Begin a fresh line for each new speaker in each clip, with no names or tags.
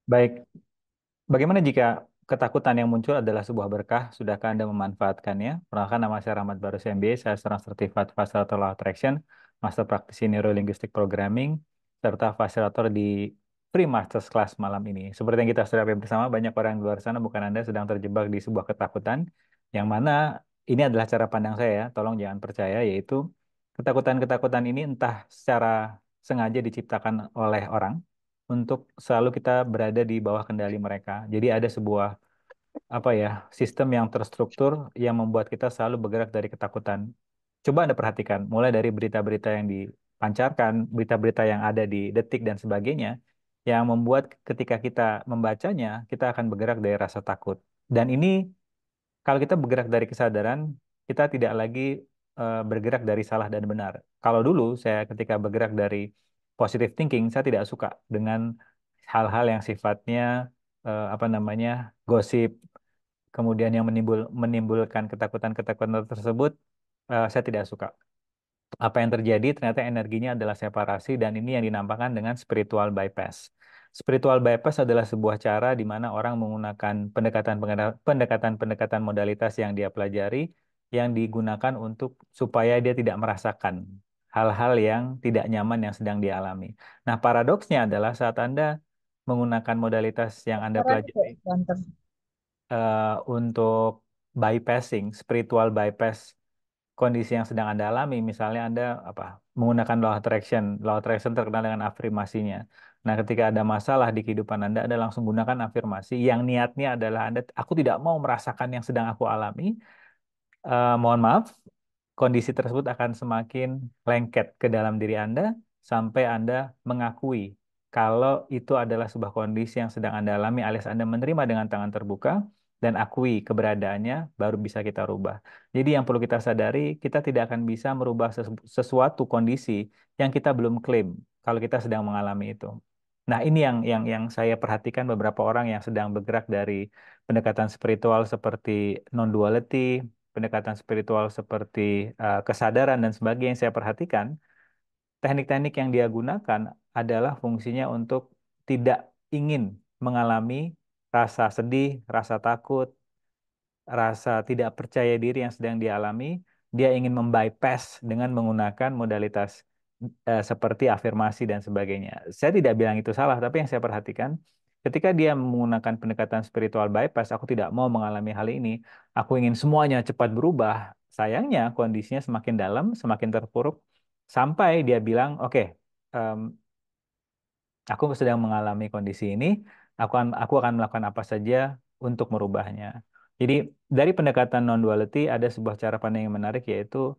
Baik, bagaimana jika ketakutan yang muncul adalah sebuah berkah? Sudahkah Anda memanfaatkannya? Perkenalkan, nama saya Rahmat Barus MBA, saya seorang Certified Facilitator Law Attraction, Master Praktisi Neurolinguistic Programming, serta fasilitator di Free Masters Class malam ini. Seperti yang kita sudah bersama, banyak orang di luar sana, bukan Anda, sedang terjebak di sebuah ketakutan, yang mana ini adalah cara pandang saya, ya, tolong jangan percaya, yaitu ketakutan-ketakutan ini entah secara sengaja diciptakan oleh orang, untuk selalu kita berada di bawah kendali mereka. Jadi ada sebuah apa ya, sistem yang terstruktur yang membuat kita selalu bergerak dari ketakutan. Coba Anda perhatikan, mulai dari berita-berita yang dipancarkan, berita-berita yang ada di Detik dan sebagainya, yang membuat ketika kita membacanya, kita akan bergerak dari rasa takut. Dan ini kalau kita bergerak dari kesadaran, kita tidak lagi bergerak dari salah dan benar. Kalau dulu saya ketika bergerak dari positive thinking, saya tidak suka dengan hal-hal yang sifatnya apa namanya, gosip, kemudian yang menimbulkan ketakutan-ketakutan tersebut, saya tidak suka. Apa yang terjadi ternyata energinya adalah separasi, dan ini yang dinampakkan dengan spiritual bypass. Spiritual bypass adalah sebuah cara di mana orang menggunakan pendekatan-pendekatan modalitas yang dia pelajari yang digunakan untuk supaya dia tidak merasakan hal-hal yang tidak nyaman yang sedang dialami. Nah, paradoksnya adalah saat Anda menggunakan modalitas yang Anda
Keren
pelajari
kok, ganteng.
untuk bypassing, spiritual bypass kondisi yang sedang Anda alami, misalnya Anda apa menggunakan law attraction. Law attraction terkenal dengan afirmasinya. Nah, ketika ada masalah di kehidupan Anda langsung gunakan afirmasi yang niatnya adalah aku tidak mau merasakan yang sedang aku alami. Mohon maaf, kondisi tersebut akan semakin lengket ke dalam diri Anda sampai Anda mengakui kalau itu adalah sebuah kondisi yang sedang Anda alami, alias Anda menerima dengan tangan terbuka dan akui keberadaannya, baru bisa kita rubah. Jadi yang perlu kita sadari, kita tidak akan bisa merubah sesuatu kondisi yang kita belum klaim kalau kita sedang mengalami itu. Nah, ini yang saya perhatikan beberapa orang yang sedang bergerak dari pendekatan spiritual seperti non-duality, pendekatan spiritual seperti kesadaran dan sebagainya yang saya perhatikan, teknik-teknik yang dia gunakan adalah fungsinya untuk tidak ingin mengalami rasa sedih, rasa takut, rasa tidak percaya diri yang sedang dialami. Dia ingin membypass dengan menggunakan modalitas seperti afirmasi dan sebagainya. Saya tidak bilang itu salah, tapi yang saya perhatikan, ketika dia menggunakan pendekatan spiritual bypass, aku tidak mau mengalami hal ini, aku ingin semuanya cepat berubah. Sayangnya kondisinya semakin dalam, semakin terpuruk, sampai dia bilang, oke, em, aku sedang mengalami kondisi ini, aku akan melakukan apa saja untuk merubahnya. Jadi dari pendekatan non-duality ada sebuah cara pandang yang menarik, yaitu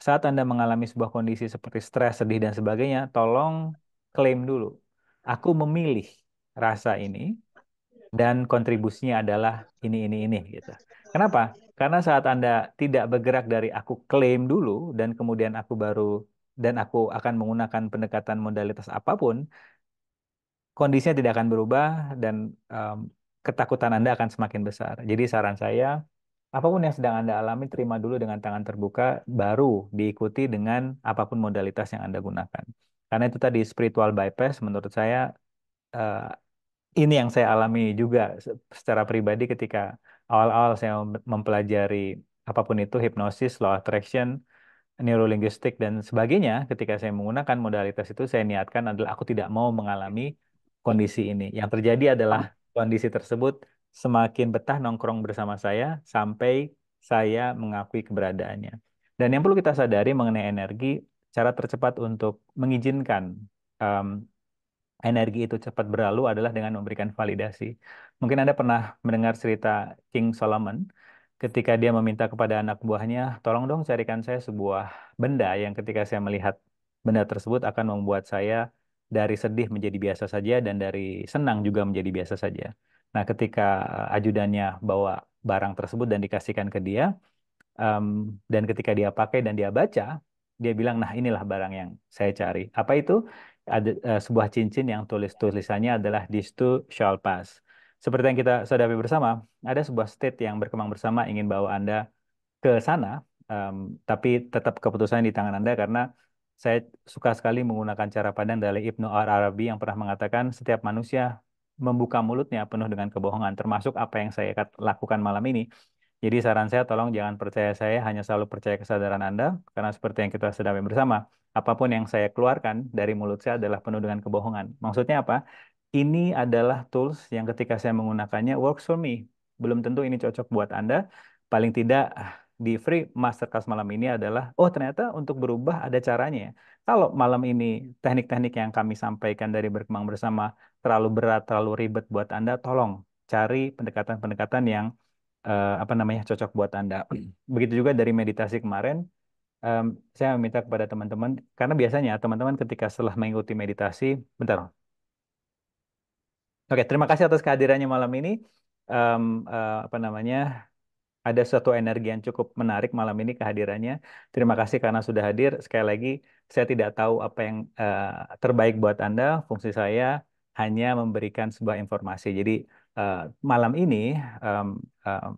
saat Anda mengalami sebuah kondisi seperti stres, sedih, dan sebagainya, tolong klaim dulu. Aku memilih rasa ini dan kontribusinya adalah ini gitu. Kenapa? Karena saat Anda tidak bergerak dari aku klaim dulu dan kemudian aku akan menggunakan pendekatan modalitas apapun, kondisinya tidak akan berubah dan em, ketakutan Anda akan semakin besar. Jadi saran saya, apapun yang sedang Anda alami, terima dulu dengan tangan terbuka, baru diikuti dengan apapun modalitas yang Anda gunakan. Karena itu tadi spiritual bypass, menurut saya eh, ini yang saya alami juga secara pribadi ketika awal-awal saya mempelajari apapun itu, hipnosis, law attraction, neurolinguistik dan sebagainya. Ketika saya menggunakan modalitas itu, saya niatkan adalah aku tidak mau mengalami kondisi ini. Yang terjadi adalah kondisi tersebut semakin betah nongkrong bersama saya sampai saya mengakui keberadaannya. Dan yang perlu kita sadari mengenai energi, cara tercepat untuk mengizinkan em, energi itu cepat berlalu adalah dengan memberikan validasi. Mungkin Anda pernah mendengar cerita King Solomon ketika dia meminta kepada anak buahnya, tolong dong carikan saya sebuah benda yang ketika saya melihat benda tersebut akan membuat saya dari sedih menjadi biasa saja dan dari senang juga menjadi biasa saja. Nah, ketika ajudannya bawa barang tersebut dan dikasihkan ke dia, Em, dan ketika dia pakai dan dia baca, dia bilang, nah inilah barang yang saya cari. Apa itu? Ada sebuah cincin yang tulisannya adalah "This too shall pass". Seperti yang kita sadari bersama, ada sebuah state yang berkembang bersama ingin bawa Anda ke sana, em, tapi tetap keputusan di tangan Anda, karena saya suka sekali menggunakan cara pandang dari Ibnu Arabi yang pernah mengatakan setiap manusia membuka mulutnya penuh dengan kebohongan, termasuk apa yang saya lakukan malam ini. Jadi saran saya tolong jangan percaya saya, hanya selalu percaya kesadaran Anda, karena seperti yang kita sedang bersama, apapun yang saya keluarkan dari mulut saya adalah penuh dengan kebohongan. Maksudnya apa? Ini adalah tools yang ketika saya menggunakannya works for me. Belum tentu ini cocok buat Anda. Paling tidak di free masterclass malam ini adalah, oh ternyata untuk berubah ada caranya ya. Kalau malam ini teknik-teknik yang kami sampaikan dari berkembang bersama terlalu berat, terlalu ribet buat Anda, tolong cari pendekatan-pendekatan yang apa namanya cocok buat Anda. Begitu juga dari meditasi kemarin, em, saya meminta kepada teman-teman, karena biasanya teman-teman ketika setelah mengikuti meditasi, bentar. Oke, terima kasih atas kehadirannya malam ini. Em, apa namanya? Ada suatu energi yang cukup menarik malam ini kehadirannya. Terima kasih karena sudah hadir. Sekali lagi, saya tidak tahu apa yang terbaik buat Anda. Fungsi saya hanya memberikan sebuah informasi. Jadi eh, malam ini em, em,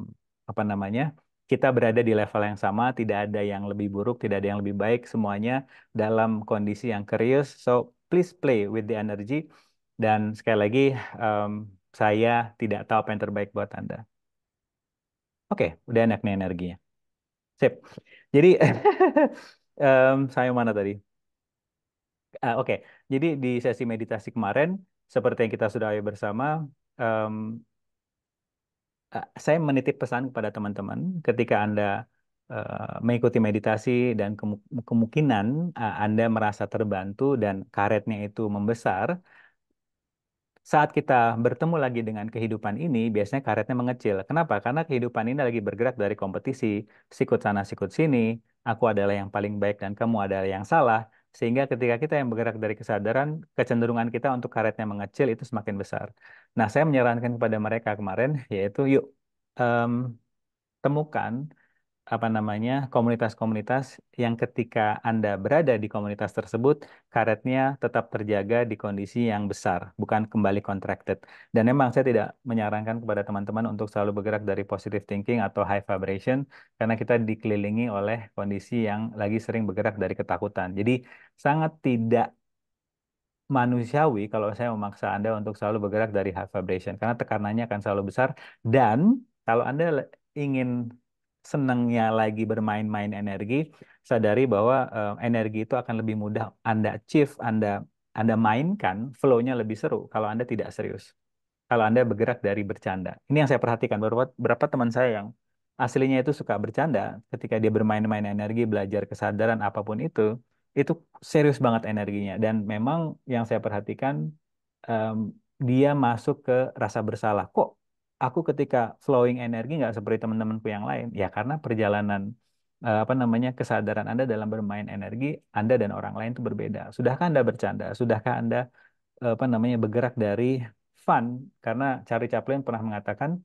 apa namanya? Kita berada di level yang sama, tidak ada yang lebih buruk, tidak ada yang lebih baik, semuanya dalam kondisi yang serius. So please play with the energy. Dan sekali lagi, em, saya tidak tahu apa yang terbaik buat Anda. Oke, udah enak nih energinya. Sip. Jadi, saya mana tadi? Oke, jadi di sesi meditasi kemarin, seperti yang kita sudah bersama, em, saya menitip pesan kepada teman-teman ketika Anda mengikuti meditasi dan kemungkinan Anda merasa terbantu dan karetnya itu membesar. Saat kita bertemu lagi dengan kehidupan ini, biasanya karetnya mengecil. Kenapa? Karena kehidupan ini lagi bergerak dari kompetisi, sikut sana, sikut sini. Aku adalah yang paling baik dan kamu adalah yang salah. Sehingga ketika kita yang bergerak dari kesadaran, kecenderungan kita untuk karetnya mengecil itu semakin besar. Nah, saya menyarankan kepada mereka kemarin, yaitu yuk em, temukan apa namanya komunitas-komunitas yang ketika Anda berada di komunitas tersebut, karetnya tetap terjaga di kondisi yang besar, bukan kembali contracted. Dan memang saya tidak menyarankan kepada teman-teman untuk selalu bergerak dari positive thinking atau high vibration, karena kita dikelilingi oleh kondisi yang lagi sering bergerak dari ketakutan. Jadi sangat tidak manusiawi kalau saya memaksa Anda untuk selalu bergerak dari high vibration karena tekanannya akan selalu besar dan kalau Anda ingin senangnya lagi bermain-main energi, sadari bahwa energi itu akan lebih mudah Anda achieve, Anda mainkan, flow-nya lebih seru kalau Anda tidak serius. Kalau Anda bergerak dari bercanda. Ini yang saya perhatikan, beberapa teman saya yang aslinya itu suka bercanda, ketika dia bermain-main energi, belajar kesadaran apapun itu serius banget energinya. Dan memang yang saya perhatikan, em, dia masuk ke rasa bersalah. Kok aku ketika flowing energi nggak seperti teman-temanku yang lain? Ya karena perjalanan apa namanya kesadaran Anda dalam bermain energi, Anda dan orang lain itu berbeda. Sudahkah Anda bercanda? Sudahkah Anda apa namanya bergerak dari fun karena Charlie Chaplin pernah mengatakan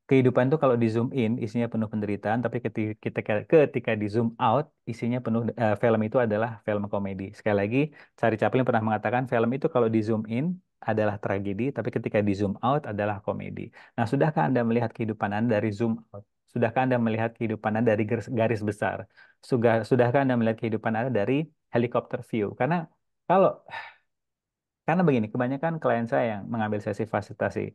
kehidupan itu kalau di zoom in isinya penuh penderitaan tapi ketika di zoom out isinya penuh film itu adalah film komedi. Sekali lagi Charlie Chaplin pernah mengatakan film itu kalau di zoom in adalah tragedi tapi ketika di zoom out adalah komedi. Nah, sudahkah Anda melihat kehidupan Anda dari zoom out? Sudahkah Anda melihat kehidupan Anda dari garis besar? Sudahkah Anda melihat kehidupan Anda dari helikopter view? Kalau karena begini, kebanyakan klien saya yang mengambil sesi fasilitasi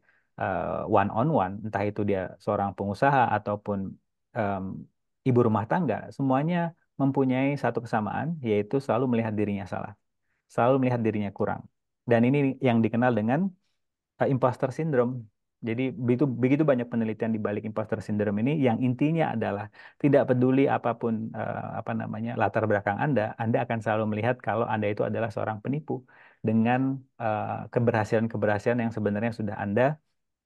one on one, entah itu dia seorang pengusaha ataupun em, ibu rumah tangga, semuanya mempunyai satu kesamaan, yaitu selalu melihat dirinya salah, selalu melihat dirinya kurang. Dan ini yang dikenal dengan imposter syndrome. Jadi begitu banyak penelitian di balik imposter syndrome ini yang intinya adalah tidak peduli apapun apa namanya latar belakang Anda akan selalu melihat kalau Anda itu adalah seorang penipu dengan keberhasilan-keberhasilan yang sebenarnya sudah Anda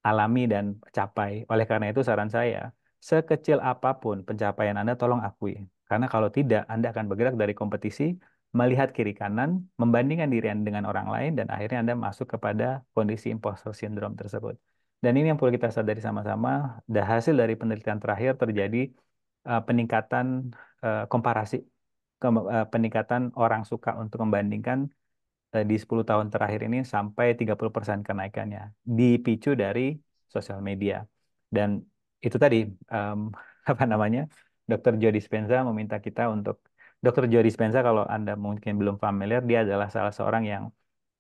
alami dan capai. Oleh karena itu saran saya, sekecil apapun pencapaian Anda tolong akui. Karena kalau tidak, Anda akan bergerak dari kompetisi, melihat kiri kanan, membandingkan diri Anda dengan orang lain, dan akhirnya Anda masuk kepada kondisi imposter syndrome tersebut. Dan ini yang perlu kita sadari sama-sama, dan hasil dari penelitian terakhir terjadi peningkatan komparasi, peningkatan orang suka untuk membandingkan di 10 tahun terakhir ini sampai 30% kenaikannya dipicu dari sosial media. Dan itu tadi em, apa namanya? Dr. Joe Dispenza meminta kita untuk Dr. Joe Dispenza kalau Anda mungkin belum familiar, dia adalah salah seorang yang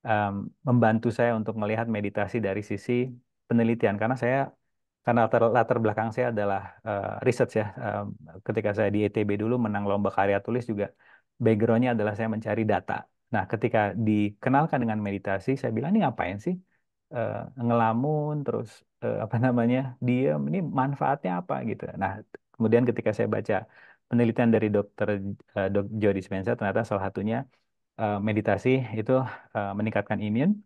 em, membantu saya untuk melihat meditasi dari sisi penelitian karena latar belakang saya adalah research ya. Ketika saya di ITB dulu menang lomba karya tulis juga backgroundnya adalah saya mencari data. Nah, ketika dikenalkan dengan meditasi, saya bilang ini ngapain sih? Eh, Ngelamun terus apa namanya diem ini manfaatnya apa gitu. Nah, kemudian ketika saya baca penelitian dari dokter Dok Joe Dispenza, ternyata salah satunya meditasi itu meningkatkan imun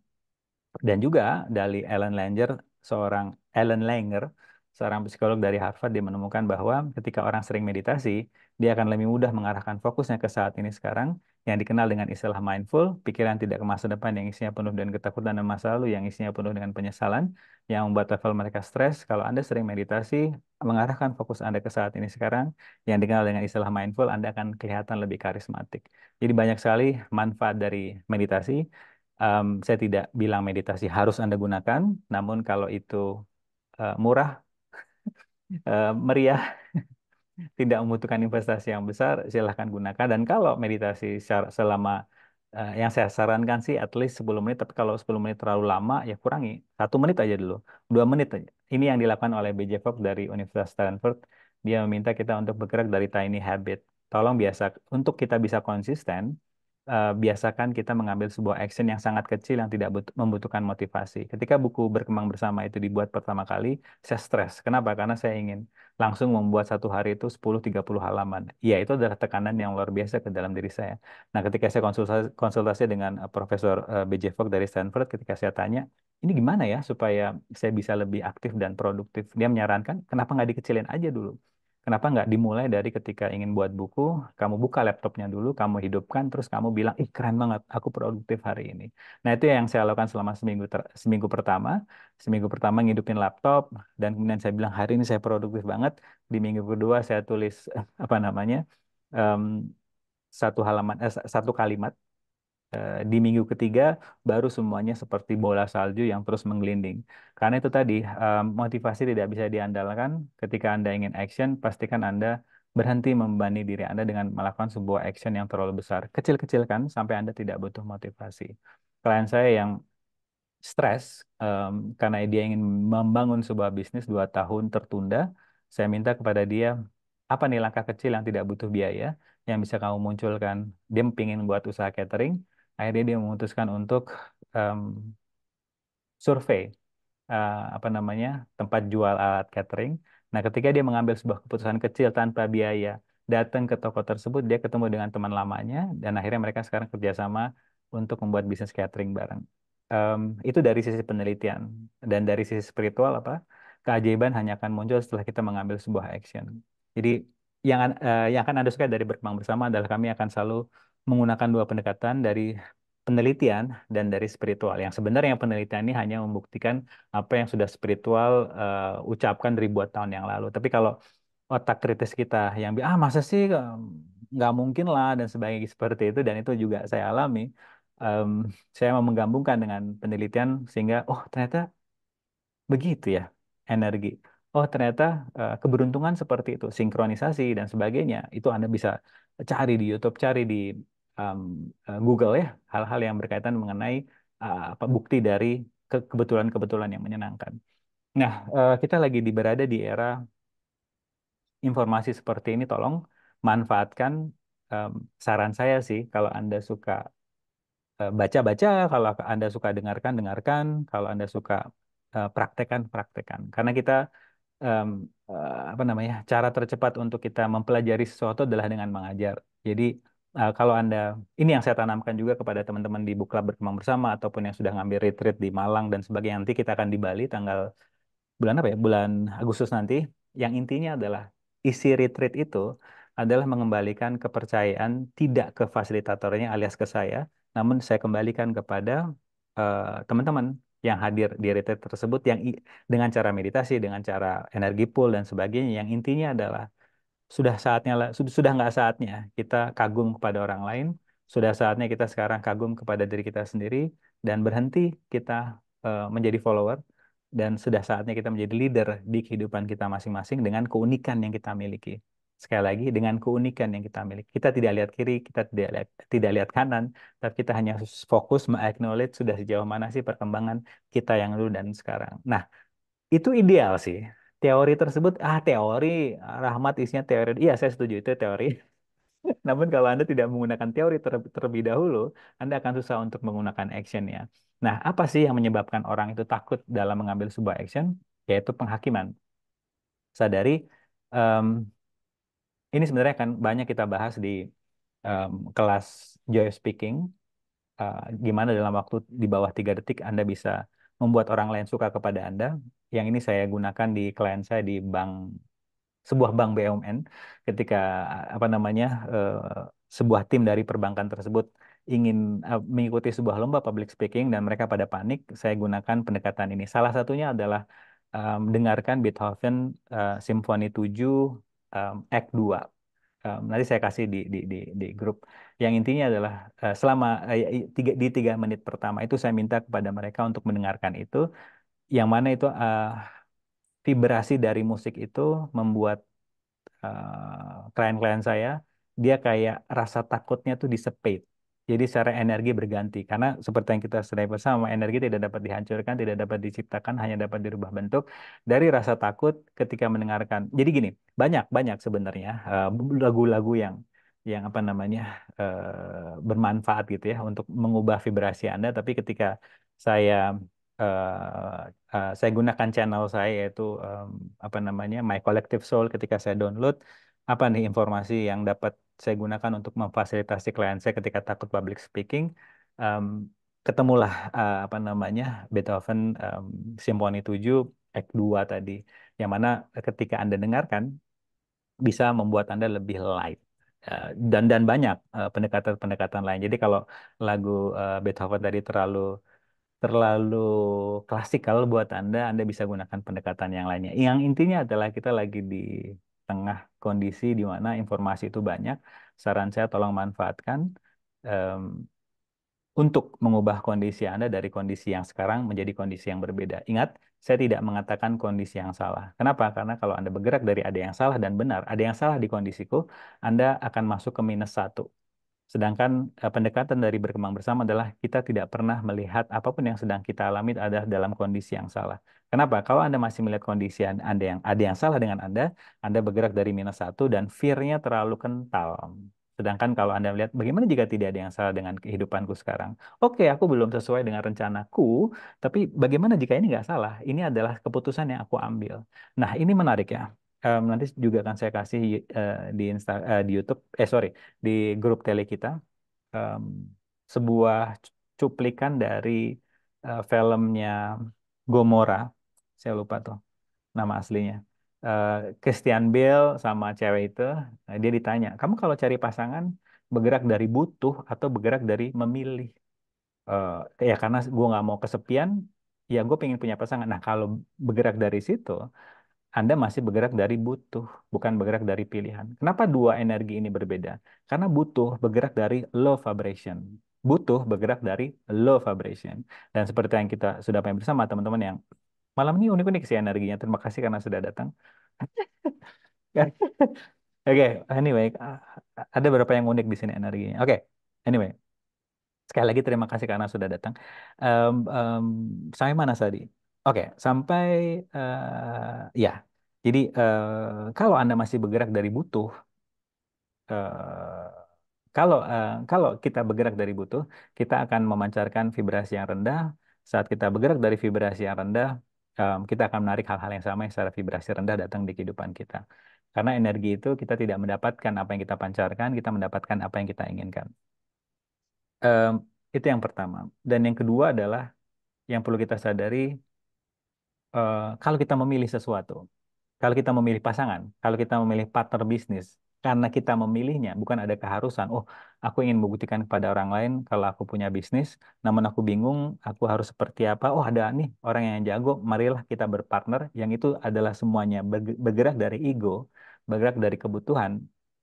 dan juga dari Ellen Langer, seorang psikolog dari Harvard, dia menemukan bahwa ketika orang sering meditasi, dia akan lebih mudah mengarahkan fokusnya ke saat ini sekarang, yang dikenal dengan istilah mindful, pikiran tidak ke masa depan yang isinya penuh dengan ketakutan dan masa lalu yang isinya penuh dengan penyesalan, yang membuat level mereka stres. Kalau Anda sering meditasi, mengarahkan fokus Anda ke saat ini sekarang, yang dikenal dengan istilah mindful, Anda akan kelihatan lebih karismatik. Jadi banyak sekali manfaat dari meditasi. Saya tidak bilang meditasi harus Anda gunakan, namun kalau itu murah, meriah, tidak membutuhkan investasi yang besar, silahkan gunakan. Dan kalau meditasi selama yang saya sarankan sih at least 10 menit, tapi kalau 10 menit terlalu lama, ya kurangi. 1 menit aja dulu, 2 menit aja. Ini yang dilakukan oleh B.J. Fogg dari Universitas Stanford. Dia meminta kita untuk bergerak dari tiny habit. Tolong biasa, untuk kita bisa konsisten, biasakan kita mengambil sebuah action yang sangat kecil yang tidak membutuhkan motivasi. Ketika buku Berkembang Bersama itu dibuat pertama kali, saya stres. Kenapa? Karena saya ingin langsung membuat satu hari itu 10-30 halaman. Ya, itu adalah tekanan yang luar biasa ke dalam diri saya. Nah, ketika saya konsultasi dengan Profesor B.J. Fogg dari Stanford, ketika saya tanya, ini gimana ya supaya saya bisa lebih aktif dan produktif? Dia menyarankan, kenapa nggak dikecilin aja dulu? Kenapa nggak dimulai dari ketika ingin buat buku, kamu buka laptopnya dulu, kamu hidupkan, terus kamu bilang, ih keren banget, aku produktif hari ini. Nah itu yang saya lakukan selama seminggu pertama. Seminggu pertama ngidupin laptop, dan kemudian saya bilang, hari ini saya produktif banget. Di minggu kedua saya tulis, apa namanya, em, satu kalimat. Di minggu ketiga baru semuanya seperti bola salju yang terus menggelinding. Karena itu tadi motivasi tidak bisa diandalkan. Ketika Anda ingin action, pastikan Anda berhenti membebani diri Anda dengan melakukan sebuah action yang terlalu besar. Kecil-kecilkan sampai Anda tidak butuh motivasi. Klien saya yang stres karena dia ingin membangun sebuah bisnis 2 tahun tertunda, saya minta kepada dia apa nih langkah kecil yang tidak butuh biaya yang bisa kamu munculkan. Dia pengen buat usaha catering, akhirnya dia memutuskan untuk em, survei apa namanya tempat jual alat catering. Nah, ketika dia mengambil sebuah keputusan kecil tanpa biaya, datang ke toko tersebut, dia ketemu dengan teman lamanya dan akhirnya mereka sekarang kerjasama untuk membuat bisnis catering bareng. Itu dari sisi penelitian dan dari sisi spiritual apa keajaiban hanya akan muncul setelah kita mengambil sebuah action. Jadi yang akan Anda suka dari berkembang bersama adalah kami akan selalu menggunakan dua pendekatan dari penelitian dan dari spiritual. Yang sebenarnya penelitian ini hanya membuktikan apa yang sudah spiritual ucapkan ribuan tahun yang lalu. Tapi kalau otak kritis kita yang masa sih nggak mungkin lah dan sebagainya seperti itu dan itu juga saya alami. Em, saya mau menggabungkan dengan penelitian sehingga ternyata begitu ya energi. Ternyata keberuntungan seperti itu, sinkronisasi dan sebagainya. Itu Anda bisa cari di YouTube, cari di um, Google ya, hal-hal yang berkaitan mengenai apa bukti dari kebetulan-kebetulan yang menyenangkan. Nah, kita lagi berada di era informasi seperti ini. Tolong manfaatkan em, saran saya sih, kalau Anda suka baca-baca, kalau Anda suka dengarkan, dengarkan, kalau Anda suka praktekkan, praktekkan. Karena kita em, apa namanya cara tercepat untuk kita mempelajari sesuatu adalah dengan mengajar. Jadi kalau Anda ini yang saya tanamkan juga kepada teman-teman di Book Club Berkembang Bersama ataupun yang sudah ngambil retreat di Malang dan sebagainya. Nanti kita akan di Bali tanggal bulan apa ya? Bulan Agustus nanti. Yang intinya adalah isi retreat itu adalah mengembalikan kepercayaan tidak ke fasilitatornya alias ke saya, namun saya kembalikan kepada teman-teman yang hadir di retreat tersebut dengan cara meditasi, dengan cara energi pool dan sebagainya. Yang intinya adalah sudah nggak saatnya kita kagum kepada orang lain, sudah saatnya kita sekarang kagum kepada diri kita sendiri dan berhenti kita menjadi follower dan sudah saatnya kita menjadi leader di kehidupan kita masing-masing dengan keunikan yang kita miliki. Sekali lagi dengan keunikan yang kita miliki. Kita tidak lihat kiri, kita tidak lihat kanan, tapi kita hanya fokus acknowledge sudah sejauh mana sih perkembangan kita yang dulu dan sekarang. Nah, itu ideal sih. Teori tersebut, teori, Rahmat isinya teori. Iya, saya setuju itu teori. Namun kalau Anda tidak menggunakan teori terlebih dahulu, Anda akan susah untuk menggunakan actionnya. Nah, apa sih yang menyebabkan orang itu takut dalam mengambil sebuah action? Yaitu penghakiman. Sadari, em, ini sebenarnya kan banyak kita bahas di kelas Joy Speaking. Gimana dalam waktu di bawah 3 detik Anda bisa membuat orang lain suka kepada Anda. Yang ini saya gunakan di klien saya di sebuah bank BUMN ketika apa namanya sebuah tim dari perbankan tersebut ingin mengikuti sebuah lomba public speaking dan mereka pada panik, saya gunakan pendekatan ini. Salah satunya adalah dengarkan Beethoven Simfoni 7 Act 2. Nanti saya kasih di grup. Yang intinya adalah selama di 3 menit pertama itu saya minta kepada mereka untuk mendengarkan itu, yang mana itu vibrasi dari musik itu membuat klien-klien saya, dia kayak rasa takutnya tuh dissipate. Jadi secara energi berganti. Karena seperti yang kita sedang bersama, energi tidak dapat dihancurkan, tidak dapat diciptakan, hanya dapat dirubah bentuk. Dari rasa takut ketika mendengarkan. Jadi gini, banyak sebenarnya lagu-lagu yang apa namanya bermanfaat gitu ya untuk mengubah vibrasi Anda. Tapi ketika saya saya gunakan channel saya yaitu apa namanya My Collective Soul ketika saya download apa nih informasi yang dapat saya gunakan untuk memfasilitasi klien saya ketika takut public speaking. Em, Ketemulah apa namanya Beethoven Simfoni 7 Act 2 tadi, yang mana ketika Anda dengarkan bisa membuat Anda lebih light. Dan banyak pendekatan-pendekatan lain. Jadi kalau lagu Beethoven tadi terlalu terlalu klasikal buat Anda, Anda bisa gunakan pendekatan yang lainnya. Yang intinya adalah kita lagi di tengah kondisi di mana informasi itu banyak. Saran saya tolong manfaatkan em, untuk mengubah kondisi Anda dari kondisi yang sekarang menjadi kondisi yang berbeda. Ingat, saya tidak mengatakan kondisi yang salah. Kenapa? Karena kalau Anda bergerak dari ada yang salah dan benar, ada yang salah di kondisiku, Anda akan masuk ke -1. Sedangkan pendekatan dari berkembang bersama adalah kita tidak pernah melihat apapun yang sedang kita alami ada dalam kondisi yang salah. Kenapa? Kalau Anda masih melihat kondisi Anda yang ada yang salah dengan Anda bergerak dari -1 dan fear-nya terlalu kental. Sedangkan kalau Anda melihat bagaimana jika tidak ada yang salah dengan kehidupanku sekarang? Oke, aku belum sesuai dengan rencanaku, tapi bagaimana jika ini nggak salah? Ini adalah keputusan yang aku ambil. Nah, ini menarik ya. Nanti juga akan saya kasih di YouTube, sorry, di grup tele kita em, sebuah cuplikan dari filmnya Gomora, saya lupa tuh nama aslinya. Eh, Christian Bale sama cewek itu, dia ditanya, kamu kalau cari pasangan bergerak dari butuh atau bergerak dari memilih? Ya karena gue nggak mau kesepian, ya gue pengen punya pasangan. Nah kalau bergerak dari situ, anda masih bergerak dari butuh, bukan bergerak dari pilihan. Kenapa dua energi ini berbeda? Karena butuh bergerak dari low vibration. Butuh bergerak dari low vibration. Dan seperti yang kita sudah pahami bersama teman-teman yang malam ini unik-unik sih energinya. Terima kasih karena sudah datang. Oke, anyway, ada beberapa yang unik di sini energinya. Oke, anyway, sekali lagi terima kasih karena sudah datang. Em, em, Sampai mana tadi? Oke, sampai ya. Jadi kalau Anda masih bergerak dari butuh, eh, kalau kita bergerak dari butuh, kita akan memancarkan vibrasi yang rendah. Saat kita bergerak dari vibrasi yang rendah, kita akan menarik hal-hal yang sama yang secara vibrasi rendah datang di kehidupan kita. Karena energi itu kita tidak mendapatkan apa yang kita pancarkan, kita mendapatkan apa yang kita inginkan. Em, itu yang pertama. Dan yang kedua adalah yang perlu kita sadari, kalau kita memilih sesuatu, kalau kita memilih pasangan, kalau kita memilih partner bisnis, karena kita memilihnya, bukan ada keharusan, oh, aku ingin membuktikan kepada orang lain kalau aku punya bisnis, namun aku bingung, aku harus seperti apa. Oh, ada nih orang yang jago, marilah kita berpartner, yang itu adalah semuanya bergerak dari ego, bergerak dari kebutuhan.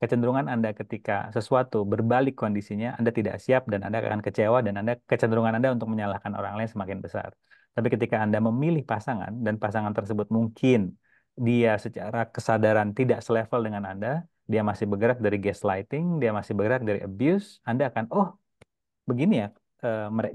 Kecenderungan Anda ketika sesuatu berbalik kondisinya, Anda tidak siap dan Anda akan kecewa dan kecenderungan Anda untuk menyalahkan orang lain semakin besar. Tapi ketika Anda memilih pasangan dan pasangan tersebut mungkin dia secara kesadaran tidak selevel dengan Anda, dia masih bergerak dari gaslighting, dia masih bergerak dari abuse, Anda akan, oh begini ya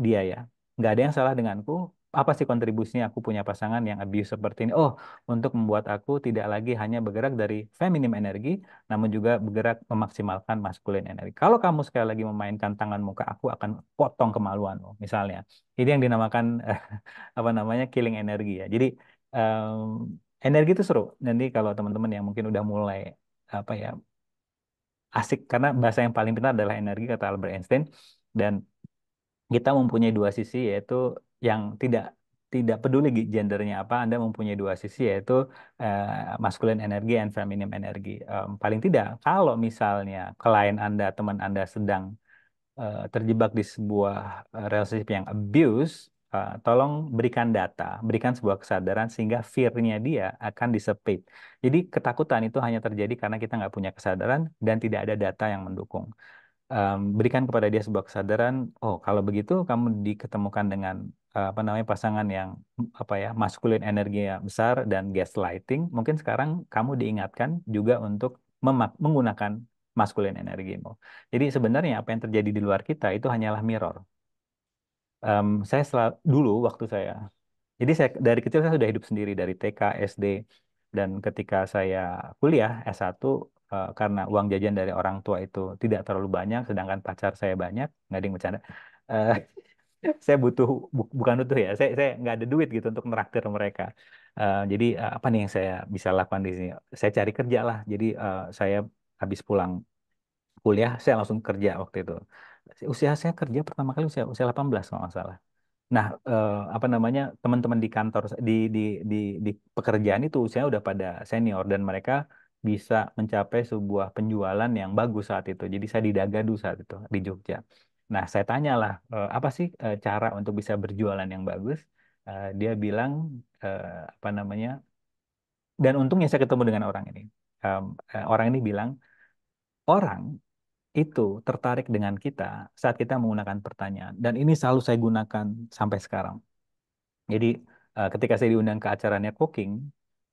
dia ya, nggak ada yang salah denganku. Apa sih kontribusinya aku punya pasangan yang abuse seperti ini? Oh, untuk membuat aku tidak lagi hanya bergerak dari feminim energi, namun juga bergerak memaksimalkan maskulin energi. Kalau kamu sekali lagi memainkan tanganmu ke aku, akan potong kemaluanmu, misalnya. Ini yang dinamakan apa namanya killing energi ya. Jadi energi itu seru. Nanti kalau teman-teman yang mungkin udah mulai apa ya asik, karena bahasa yang paling benar adalah energi, kata Albert Einstein. Dan kita mempunyai dua sisi, yaitu yang tidak tidak peduli gendernya apa, Anda mempunyai dua sisi, yaitu masculine energi dan feminim energi. Paling tidak kalau misalnya klien Anda, teman Anda sedang terjebak di sebuah relationship yang abuse, tolong berikan data, berikan sebuah kesadaran sehingga fear-nya dia akan dissipate. Jadi ketakutan itu hanya terjadi karena kita nggak punya kesadaran dan tidak ada data yang mendukung. Berikan kepada dia sebuah kesadaran. Oh, kalau begitu kamu diketemukan dengan apa namanya pasangan yang apa ya maskulin energinya besar dan gaslighting. Mungkin sekarang kamu diingatkan juga untuk menggunakan maskulin energimu. Jadi sebenarnya apa yang terjadi di luar kita itu hanyalah mirror. Saya dulu waktu saya, jadi saya dari kecil saya sudah hidup sendiri dari TK, SD, dan ketika saya kuliah S1, karena uang jajan dari orang tua itu tidak terlalu banyak, sedangkan pacar saya banyak, nggak ada yang bercanda. eh, saya butuh bukan butuh ya, saya nggak ada duit gitu untuk meraktir mereka. Jadi apa nih yang saya bisa lakukan di sini? Saya cari kerja lah. Jadi saya habis pulang kuliah, saya langsung kerja waktu itu. Usia saya kerja pertama kali usia usia 18 kalau nggak salah. Nah, apa namanya teman-teman di kantor di di pekerjaan itu saya udah pada senior dan mereka bisa mencapai sebuah penjualan yang bagus saat itu. Jadi saya di Dagadu saat itu di Jogja. Nah, saya tanyalah apa sih cara untuk bisa berjualan yang bagus? Dia bilang apa namanya? Dan untungnya saya ketemu dengan orang ini. Orang ini bilang orang itu tertarik dengan kita saat kita menggunakan pertanyaan. Dan ini selalu saya gunakan sampai sekarang. Jadi ketika saya diundang ke acara networking,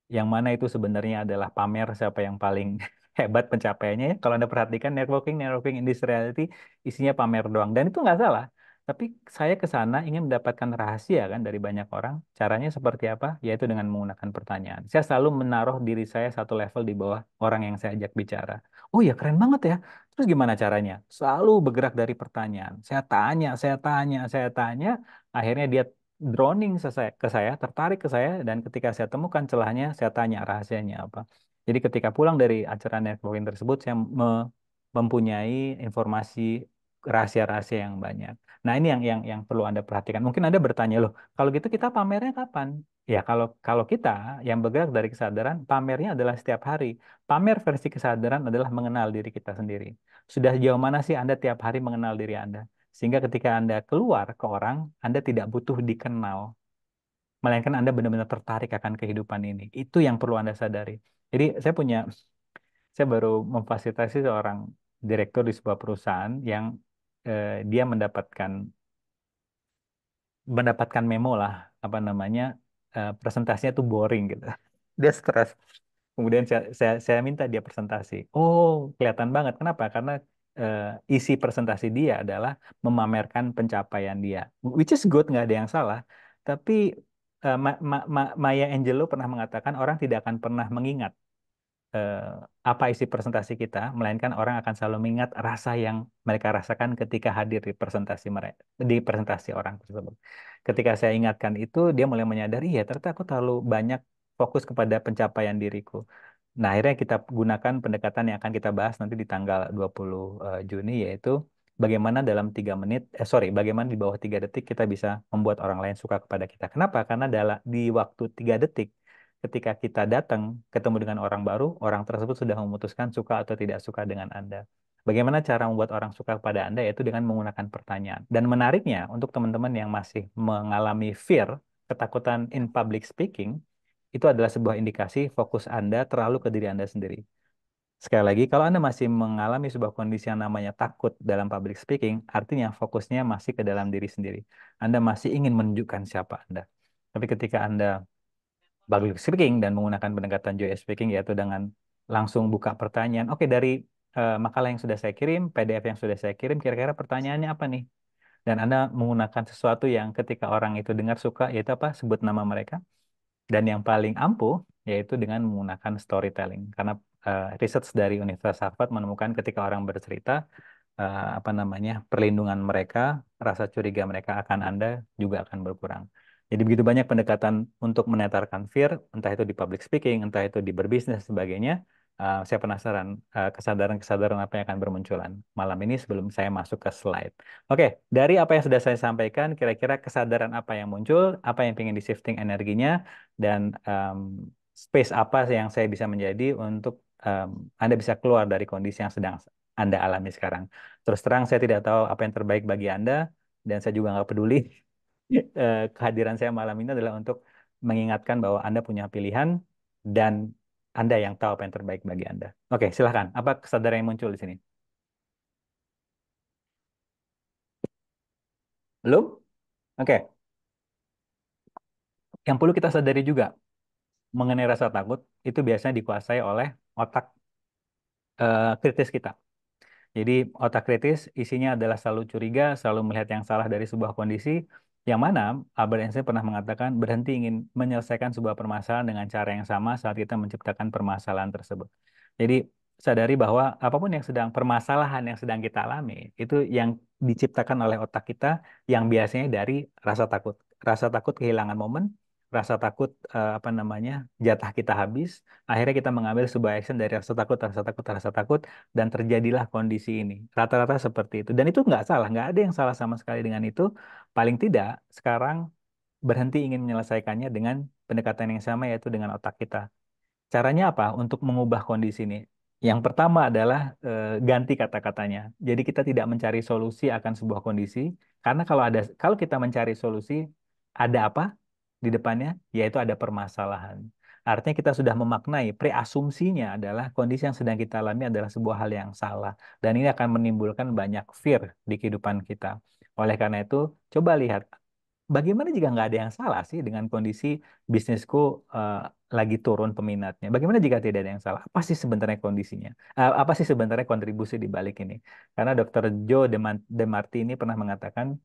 yang mana itu sebenarnya adalah pamer siapa yang paling hebat pencapaiannya ya. Kalau Anda perhatikan networking, networking in this reality isinya pamer doang. Dan itu nggak salah. Tapi saya ke sana ingin mendapatkan rahasia kan dari banyak orang. Caranya seperti apa? Yaitu dengan menggunakan pertanyaan. Saya selalu menaruh diri saya satu level di bawah orang yang saya ajak bicara. Oh ya keren banget ya. Terus gimana caranya? Selalu bergerak dari pertanyaan. Saya tanya, saya tanya, saya tanya. Akhirnya dia droning ke saya, tertarik ke saya, dan ketika saya temukan celahnya, saya tanya rahasianya apa. Jadi ketika pulang dari acara networking tersebut, saya mempunyai informasi rahasia-rahasia yang banyak. Nah, ini yang perlu Anda perhatikan. Mungkin Anda bertanya, loh, kalau gitu kita pamernya kapan? Ya, kalau kalau kita yang bergerak dari kesadaran, pamernya adalah setiap hari. Pamer versi kesadaran adalah mengenal diri kita sendiri. Sudah sejauh mana sih Anda tiap hari mengenal diri Anda? Sehingga ketika Anda keluar ke orang, Anda tidak butuh dikenal, melainkan Anda benar-benar tertarik akan kehidupan ini. Itu yang perlu Anda sadari. Jadi saya baru memfasilitasi seorang direktur di sebuah perusahaan yang dia mendapatkan memo lah, apa namanya, presentasinya tuh boring gitu. Dia stres. Kemudian saya minta dia presentasi. Oh, kelihatan banget. Kenapa? Karena eh, isi presentasi dia adalah memamerkan pencapaian dia. Which is good, nggak ada yang salah. Tapi Maya Angelou pernah mengatakan orang tidak akan pernah mengingat eh, apa isi presentasi kita, melainkan orang akan selalu mengingat rasa yang mereka rasakan ketika hadir di presentasi mereka, di presentasi orang tersebut. Ketika saya ingatkan itu, dia mulai menyadari, ya ternyata aku terlalu banyak fokus kepada pencapaian diriku. Nah, akhirnya kita gunakan pendekatan yang akan kita bahas nanti di tanggal 20 Juni, yaitu bagaimana dalam 3 menit, bagaimana di bawah 3 detik kita bisa membuat orang lain suka kepada kita. Kenapa? Karena di waktu 3 detik, ketika kita datang ketemu dengan orang baru, orang tersebut sudah memutuskan suka atau tidak suka dengan Anda. Bagaimana cara membuat orang suka kepada Anda? Yaitu dengan menggunakan pertanyaan. Dan menariknya, untuk teman-teman yang masih mengalami fear, ketakutan in public speaking, itu adalah sebuah indikasi fokus Anda terlalu ke diri Anda sendiri. Sekali lagi, kalau Anda masih mengalami sebuah kondisi yang namanya takut dalam public speaking, artinya fokusnya masih ke dalam diri sendiri. Anda masih ingin menunjukkan siapa Anda. Tapi ketika Anda public speaking dan menggunakan pendekatan joy speaking, yaitu dengan langsung buka pertanyaan. Oke, dari makalah yang sudah saya kirim, PDF yang sudah saya kirim, kira-kira pertanyaannya apa nih? Dan Anda menggunakan sesuatu yang ketika orang itu dengar suka, yaitu apa? Sebut nama mereka. Dan yang paling ampuh yaitu dengan menggunakan storytelling. Karena research dari Universitas Harvard menemukan ketika orang bercerita, apa namanya, perlindungan mereka, rasa curiga mereka akan Anda juga akan berkurang. Jadi begitu banyak pendekatan untuk menetarkan fear, entah itu di public speaking, entah itu di berbisnis dan sebagainya. Saya penasaran kesadaran-kesadaran apa yang akan bermunculan malam ini sebelum saya masuk ke slide. Oke, dari apa yang sudah saya sampaikan, kira-kira kesadaran apa yang muncul, apa yang ingin di shifting energinya, dan space apa yang saya bisa menjadi untuk Anda bisa keluar dari kondisi yang sedang Anda alami sekarang. Terus terang saya tidak tahu apa yang terbaik bagi Anda dan saya juga nggak peduli. Kehadiran saya malam ini adalah untuk mengingatkan bahwa Anda punya pilihan dan Anda yang tahu apa yang terbaik bagi Anda. Oke, silahkan. Apa kesadaran yang muncul di sini? Belum? Oke. Yang perlu kita sadari juga mengenai rasa takut itu biasanya dikuasai oleh otak kritis kita. Jadi otak kritis isinya adalah selalu curiga, selalu melihat yang salah dari sebuah kondisi, yang mana Albert Einstein pernah mengatakan berhenti ingin menyelesaikan sebuah permasalahan dengan cara yang sama saat kita menciptakan permasalahan tersebut. Jadi sadari bahwa apapun yang sedang permasalahan yang sedang kita alami itu yang diciptakan oleh otak kita yang biasanya dari rasa takut kehilangan momen, rasa takut apa namanya jatah kita habis, akhirnya kita mengambil sebuah action dari rasa takut, dan terjadilah kondisi ini. Rata-rata seperti itu. Dan itu nggak salah, nggak ada yang salah sama sekali dengan itu. Paling tidak, sekarang berhenti ingin menyelesaikannya dengan pendekatan yang sama, yaitu dengan otak kita. Caranya apa untuk mengubah kondisi ini? Yang pertama adalah ganti kata-katanya. Jadi kita tidak mencari solusi akan sebuah kondisi, karena kalau kita mencari solusi, ada apa di depannya? Yaitu ada permasalahan. Artinya kita sudah memaknai preasumsinya adalah kondisi yang sedang kita alami adalah sebuah hal yang salah, dan ini akan menimbulkan banyak fear di kehidupan kita. Oleh karena itu, coba lihat bagaimana jika nggak ada yang salah sih dengan kondisi bisnisku eh, lagi turun peminatnya? Bagaimana jika tidak ada yang salah? Apa sih sebenarnya kondisinya? Apa sih sebenarnya kontribusi di balik ini? Karena Dr. Joe DeMartini pernah mengatakan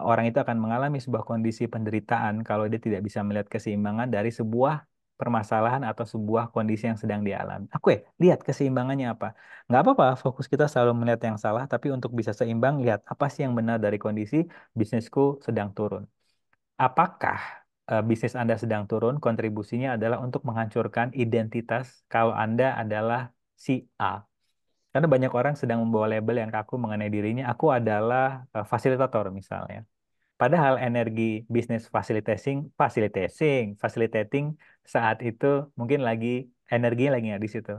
orang itu akan mengalami sebuah kondisi penderitaan kalau dia tidak bisa melihat keseimbangan dari sebuah permasalahan atau sebuah kondisi yang sedang dialami. Lihat keseimbangannya apa? Nggak apa-apa, fokus kita selalu melihat yang salah, tapi untuk bisa seimbang, lihat apa sih yang benar dari kondisi bisnisku sedang turun. Apakah bisnis Anda sedang turun, kontribusinya adalah untuk menghancurkan identitas kalau Anda adalah si A. Karena banyak orang sedang membawa label yang kaku mengenai dirinya, aku adalah fasilitator misalnya. Padahal energi bisnis facilitating saat itu mungkin lagi energinya lagi nggak di situ.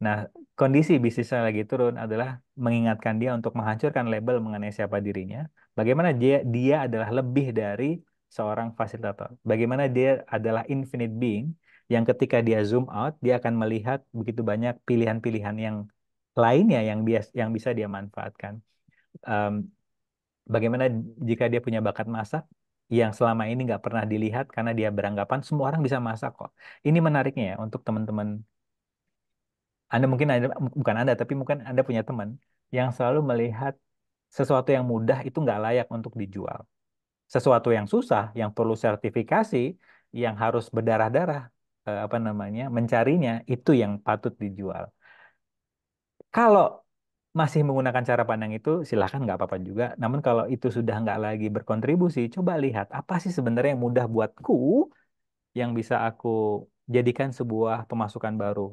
Nah, kondisi bisnisnya lagi turun adalah mengingatkan dia untuk menghancurkan label mengenai siapa dirinya. Bagaimana dia adalah lebih dari seorang fasilitator. Bagaimana dia adalah infinite being yang ketika dia zoom out, dia akan melihat begitu banyak pilihan-pilihan yang lainnya yang bisa dia manfaatkan. Em, Bagaimana jika dia punya bakat masak yang selama ini nggak pernah dilihat karena dia beranggapan semua orang bisa masak kok. Ini menariknya ya untuk teman-teman. Anda mungkin ada, bukan Anda, tapi mungkin Anda punya teman yang selalu melihat sesuatu yang mudah itu nggak layak untuk dijual. Sesuatu yang susah, yang perlu sertifikasi, yang harus berdarah-darah, apa namanya, mencarinya, itu yang patut dijual. Kalau masih menggunakan cara pandang itu, silahkan nggak apa-apa juga. Namun kalau itu sudah nggak lagi berkontribusi, coba lihat apa sih sebenarnya yang mudah buatku, yang bisa aku jadikan sebuah pemasukan baru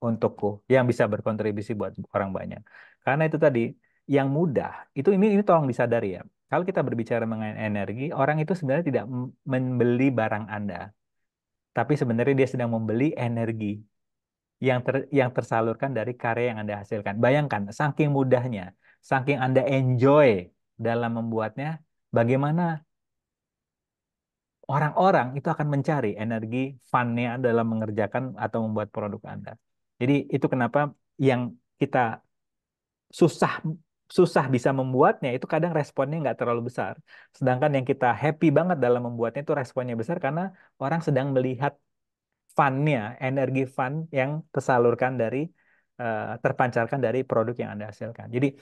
untukku, yang bisa berkontribusi buat orang banyak. Karena itu tadi, yang mudah, ini tolong disadari ya. Kalau kita berbicara mengenai energi, orang itu sebenarnya tidak membeli barang Anda, tapi sebenarnya dia sedang membeli energi yang tersalurkan dari karya yang Anda hasilkan. Bayangkan, saking mudahnya, saking Anda enjoy dalam membuatnya, bagaimana orang-orang itu akan mencari energi fun-nya dalam mengerjakan atau membuat produk Anda. Jadi itu kenapa yang kita susah susah bisa membuatnya itu kadang responnya nggak terlalu besar. Sedangkan yang kita happy banget dalam membuatnya itu responnya besar karena orang sedang melihat fun-nya, energi fun yang tersalurkan dari terpancarkan dari produk yang Anda hasilkan. Jadi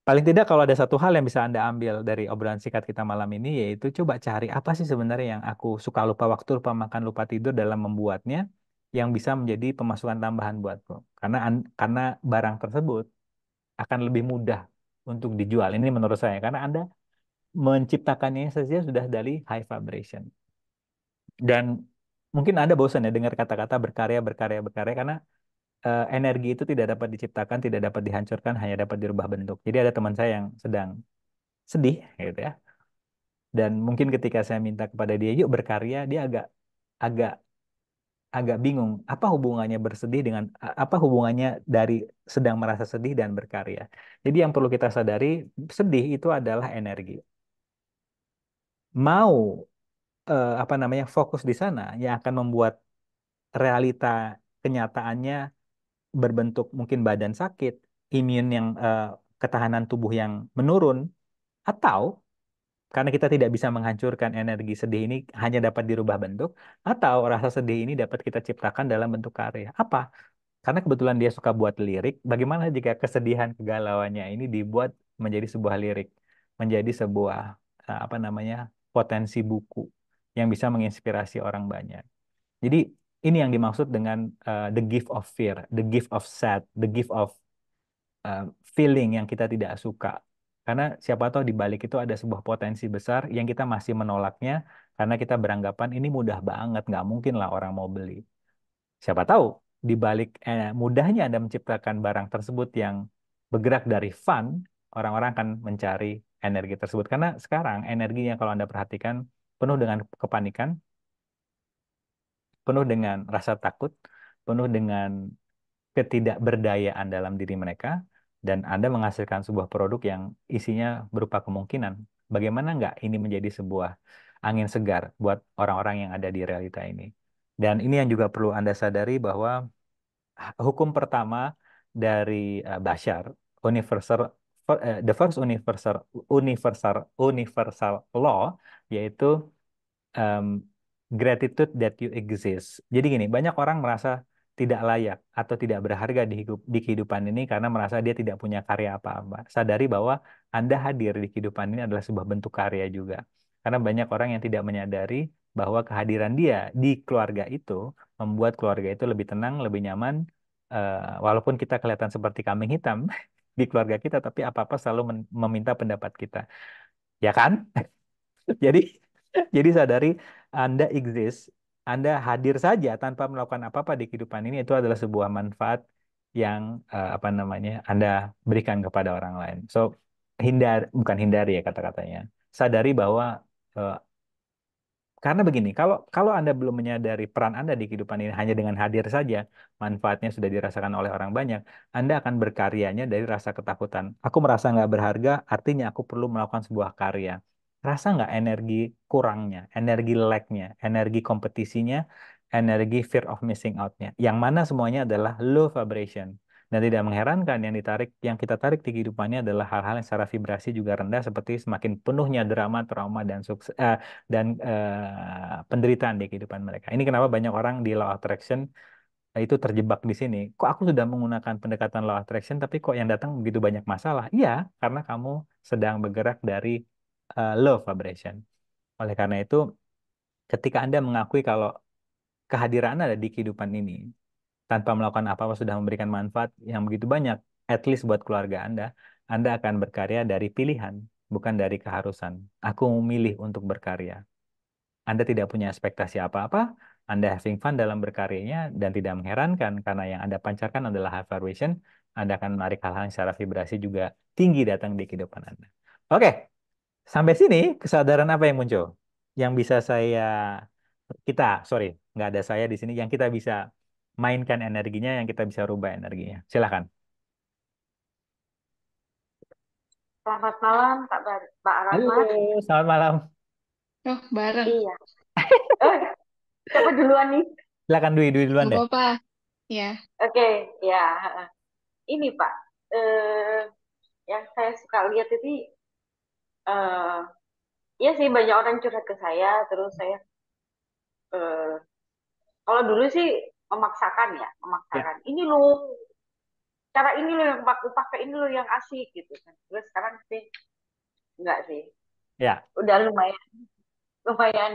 paling tidak kalau ada satu hal yang bisa Anda ambil dari obrolan singkat kita malam ini, yaitu coba cari apa sih sebenarnya yang aku suka lupa waktu, lupa makan, lupa tidur dalam membuatnya, yang bisa menjadi pemasukan tambahan buatku. Karena barang tersebut akan lebih mudah untuk dijual. Ini menurut saya, karena Anda menciptakannya saja sudah dari high vibration. Dan mungkin Anda bosan ya dengar kata-kata berkarya, berkarya, berkarya, karena energi itu tidak dapat diciptakan, tidak dapat dihancurkan, hanya dapat dirubah bentuk. Jadi ada teman saya yang sedang sedih gitu ya. Dan mungkin ketika saya minta kepada dia, yuk berkarya, dia agak agak agak bingung. Apa hubungannya bersedih dengan apa hubungannya dari sedang merasa sedih dan berkarya? Jadi yang perlu kita sadari, sedih itu adalah energi. Mau apa namanya fokus di sana yang akan membuat realita kenyataannya berbentuk mungkin badan sakit, imun yang ketahanan tubuh yang menurun, atau karena kita tidak bisa menghancurkan energi sedih ini hanya dapat dirubah bentuk, atau rasa sedih ini dapat kita ciptakan dalam bentuk karya. Apa? Karena kebetulan dia suka buat lirik, bagaimana jika kesedihan kegalauannya ini dibuat menjadi sebuah lirik, menjadi sebuah apa namanya potensi buku yang bisa menginspirasi orang banyak. Jadi ini yang dimaksud dengan the gift of fear, the gift of sad, the gift of uh, feeling yang kita tidak suka. Karena siapa tahu di balik itu ada sebuah potensi besar yang kita masih menolaknya karena kita beranggapan ini mudah banget, nggak mungkin lah orang mau beli. Siapa tahu di balik mudahnya Anda menciptakan barang tersebut yang bergerak dari fun, orang-orang akan mencari energi tersebut. Karena sekarang energinya kalau Anda perhatikan penuh dengan kepanikan, penuh dengan rasa takut, penuh dengan ketidakberdayaan dalam diri mereka, dan Anda menghasilkan sebuah produk yang isinya berupa kemungkinan. Bagaimana nggak ini menjadi sebuah angin segar buat orang-orang yang ada di realita ini. Dan ini yang juga perlu Anda sadari bahwa hukum pertama dari Bashar, universal, the first universal law, yaitu um, gratitude that you exist. Jadi gini, banyak orang merasa tidak layak atau tidak berharga di kehidupan ini karena merasa dia tidak punya karya apa-apa. Sadari bahwa Anda hadir di kehidupan ini adalah sebuah bentuk karya juga. Karena banyak orang yang tidak menyadari bahwa kehadiran dia di keluarga itu membuat keluarga itu lebih tenang, lebih nyaman, walaupun kita kelihatan seperti kambing hitam di keluarga kita, tapi apa-apa selalu meminta pendapat kita. Ya kan? Jadi jadi sadari Anda exist, Anda hadir saja tanpa melakukan apa-apa di kehidupan ini itu adalah sebuah manfaat yang apa namanya Anda berikan kepada orang lain. So bukan hindari ya kata-katanya. Sadari bahwa eh, karena begini, kalau kalau Anda belum menyadari peran Anda di kehidupan ini hanya dengan hadir saja, manfaatnya sudah dirasakan oleh orang banyak, Anda akan berkaryanya dari rasa ketakutan. Aku merasa nggak berharga, artinya aku perlu melakukan sebuah karya. Rasa nggak energi kurangnya, energi lack-nya, energi kompetisinya, energi fear of missing out-nya. Yang mana semuanya adalah low vibration. Dan tidak mengherankan yang kita tarik di kehidupannya adalah hal-hal yang secara vibrasi juga rendah seperti semakin penuhnya drama, trauma, dan sukses, dan penderitaan di kehidupan mereka. Ini kenapa banyak orang di law of attraction itu terjebak di sini. Kok aku sudah menggunakan pendekatan law of attraction, tapi kok yang datang begitu banyak masalah? Iya, karena kamu sedang bergerak dari low vibration. Oleh karena itu, ketika Anda mengakui kalau kehadiran Anda di kehidupan ini, tanpa melakukan apa-apa sudah memberikan manfaat yang begitu banyak, at least buat keluarga Anda akan berkarya dari pilihan, bukan dari keharusan. Aku memilih untuk berkarya. Anda tidak punya ekspektasi apa-apa, Anda having fun dalam berkaryanya, dan tidak mengherankan karena yang Anda pancarkan adalah high vibration, Anda akan menarik hal-hal yang secara vibrasi juga tinggi datang di kehidupan Anda. Oke, sampai sini kesadaran apa yang muncul? Yang bisa sorry, nggak ada saya di sini, yang kita bisa mainkan energinya, yang kita bisa rubah energinya. Silakan.
Selamat malam, Pak
Halo,
Rahmat.
selamat malam.
Oh, bareng.
Iya. Eh, siapa duluan nih?
Silakan Dwi, Dwi duluan
Nggak
deh.
apa-apa. Ya.
Oke, ya. Ini Pak, eh, yang saya suka lihat ini, eh, ya sih banyak orang curhat ke saya, terus saya Kalau dulu sih memaksakan ya,
Ya,
memaksakan. Ini loh, cara ini loh yang aku pakai, ini loh yang asik gitu kan. Terus sekarang sih enggak sih.
ya,
Udah lumayan, lumayan,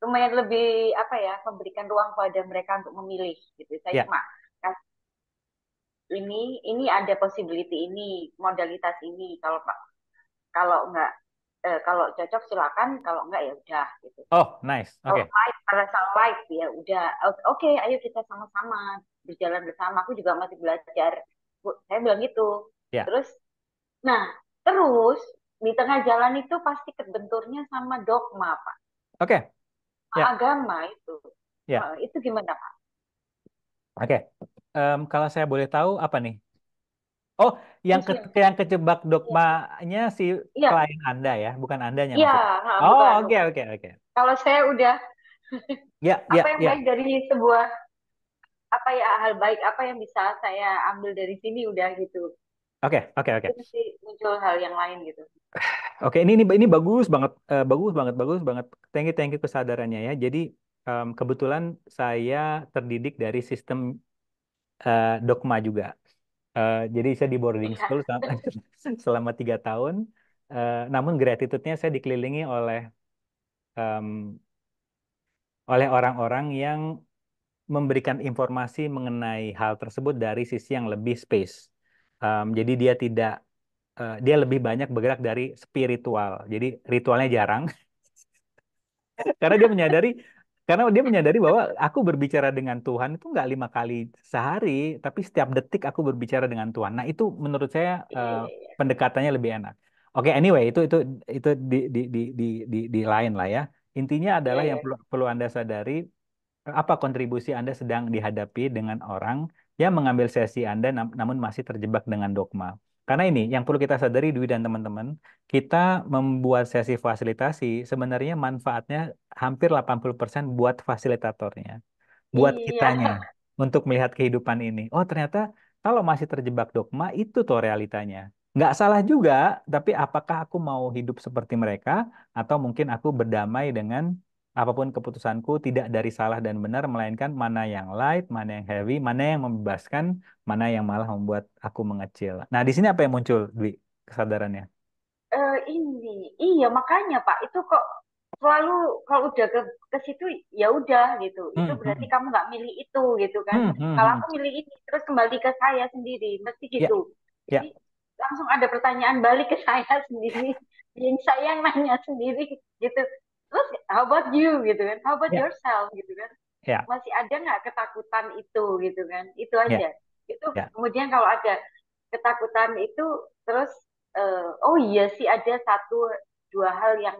lumayan lebih apa ya, memberikan ruang pada mereka untuk memilih gitu. Saya
ya.
cuma kasih ini ada possibility ini, modalitas ini. Kalau enggak kalau cocok silakan, kalau enggak ya udah gitu.
Oh, nice.
Kalau
Oke.
like, pada like ya udah. Oke, ayo kita sama-sama berjalan bersama. Aku juga masih belajar. Bu, saya bilang gitu.
Ya,
Terus, nah, terus di tengah jalan itu pasti kebenturnya sama dogma, Pak.
oke. Ya,
Agama itu.
ya.
Itu gimana, Pak?
Oke. Kalau saya boleh tahu apa nih? Oh,
Muslim.
yang kejebak
Iya,
dogmanya si
iya,
klien Anda ya, bukan Andanya
iya,
maksudnya. Oh,
bukan,
oke,
bukan.
oke, oke.
Kalau saya udah
Ya,
apa
ya,
yang baik
ya.
dari sebuah apa ya hal baik apa yang bisa saya ambil dari sini udah gitu.
Oke, oke,
Itu
oke.
mesti muncul hal yang lain gitu.
Oke, ini bagus banget, bagus banget, bagus banget. Thank you kesadarannya ya. Jadi kebetulan saya terdidik dari sistem dogma juga. Jadi saya di boarding school
Iya.
selama 3 tahun. Namun gratitude-nya saya dikelilingi em, oleh orang-orang yang memberikan informasi mengenai hal tersebut dari sisi yang lebih space. Jadi dia lebih banyak bergerak dari spiritual. Jadi ritualnya jarang. Karena dia menyadari bahwa aku berbicara dengan Tuhan itu nggak 5 kali sehari, tapi setiap detik aku berbicara dengan Tuhan. Nah itu menurut saya
Iya, iya, iya.
pendekatannya lebih enak. Oke, anyway itu di lain lah ya. Intinya
Iya,
adalah yang
iya.
perlu perlu Anda sadari apa kontribusi Anda sedang dihadapi dengan orang yang mengambil sesi Anda namun masih terjebak dengan dogma. Karena ini yang perlu kita sadari Dwi dan teman-teman, kita membuat sesi fasilitasi sebenarnya manfaatnya hampir 80% buat fasilitatornya, buat
Iya.
kitanya untuk melihat kehidupan ini. Oh, ternyata kalau masih terjebak dogma itu tuh realitanya. Nggak salah juga, tapi apakah aku mau hidup seperti mereka atau mungkin aku berdamai dengan apapun keputusanku tidak dari salah dan benar, melainkan mana yang light, mana yang heavy, mana yang membebaskan, mana yang malah membuat aku mengecil. Nah, di sini apa yang muncul, Dwi, kesadarannya?
Ini, iya makanya Pak, itu kok selalu kalau udah ke situ ya udah gitu. Itu
Hmm,
berarti
hmm,
kamu nggak milih itu gitu kan. Kalau
hmm.
aku milih ini terus kembali ke saya sendiri, mesti
Ya,
gitu. Jadi
ya,
langsung ada pertanyaan balik ke saya sendiri, yang saya yang nanya sendiri gitu. Terus how about you gitu kan? How about
ya,
yourself gitu kan?
ya,
Masih ada nggak ketakutan itu gitu kan? Itu
ya,
aja. Itu
ya,
kemudian kalau ada ketakutan itu terus oh iya sih ada satu dua hal yang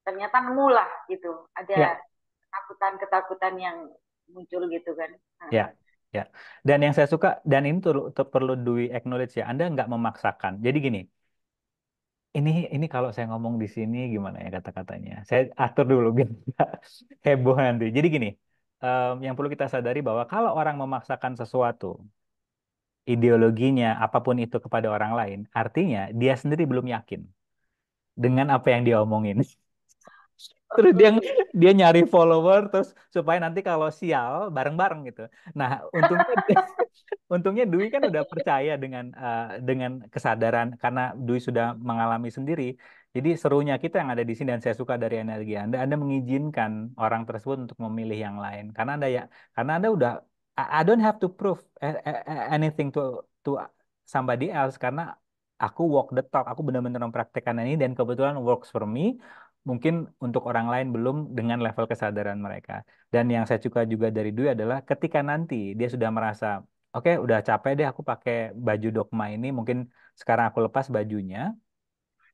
ternyata nemu lah gitu. Ada
ya.
ketakutan-ketakutan yang muncul gitu kan.
Ya, ya. Dan yang saya suka, dan ini perlu Dwi acknowledge ya, Anda nggak memaksakan. Jadi gini, ini kalau saya ngomong di sini gimana ya kata-katanya? Saya atur dulu biar nggak heboh nanti. Jadi gini, yang perlu kita sadari bahwa kalau orang memaksakan sesuatu, ideologinya, apapun itu kepada orang lain, artinya dia sendiri belum yakin dengan apa yang dia omongin. Terus dia nyari follower terus supaya nanti kalau sial bareng-bareng gitu. Nah, untungnya untungnya Dwi kan udah percaya dengan kesadaran karena Dwi sudah mengalami sendiri. Jadi serunya kita yang ada di sini dan saya suka dari energi Anda, Anda mengizinkan orang tersebut untuk memilih yang lain. Karena Anda udah I don't have to prove anything to somebody else karena aku walk the talk, aku benar-benar mempraktekkan ini dan kebetulan works for me. Mungkin untuk orang lain belum dengan level kesadaran mereka. Dan yang saya suka juga dari Dwi adalah ketika nanti dia sudah merasa oke, udah capek deh aku pakai baju dogma ini. Mungkin sekarang aku lepas bajunya.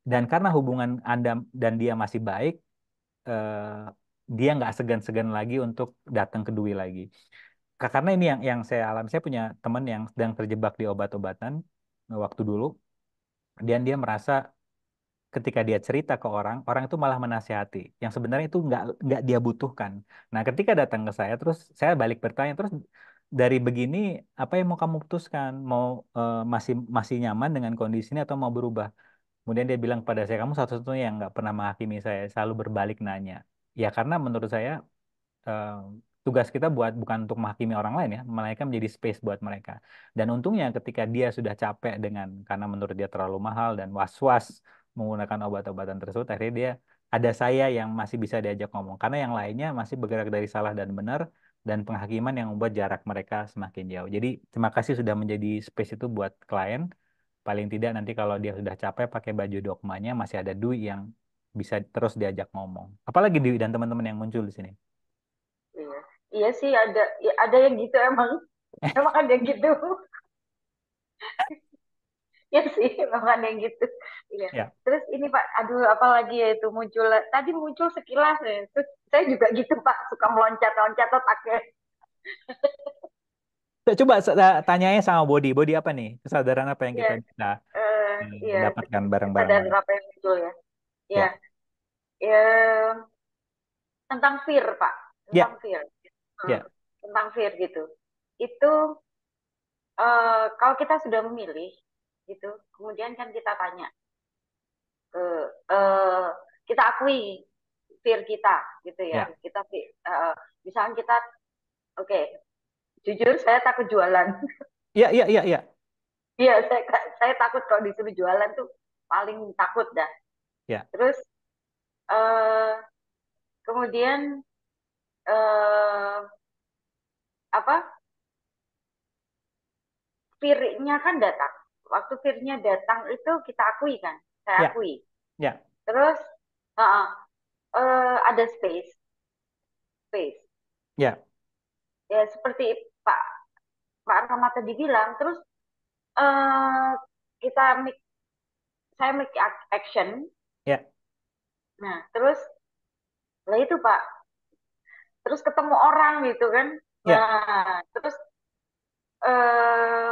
Dan karena hubungan Anda dan dia masih baik, dia nggak segan-segan lagi untuk datang ke Dwi lagi. Karena ini yang saya alami. Saya punya teman yang sedang terjebak di obat-obatan waktu dulu. Dan dia merasa ketika dia cerita ke orang, orang itu malah menasihati. Yang sebenarnya itu nggak dia butuhkan. Nah, ketika datang ke saya, terus saya balik bertanya, terus dari begini apa yang mau kamu putuskan? Mau masih masih nyaman dengan kondisi ini atau mau berubah? Kemudian dia bilang pada saya, kamu satu-satunya yang nggak pernah menghakimi saya, selalu berbalik nanya. Ya karena menurut saya eh, tugas kita bukan untuk menghakimi orang lain ya, melainkan menjadi space buat mereka. Dan untungnya ketika dia sudah capek dengan karena menurut dia terlalu mahal dan was-was menggunakan obat-obatan tersebut, akhirnya dia ada saya yang masih bisa diajak ngomong. Karena yang lainnya masih bergerak dari salah dan benar dan penghakiman yang membuat jarak mereka semakin jauh. Jadi terima kasih sudah menjadi space itu buat klien. Paling tidak nanti kalau dia sudah capek pakai baju dogmanya masih ada Dwi yang bisa terus diajak ngomong. Apalagi Dwi dan teman-teman yang muncul di sini.
Iya, iya sih ada, ya, ada yang gitu emang, emang ada yang gitu. Ya sih, emang ada yang gitu. Iya.
Ya.
Terus ini Pak, aduh apalagi ya itu muncul, tadi muncul sekilas ya. Terus saya juga gitu Pak, suka meloncat-loncat otaknya.
Coba tanyanya sama Body. Body apa nih? Kesadaran apa yang
Iya,
kita bisa
iya,
dapatkan
kesadaran
bareng-bareng?
apa yang muncul ya. Iya,
Ya,
ya tentang fear Pak, tentang
ya,
fear. Hmm,
ya,
tentang fear gitu. Itu kalau kita sudah memilih gitu, kemudian kan kita tanya ke eh, kita akui fear kita gitu ya.
ya,
Kita misalnya kita oke, jujur saya takut jualan.
ya, ya, ya, ya,
Iya, saya takut kalau disuruh jualan tuh paling takut dah.
ya,
Terus eh kemudian eh apa? Fear-nya kan datang. Waktu fear-nya datang itu kita akui kan, saya
ya,
akui.
ya,
Terus uh, ada space, space.
ya,
Ya seperti Pak Pak Rahmat tadi bilang. Terus eh kita saya make action.
ya,
Nah, terus lah itu Pak, terus ketemu orang gitu kan.
ya,
Nah, terus eh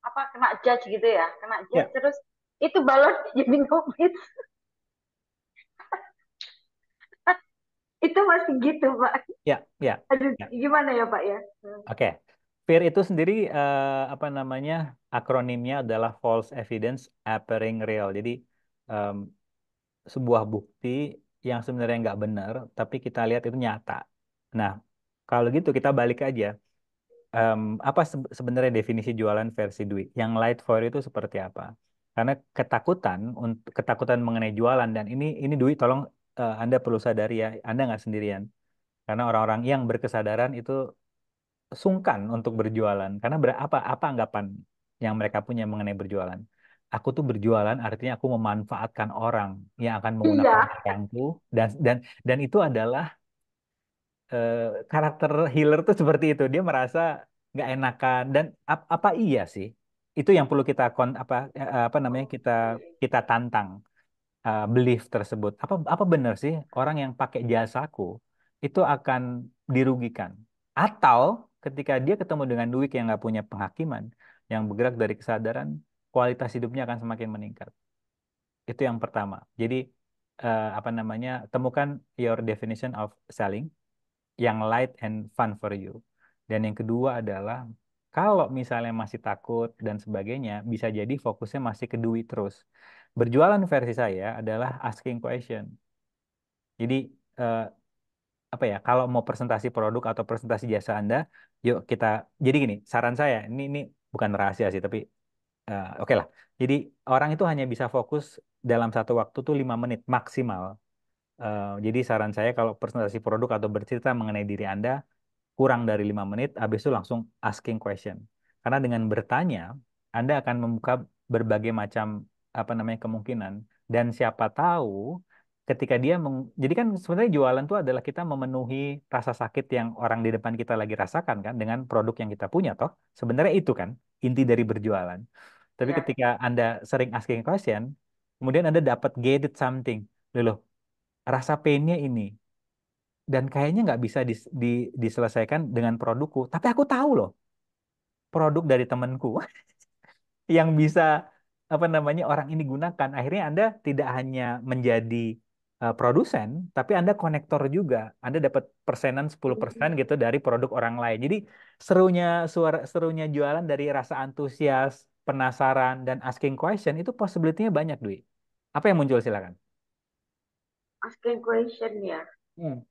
apa kena judge gitu ya, kena judge
ya,
terus itu balon jadi ngopit. Itu masih gitu Pak.
ya, ya,
Aduh,
ya.
gimana ya Pak ya?
Oke. FEAR itu sendiri apa namanya? Akronimnya adalah False Evidence Appearing Real. Jadi em, sebuah bukti yang sebenarnya nggak benar, tapi kita lihat itu nyata. Nah, kalau gitu kita balik aja. Em, apa sebenarnya definisi jualan versi Dwi? Yang light for itu seperti apa? Karena ketakutan untuk ketakutan mengenai jualan dan ini Dwi tolong Anda perlu sadari ya, Anda nggak sendirian. Karena orang-orang yang berkesadaran itu sungkan untuk berjualan. Karena apa anggapan yang mereka punya mengenai berjualan? Aku tuh berjualan artinya aku memanfaatkan orang yang akan menggunakan
Iya,
barangku dan itu adalah eh, karakter healer tuh seperti itu. Dia merasa nggak enakan dan apa iya sih? Itu yang perlu kita apa namanya kita tantang belief tersebut. Apa benar sih orang yang pakai jasaku itu akan dirugikan? Atau ketika dia ketemu dengan duit yang nggak punya penghakiman, yang bergerak dari kesadaran, kualitas hidupnya akan semakin meningkat. Itu yang pertama. Jadi apa namanya? Temukan your definition of selling yang light and fun for you. Dan yang kedua adalah kalau misalnya masih takut dan sebagainya, bisa jadi fokusnya masih ke duit terus. Berjualan versi saya adalah asking question. Jadi eh, apa ya? Kalau mau presentasi produk atau presentasi jasa Anda, yuk kita. Jadi gini, saran saya, ini bukan rahasia sih, tapi oke lah. Jadi orang itu hanya bisa fokus dalam satu waktu tuh 5 menit maksimal. Jadi saran saya kalau presentasi produk atau bercerita mengenai diri Anda, kurang dari 5 menit, habis itu langsung asking question. Karena dengan bertanya, Anda akan membuka berbagai macam apa namanya kemungkinan. Dan siapa tahu ketika jadi kan sebenarnya jualan itu adalah kita memenuhi rasa sakit yang orang di depan kita lagi rasakan kan dengan produk yang kita punya toh. Sebenarnya itu kan inti dari berjualan. Tapi
iya.
ketika Anda sering asking question, kemudian Anda dapat get something. Loh, rasa painnya ini dan kayaknya nggak bisa diselesaikan dengan produkku. Tapi aku tahu loh produk dari temanku yang bisa apa namanya orang ini gunakan. Akhirnya Anda tidak hanya menjadi produsen, tapi Anda konektor juga. Anda dapat persenan 10% gitu dari produk orang lain. Jadi serunya jualan dari rasa antusias, penasaran dan asking question itu possibility-nya banyak, Dwi. Apa yang muncul silakan.
Asking question ya.
Hmm.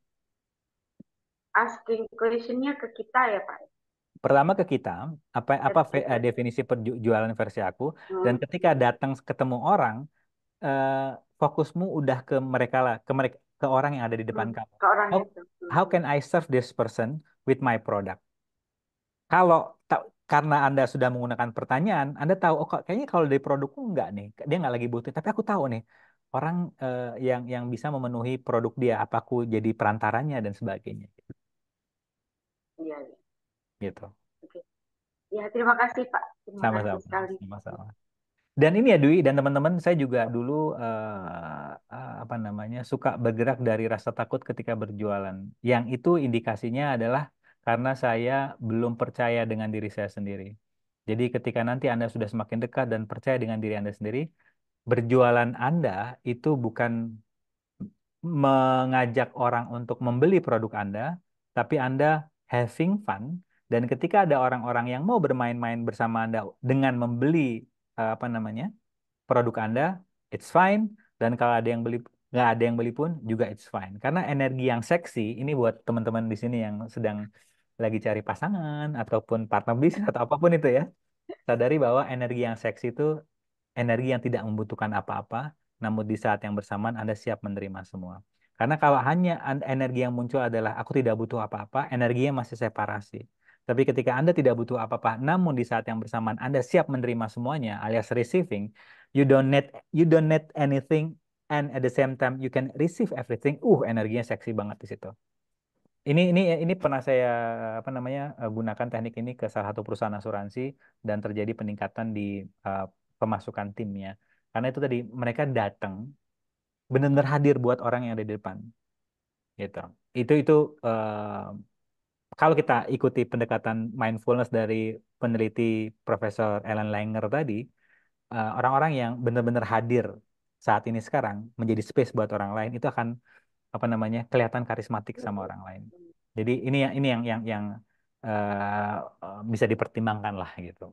asking question-nya ke kita ya Pak,
Pertama ke kita, apa
ke
apa
kita.
definisi perjualan versi aku, dan
Hmm.
ketika datang ketemu orang, eh, fokusmu udah ke mereka lah, ke orang yang ada di depan
Hmm.
kamu.
Ke orang
How,
itu.
how can I serve this person with my product? Kalau karena Anda sudah menggunakan pertanyaan, Anda tahu, oh kayaknya kalau dari produkku enggak nih, dia nggak lagi butuh. Tapi aku tahu nih, orang yang bisa memenuhi produk dia, apa aku jadi perantaranya dan sebagainya,
Iya, iya.
gitu.
Oke. Ya, terima kasih Pak. Terima kasih
Sama-sama,
sekali.
sama-sama. Dan ini ya Dwi dan teman-teman, saya juga dulu apa namanya suka bergerak dari rasa takut ketika berjualan. Yang itu indikasinya adalah karena saya belum percaya dengan diri saya sendiri. Jadi ketika nanti Anda sudah semakin dekat dan percaya dengan diri Anda sendiri, berjualan Anda itu bukan mengajak orang untuk membeli produk Anda, tapi Anda having fun. Dan ketika ada orang-orang yang mau bermain-main bersama Anda dengan membeli apa namanya produk Anda, it's fine. Dan kalau ada yang beli, nggak ada yang beli pun juga it's fine. Karena energi yang seksi ini buat teman-teman di sini yang sedang lagi cari pasangan ataupun partner bisnis atau apapun itu ya, sadari bahwa energi yang seksi itu energi yang tidak membutuhkan apa-apa, namun di saat yang bersamaan Anda siap menerima semua. Karena kalau hanya energi yang muncul adalah aku tidak butuh apa-apa, energinya masih separasi. Tapi ketika Anda tidak butuh apa-apa, namun di saat yang bersamaan Anda siap menerima semuanya, alias receiving, you don't need anything, and at the same time you can receive everything. Energinya seksi banget di situ. Ini pernah saya apa namanya gunakan teknik ini ke salah satu perusahaan asuransi dan terjadi peningkatan di eh, pemasukan timnya. Karena itu tadi mereka datang benar-benar hadir buat orang yang ada di depan, gitu. Itu kalau kita ikuti pendekatan mindfulness dari peneliti Profesor Ellen Langer tadi, orang-orang yang benar-benar hadir saat ini sekarang menjadi space buat orang lain itu akan apa namanya kelihatan karismatik sama orang lain. Jadi ini yang bisa dipertimbangkan lah gitu.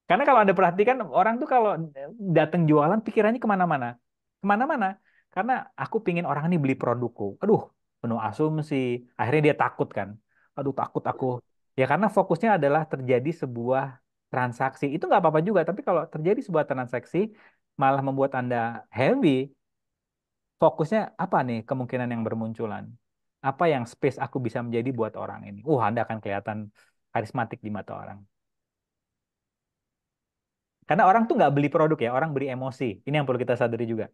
Karena kalau Anda perhatikan orang tuh kalau datang jualan pikirannya kemana-mana, kemana-mana. Karena aku pingin orang ini beli produkku. Aduh, penuh asumsi. Akhirnya dia takut kan. Aduh takut aku. Ya karena fokusnya adalah terjadi sebuah transaksi. Itu nggak apa-apa juga. Tapi kalau terjadi sebuah transaksi malah membuat Anda heavy, fokusnya apa nih kemungkinan yang bermunculan? Apa yang space aku bisa menjadi buat orang ini? Anda akan kelihatan karismatik di mata orang. Karena orang tuh nggak beli produk ya, orang beli emosi. Ini yang perlu kita sadari juga.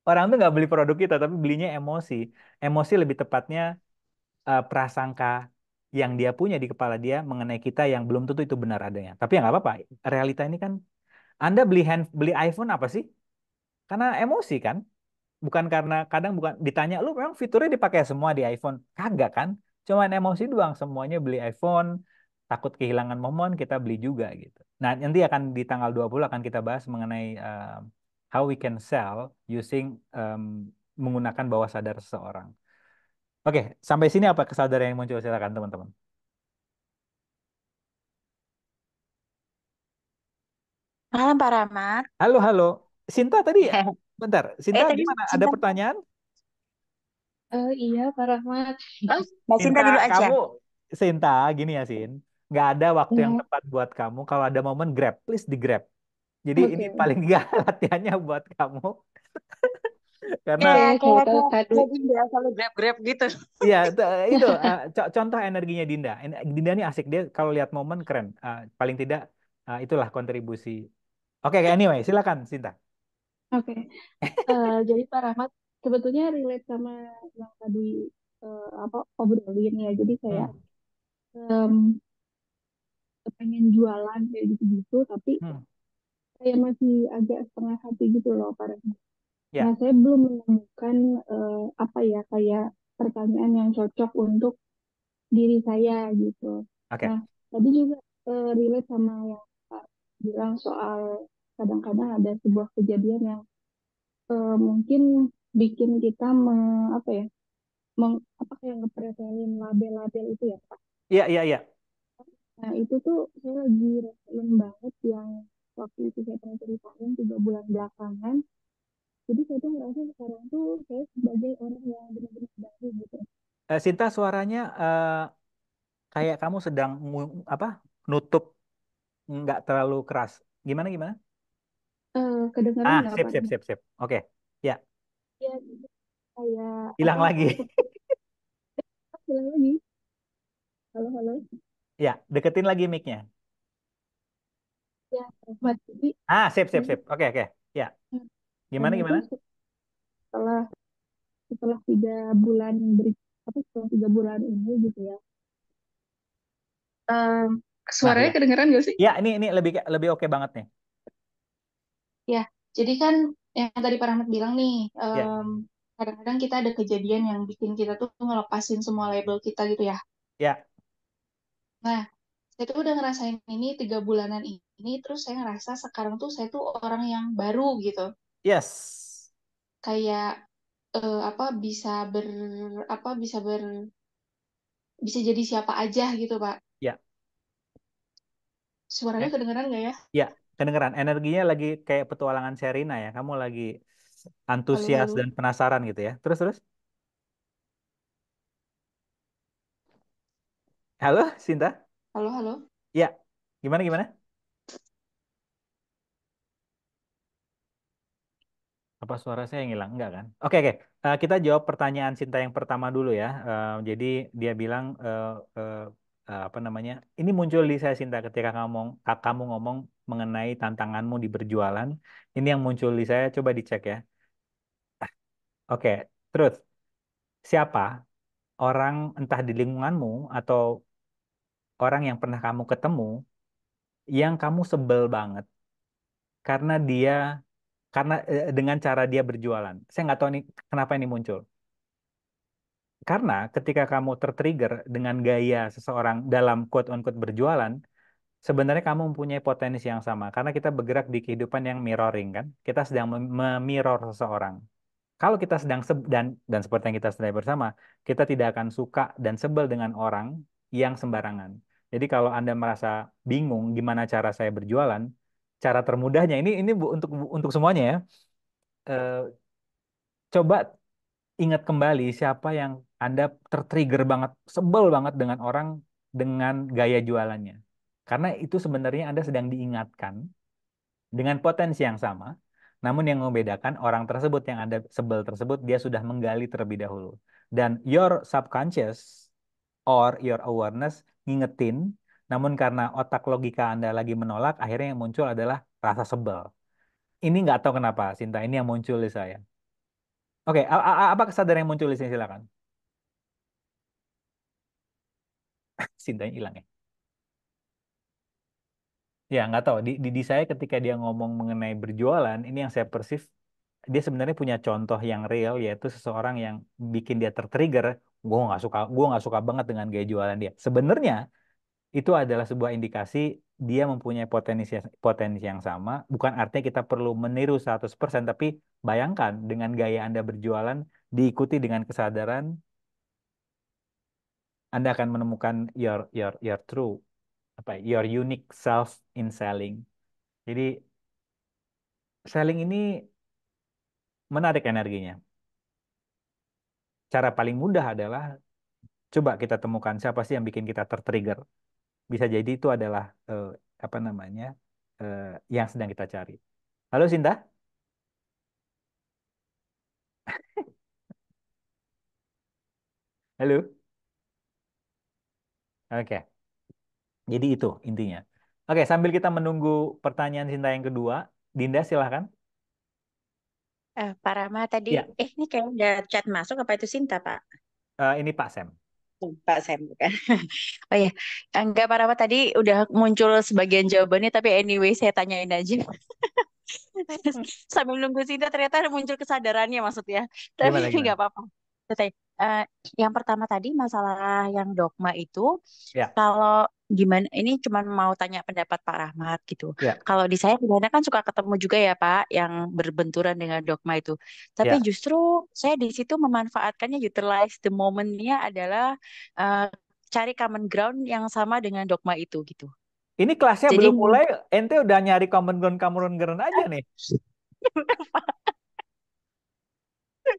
Orang tuh nggak beli produk kita, tapi belinya emosi. Emosi lebih tepatnya prasangka yang dia punya di kepala dia mengenai kita yang belum tentu itu benar adanya. Tapi ya nggak apa-apa. Realita ini kan, Anda beli iPhone apa sih? Karena emosi kan? Bukan karena kadang bukan ditanya lu memang fiturnya dipakai semua di iPhone. Kagak kan? Cuman emosi doang semuanya beli iPhone, takut kehilangan momen kita beli juga gitu. Nah, nanti akan di tanggal 20 akan kita bahas mengenai how we can sell using menggunakan bawah sadar seseorang. Oke, sampai sini apa kesadaran yang muncul silakan teman-teman.
Malam Pak Rahmat.
Halo, halo. Sinta tadi ya? Bentar, Sinta
Tadi
gimana? Ada
Cinta.
pertanyaan?
Iya, Pak Rahmat.
Oh, Mbak Cinta
Sinta,
dulu aja.
kamu, Sinta, gini ya, Sin. Nggak ada waktu yang
Ya,
tepat buat kamu. Kalau ada momen, grab. Please di grab. Jadi ini
oke.
paling nggak latihannya buat kamu. Karena,
Oke,
Kayak
siapa
kayak
tahu
kayak
tadi.
jadi dia selalu grab-grab gitu.
ya itu contoh energinya Dinda. Dinda ini asik. Dia kalau lihat momen, keren. Paling tidak, itulah kontribusi. Oke, anyway, silakan, Sinta.
Oke. Jadi Pak Rahmat sebetulnya relate sama yang tadi apa obrolin ya. Jadi kayak
Hmm,
em, pengen jualan kayak gitu-gitu, tapi
hmm,
saya masih agak setengah hati gitu loh Pak Rahmat. Nah,
ya,
saya belum menemukan apa ya kayak pertanyaan yang cocok untuk diri saya gitu.
oke.
Nah, tadi juga relate sama yang Pak bilang soal kadang-kadang ada sebuah kejadian yang mungkin bikin kita apa ya, apa kayak ngepretelin label-label itu ya Pak.
Iya, iya, iya.
Nah, itu tuh saya lagi rasain banget yang waktu itu saya pernah ceritain 3 bulan belakangan. Jadi saya tuh ngerasa sekarang tuh saya sebagai orang yang benar-benar
Sinta suaranya kayak kamu sedang apa nutup nggak terlalu keras. Gimana gimana?
Kedengeran nggak
Sip
Pak
sip
Rahmat?
sip sip. Oke. Ya,
Ya, kayak
hilang
apa?
lagi.
Bilang lagi. Halo, halo.
Ya, deketin lagi mic-nya.
Ya, Rahmat. Jadi,
Sip sip
saya
sip. Oke oke. Ya, gimana
saya itu
gimana?
setelah setelah 3 bulan setelah 3 bulan ini gitu ya. Em,
Nah,
Suaranya
ya.
kedengeran gak sih?
Ya, ini lebih lebih oke banget nih.
Ya, jadi kan yang tadi Pak Rahmat bilang nih,
Ya,
kadang-kadang kita ada kejadian yang bikin kita tuh ngelepasin semua label kita gitu ya.
ya.
Nah, saya tuh udah ngerasain ini 3 bulanan ini, terus saya ngerasa sekarang tuh saya tuh orang yang baru gitu.
Yes.
Kayak apa bisa jadi siapa aja gitu, Pak.
Ya.
Suaranya
Eh,
kedengeran nggak ya?
ya, kedengeran. Energinya lagi kayak petualangan Sherina ya. Kamu lagi
Halo,
antusias
halo.
dan penasaran gitu ya. Terus terus. Halo, Sinta?
Halo, halo.
Ya. Gimana gimana? Apa suara saya yang hilang? Enggak kan? Oke, oke. Kita jawab pertanyaan Sinta yang pertama dulu ya. Jadi dia bilang apa namanya? Ini muncul di saya Sinta ketika kamu ngomong mengenai tantanganmu di berjualan. Ini yang muncul di saya. Coba dicek ya. Oke. Terus siapa orang entah di lingkunganmu atau orang yang pernah kamu ketemu yang kamu sebel banget karena dengan cara dia berjualan. Saya nggak tahu nih kenapa ini muncul. Karena ketika kamu tertrigger dengan gaya seseorang dalam quote on quote berjualan, sebenarnya kamu mempunyai potensi yang sama. Karena kita bergerak di kehidupan yang mirroring kan. Kita sedang memirror seseorang. Kalau kita sedang dan seperti yang kita sedang bersama, kita tidak akan suka dan sebel dengan orang yang sembarangan. Jadi kalau Anda merasa bingung gimana cara saya berjualan, cara termudahnya ini untuk semuanya ya. Eh, Coba ingat kembali siapa yang Anda tertrigger banget, sebel banget dengan orang dengan gaya jualannya. Karena itu sebenarnya Anda sedang diingatkan dengan potensi yang sama, namun yang membedakan orang tersebut yang Anda sebel tersebut, dia sudah menggali terlebih dahulu. Dan your subconscious or your awareness ngingetin, namun karena otak logika Anda lagi menolak, akhirnya yang muncul adalah rasa sebel. Ini nggak tahu kenapa, Sinta, ini yang muncul di saya. Oke, apa kesadaran yang muncul di sini, silakan. Sintanya hilang ya. Ya, nggak tahu. Di saya ketika dia ngomong mengenai berjualan, ini yang saya persif, dia sebenarnya punya contoh yang real, yaitu seseorang yang bikin dia tertrigger. Gue nggak suka banget dengan gaya jualan dia. Sebenarnya itu adalah sebuah indikasi dia mempunyai potensi potensi yang sama. Bukan artinya kita perlu meniru 100%, tapi bayangkan dengan gaya Anda berjualan diikuti dengan kesadaran, Anda akan menemukan your true your unique self in selling. Jadi selling ini menarik energinya. Cara paling mudah adalah coba kita temukan siapa sih yang bikin kita tertrigger. Bisa jadi itu adalah apa namanya eh, yang sedang kita cari. Halo Sinta, halo. Oke, jadi itu intinya. Oke, sambil kita menunggu pertanyaan Sinta yang kedua, Dinda silahkan.
Pak Rama tadi,
Ya,
ini kayak udah chat masuk apa itu Sinta, Pak?
ini Pak Sam.
Pak Sam bukan? Oh ya, enggak Pak Rama tadi udah muncul sebagian jawabannya, tapi anyway saya tanyain aja. Sambil nunggu Sinta ternyata muncul kesadarannya maksudnya. Tapi
Gimana gimana?
nggak apa-apa. Teteh, yang pertama tadi masalah yang dogma itu,
Ya,
kalau gimana, ini cuma mau tanya pendapat Pak Rahmat gitu.
ya,
Kalau di saya sebenarnya kan suka ketemu juga ya Pak yang berbenturan dengan dogma itu. Tapi
ya.
justru saya di situ memanfaatkannya, utilize the momentnya adalah eh, cari common ground yang sama dengan dogma itu gitu.
Ini kelasnya
Jadi
belum mulai, ente udah nyari common ground aja nih.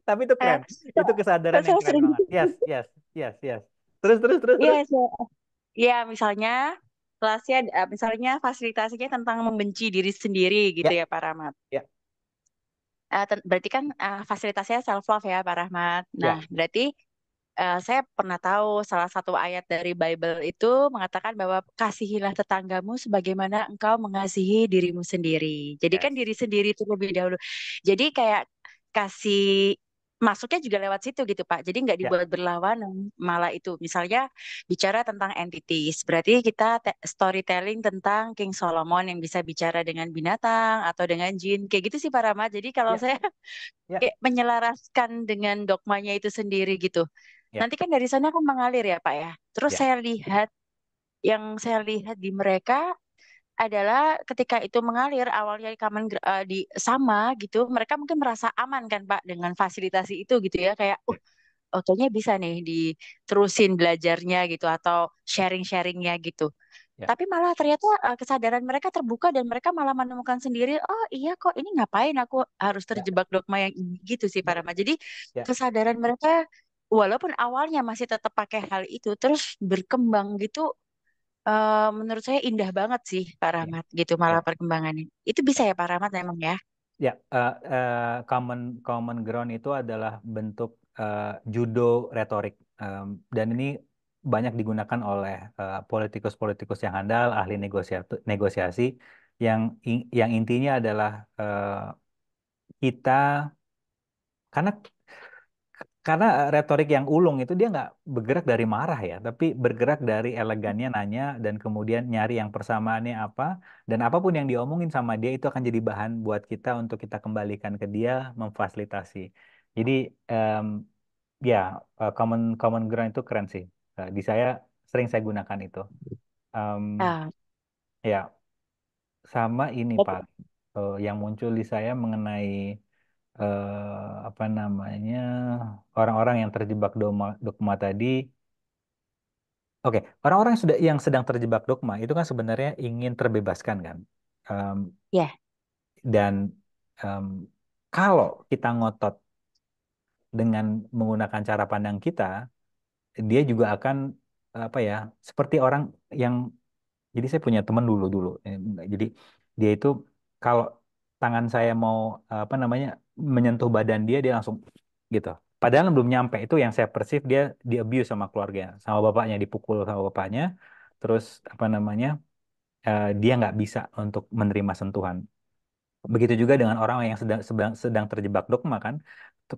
Tapi itu
Eh,
keren. Itu kesadaran yang
saya
keren
sering
banget. Yes, yes, yes, yes. Terus, terus, terus,
iya
terus.
ya misalnya kelasnya misalnya fasilitasinya tentang membenci diri sendiri gitu
Ya,
ya Pak Rahmat.
ya,
Berarti kan fasilitasnya self love ya Pak Rahmat. Nah,
ya,
berarti saya pernah tahu salah satu ayat dari Bible itu mengatakan bahwa kasihilah tetanggamu sebagaimana engkau mengasihi dirimu sendiri. Jadi kan
yes.
diri sendiri itu lebih dahulu. Jadi kayak kasih masuknya juga lewat situ gitu Pak. Jadi nggak
Ya,
dibuat berlawanan, malah itu misalnya bicara tentang entities. Berarti kita storytelling tentang King Solomon yang bisa bicara dengan binatang atau dengan jin. Kayak gitu sih Pak Rama. Jadi kalau
ya,
saya
ya,
kayak menyelaraskan dengan dogmanya itu sendiri gitu.
ya,
Nanti kan dari sana kan mengalir ya Pak ya. Terus
ya,
yang saya lihat di mereka adalah ketika itu mengalir awalnya di sama gitu, mereka mungkin merasa aman kan Pak dengan fasilitasi itu gitu ya kayak
ya,
oh kayaknya bisa nih diterusin belajarnya gitu atau sharing-sharingnya gitu.
ya,
Tapi malah ternyata kesadaran mereka terbuka dan mereka malah menemukan sendiri, oh iya kok ini ngapain aku harus
ya,
terjebak dogma yang ini gitu sih Pak
ya,
Rama. Jadi
ya,
kesadaran mereka walaupun awalnya masih tetap pakai hal itu terus berkembang gitu menurut saya indah banget sih Pak
ya,
Rahmat gitu malah
ya.
perkembangannya. Itu bisa ya Pak Rahmat memang ya.
Ya, common common ground itu adalah bentuk judo retorik. Dan ini banyak digunakan oleh politikus-politikus yang handal, ahli negosiasi yang intinya adalah kita karena retorik yang ulung itu dia nggak bergerak dari marah ya, tapi bergerak dari elegannya nanya dan kemudian nyari yang persamaannya apa, dan apapun yang diomongin sama dia itu akan jadi bahan buat kita untuk kita kembalikan ke dia, memfasilitasi. Jadi em, ya, common common ground itu keren sih. Di saya sering saya gunakan itu. Em,
Ah,
ya, sama ini Pak,
betul.
yang muncul di saya mengenai apa namanya, orang-orang yang terjebak dogma tadi. Oke, orang-orang yang sedang terjebak dogma itu kan sebenarnya ingin terbebaskan kan. Em,
Ya,
dan em, kalau kita ngotot dengan menggunakan cara pandang kita, dia juga akan apa ya, seperti orang yang, jadi saya punya teman dulu dulu. Jadi dia itu kalau tangan saya mau apa namanya menyentuh badan dia, dia langsung gitu. Padahal belum nyampe, itu yang saya persif dia di abuse sama keluarga, sama bapaknya, dipukul sama bapaknya. Terus apa namanya, dia nggak bisa untuk menerima sentuhan. Begitu juga dengan orang yang sedang terjebak dogma kan.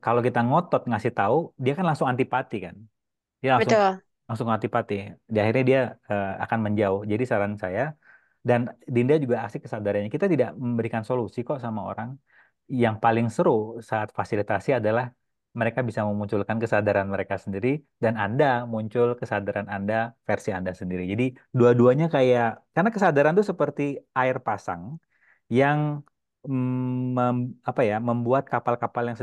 Kalau kita ngotot ngasih tahu, dia kan langsung antipati kan. Dia langsung
betul.
langsung antipati. Di akhirnya dia akan menjauh. Jadi saran saya, dan Dinda juga asik kesadarannya, kita tidak memberikan solusi kok sama orang. Yang paling seru saat fasilitasi adalah mereka bisa memunculkan kesadaran mereka sendiri dan Anda muncul kesadaran Anda versi Anda sendiri. Jadi dua-duanya kayak, karena kesadaran itu seperti air pasang yang apa ya, membuat kapal-kapal yang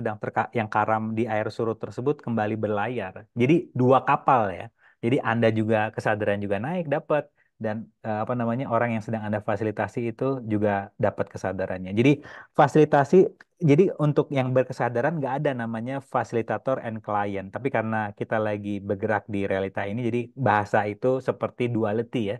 yang karam di air surut tersebut kembali berlayar. Jadi dua kapal ya. Jadi Anda juga kesadaran juga naik dapat, dan apa namanya, orang yang sedang Anda fasilitasi itu juga dapat kesadarannya. Jadi fasilitasi, jadi untuk yang berkesadaran nggak ada namanya fasilitator and client. Tapi karena kita lagi bergerak di realita ini, jadi bahasa itu seperti duality ya.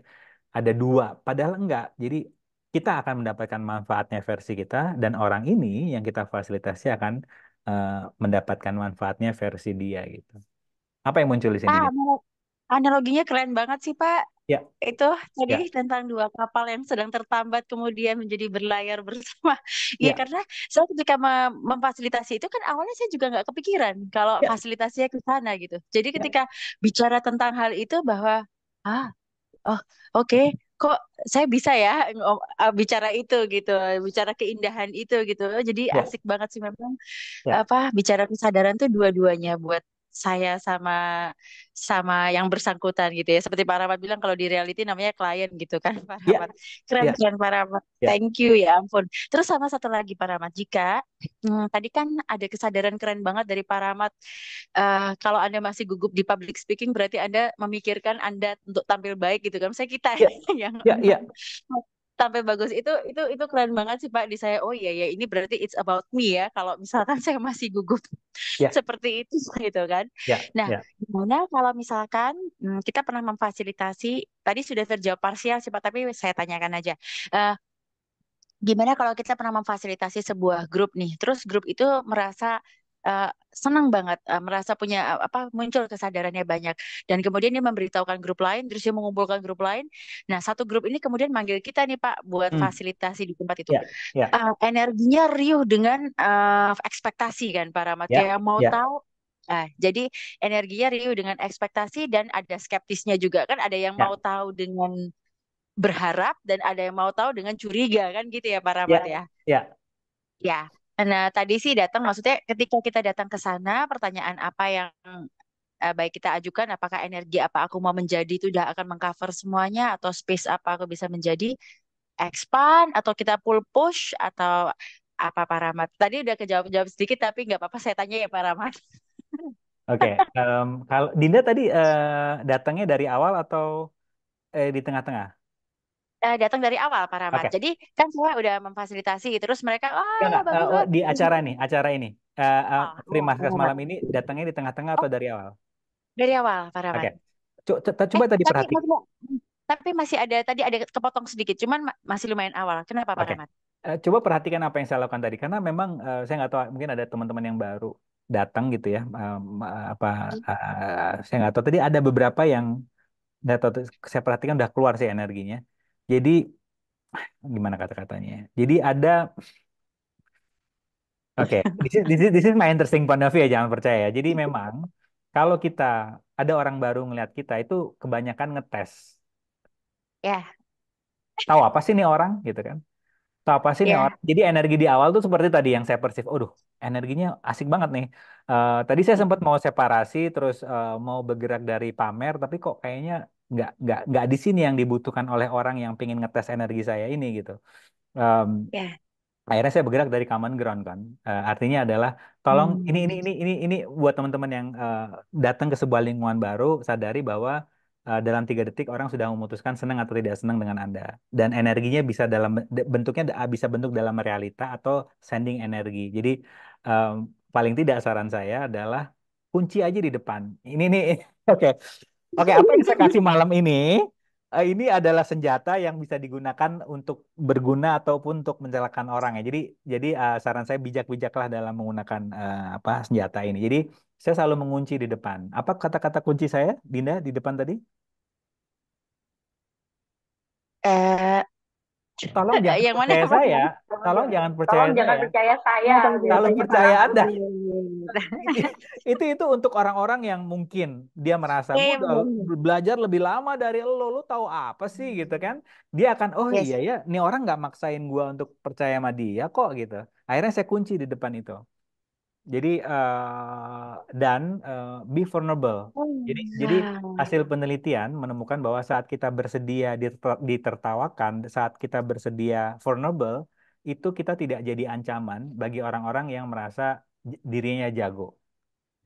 Ada dua, padahal enggak. Jadi kita akan mendapatkan manfaatnya versi kita, dan orang ini yang kita fasilitasi akan eh, mendapatkan manfaatnya versi dia gitu. Apa yang muncul di sini,
Ah,
Din?
analoginya keren banget sih Pak.
Ya,
Itu tadi
ya,
tentang dua kapal yang sedang tertambat kemudian menjadi berlayar bersama. Iya,
ya,
karena saya ketika memfasilitasi itu kan awalnya saya juga nggak kepikiran kalau
ya,
fasilitasinya ke sana gitu. Jadi
ya,
ketika bicara tentang hal itu bahwa ah oh oke kok saya bisa ya bicara itu gitu, bicara keindahan itu gitu. Jadi
ya,
asik banget sih memang
ya,
apa bicara kesadaran tuh dua-duanya buat saya sama sama yang bersangkutan gitu ya. Seperti Pak Rahmat bilang kalau di reality namanya klien gitu kan Pak
ya,
Rahmat. Keren
ya,
keren Pak Rahmat.
ya,
Thank you ya ampun. Terus sama satu lagi Pak Rahmat, jika tadi kan ada kesadaran keren banget dari Pak Rahmat. Kalau Anda masih gugup di public speaking berarti Anda memikirkan Anda untuk tampil baik gitu kan. Saya kita
ya,
yang
ya, ya,
sampai bagus itu keren banget sih Pak di saya. Oh iya ya ini berarti it's about me ya. Kalau misalkan saya masih gugup
Ya,
seperti itu gitu kan.
ya,
Nah,
ya.
gimana kalau misalkan kita pernah memfasilitasi tadi sudah terjawab parsial sih Pak, tapi saya tanyakan aja. Eh, Gimana kalau kita pernah memfasilitasi sebuah grup nih, terus grup itu merasa senang banget, merasa punya apa muncul kesadarannya banyak, dan kemudian dia memberitahukan grup lain, terus dia mengumpulkan grup lain. Nah, satu grup ini kemudian manggil kita nih Pak buat
Hmm,
fasilitasi di tempat itu.
ya, ya,
Energinya riuh dengan ekspektasi kan Pak Rahmat,
ya,
kayak mau
ya,
tahu. Jadi energinya riuh dengan ekspektasi dan ada skeptisnya juga kan, ada yang mau
ya,
tahu dengan berharap dan ada yang mau tahu dengan curiga kan gitu ya Pak Rahmat
ya,
ya.
ya,
Ya. Nah, tadi sih datang maksudnya ketika kita datang ke sana pertanyaan apa yang baik kita ajukan, apakah energi apa aku mau menjadi itu udah akan mengcover semuanya atau space apa aku bisa menjadi, expand atau kita pull push atau apa Pak Rahmat. Tadi udah kejawab-jawab sedikit tapi nggak apa-apa saya tanya ya Pak Rahmat.
Oke. Kalau Dinda tadi datangnya dari awal atau di tengah-tengah?
Datang dari awal Pak Rahmat.
Oke.
Jadi kan saya udah memfasilitasi terus mereka
Enggak,
ya
enggak.
bagus
Oh,
banget.
di acara ini. Free
Pak
Maskas
Rahmat.
malam ini datangnya di tengah-tengah atau
Oh,
dari awal?
dari awal Pak
Oke.
Rahmat.
Coba tadi
Tapi
perhatikan.
maksudnya, tapi masih ada tadi ada kepotong sedikit, cuman masih lumayan awal. Kenapa Pak
Oke.
Rahmat?
Coba perhatikan apa yang saya lakukan tadi karena memang saya nggak tahu mungkin ada teman-teman yang baru datang gitu ya. Apa saya nggak tahu tadi ada beberapa yang nggak tahu saya perhatikan udah keluar sih energinya. Jadi gimana kata-katanya? Jadi ada oke, this is my interesting point of view ya, jangan percaya ya. Jadi memang kalau kita ada orang baru ngeliat kita itu kebanyakan ngetes.
Ya,
Tahu apa sih nih orang gitu kan? Tahu apa sih nih
ya.
orang? Jadi energi di awal tuh seperti tadi yang saya persif. Aduh, energinya asik banget nih. Tadi saya sempat mau separasi, terus mau bergerak dari pamer, tapi kok kayaknya nggak di sini yang dibutuhkan oleh orang yang pengen ngetes energi saya ini gitu. Em,
Ya.
Akhirnya saya bergerak dari common ground kan. Artinya adalah tolong
Hmm.
ini buat teman-teman yang datang ke sebuah lingkungan baru sadari bahwa dalam 3 detik orang sudah memutuskan senang atau tidak senang dengan Anda. Dan energinya bisa bentuknya bisa bentuk dalam realita atau sending energi. Jadi em, paling tidak saran saya adalah kunci aja di depan. Ini nih oke. Oke, apa yang saya kasih malam ini adalah senjata yang bisa digunakan untuk berguna ataupun untuk mencelakakan orang ya. Jadi saran saya bijak-bijaklah dalam menggunakan apa senjata ini. Jadi saya selalu mengunci di depan. Apa kata-kata kunci saya, Dinda, di depan tadi?
Eh,
Tolong jangan
yang mana
percaya
Pak
saya.
Rahmat?
Tolong jangan percaya
Tolong jangan
saya.
percaya saya,
Oh, tolong jangan
Selalu
biasanya
percaya.
Pak
percaya
Rahmat
Anda.
gitu.
Itu itu untuk orang-orang yang mungkin dia merasa
Iya,
gue
iya,
udah
benar.
belajar lebih lama dari lo tahu apa sih gitu kan? Dia akan oh iya
Yes.
ya, ini orang nggak maksain gue untuk percaya sama dia kok gitu. Akhirnya saya kunci di depan itu. Jadi dan be vulnerable.
Oh,
Jadi
wow.
hasil penelitian menemukan bahwa saat kita bersedia ditertawakan, saat kita bersedia vulnerable, itu kita tidak jadi ancaman bagi orang-orang yang merasa dirinya jago.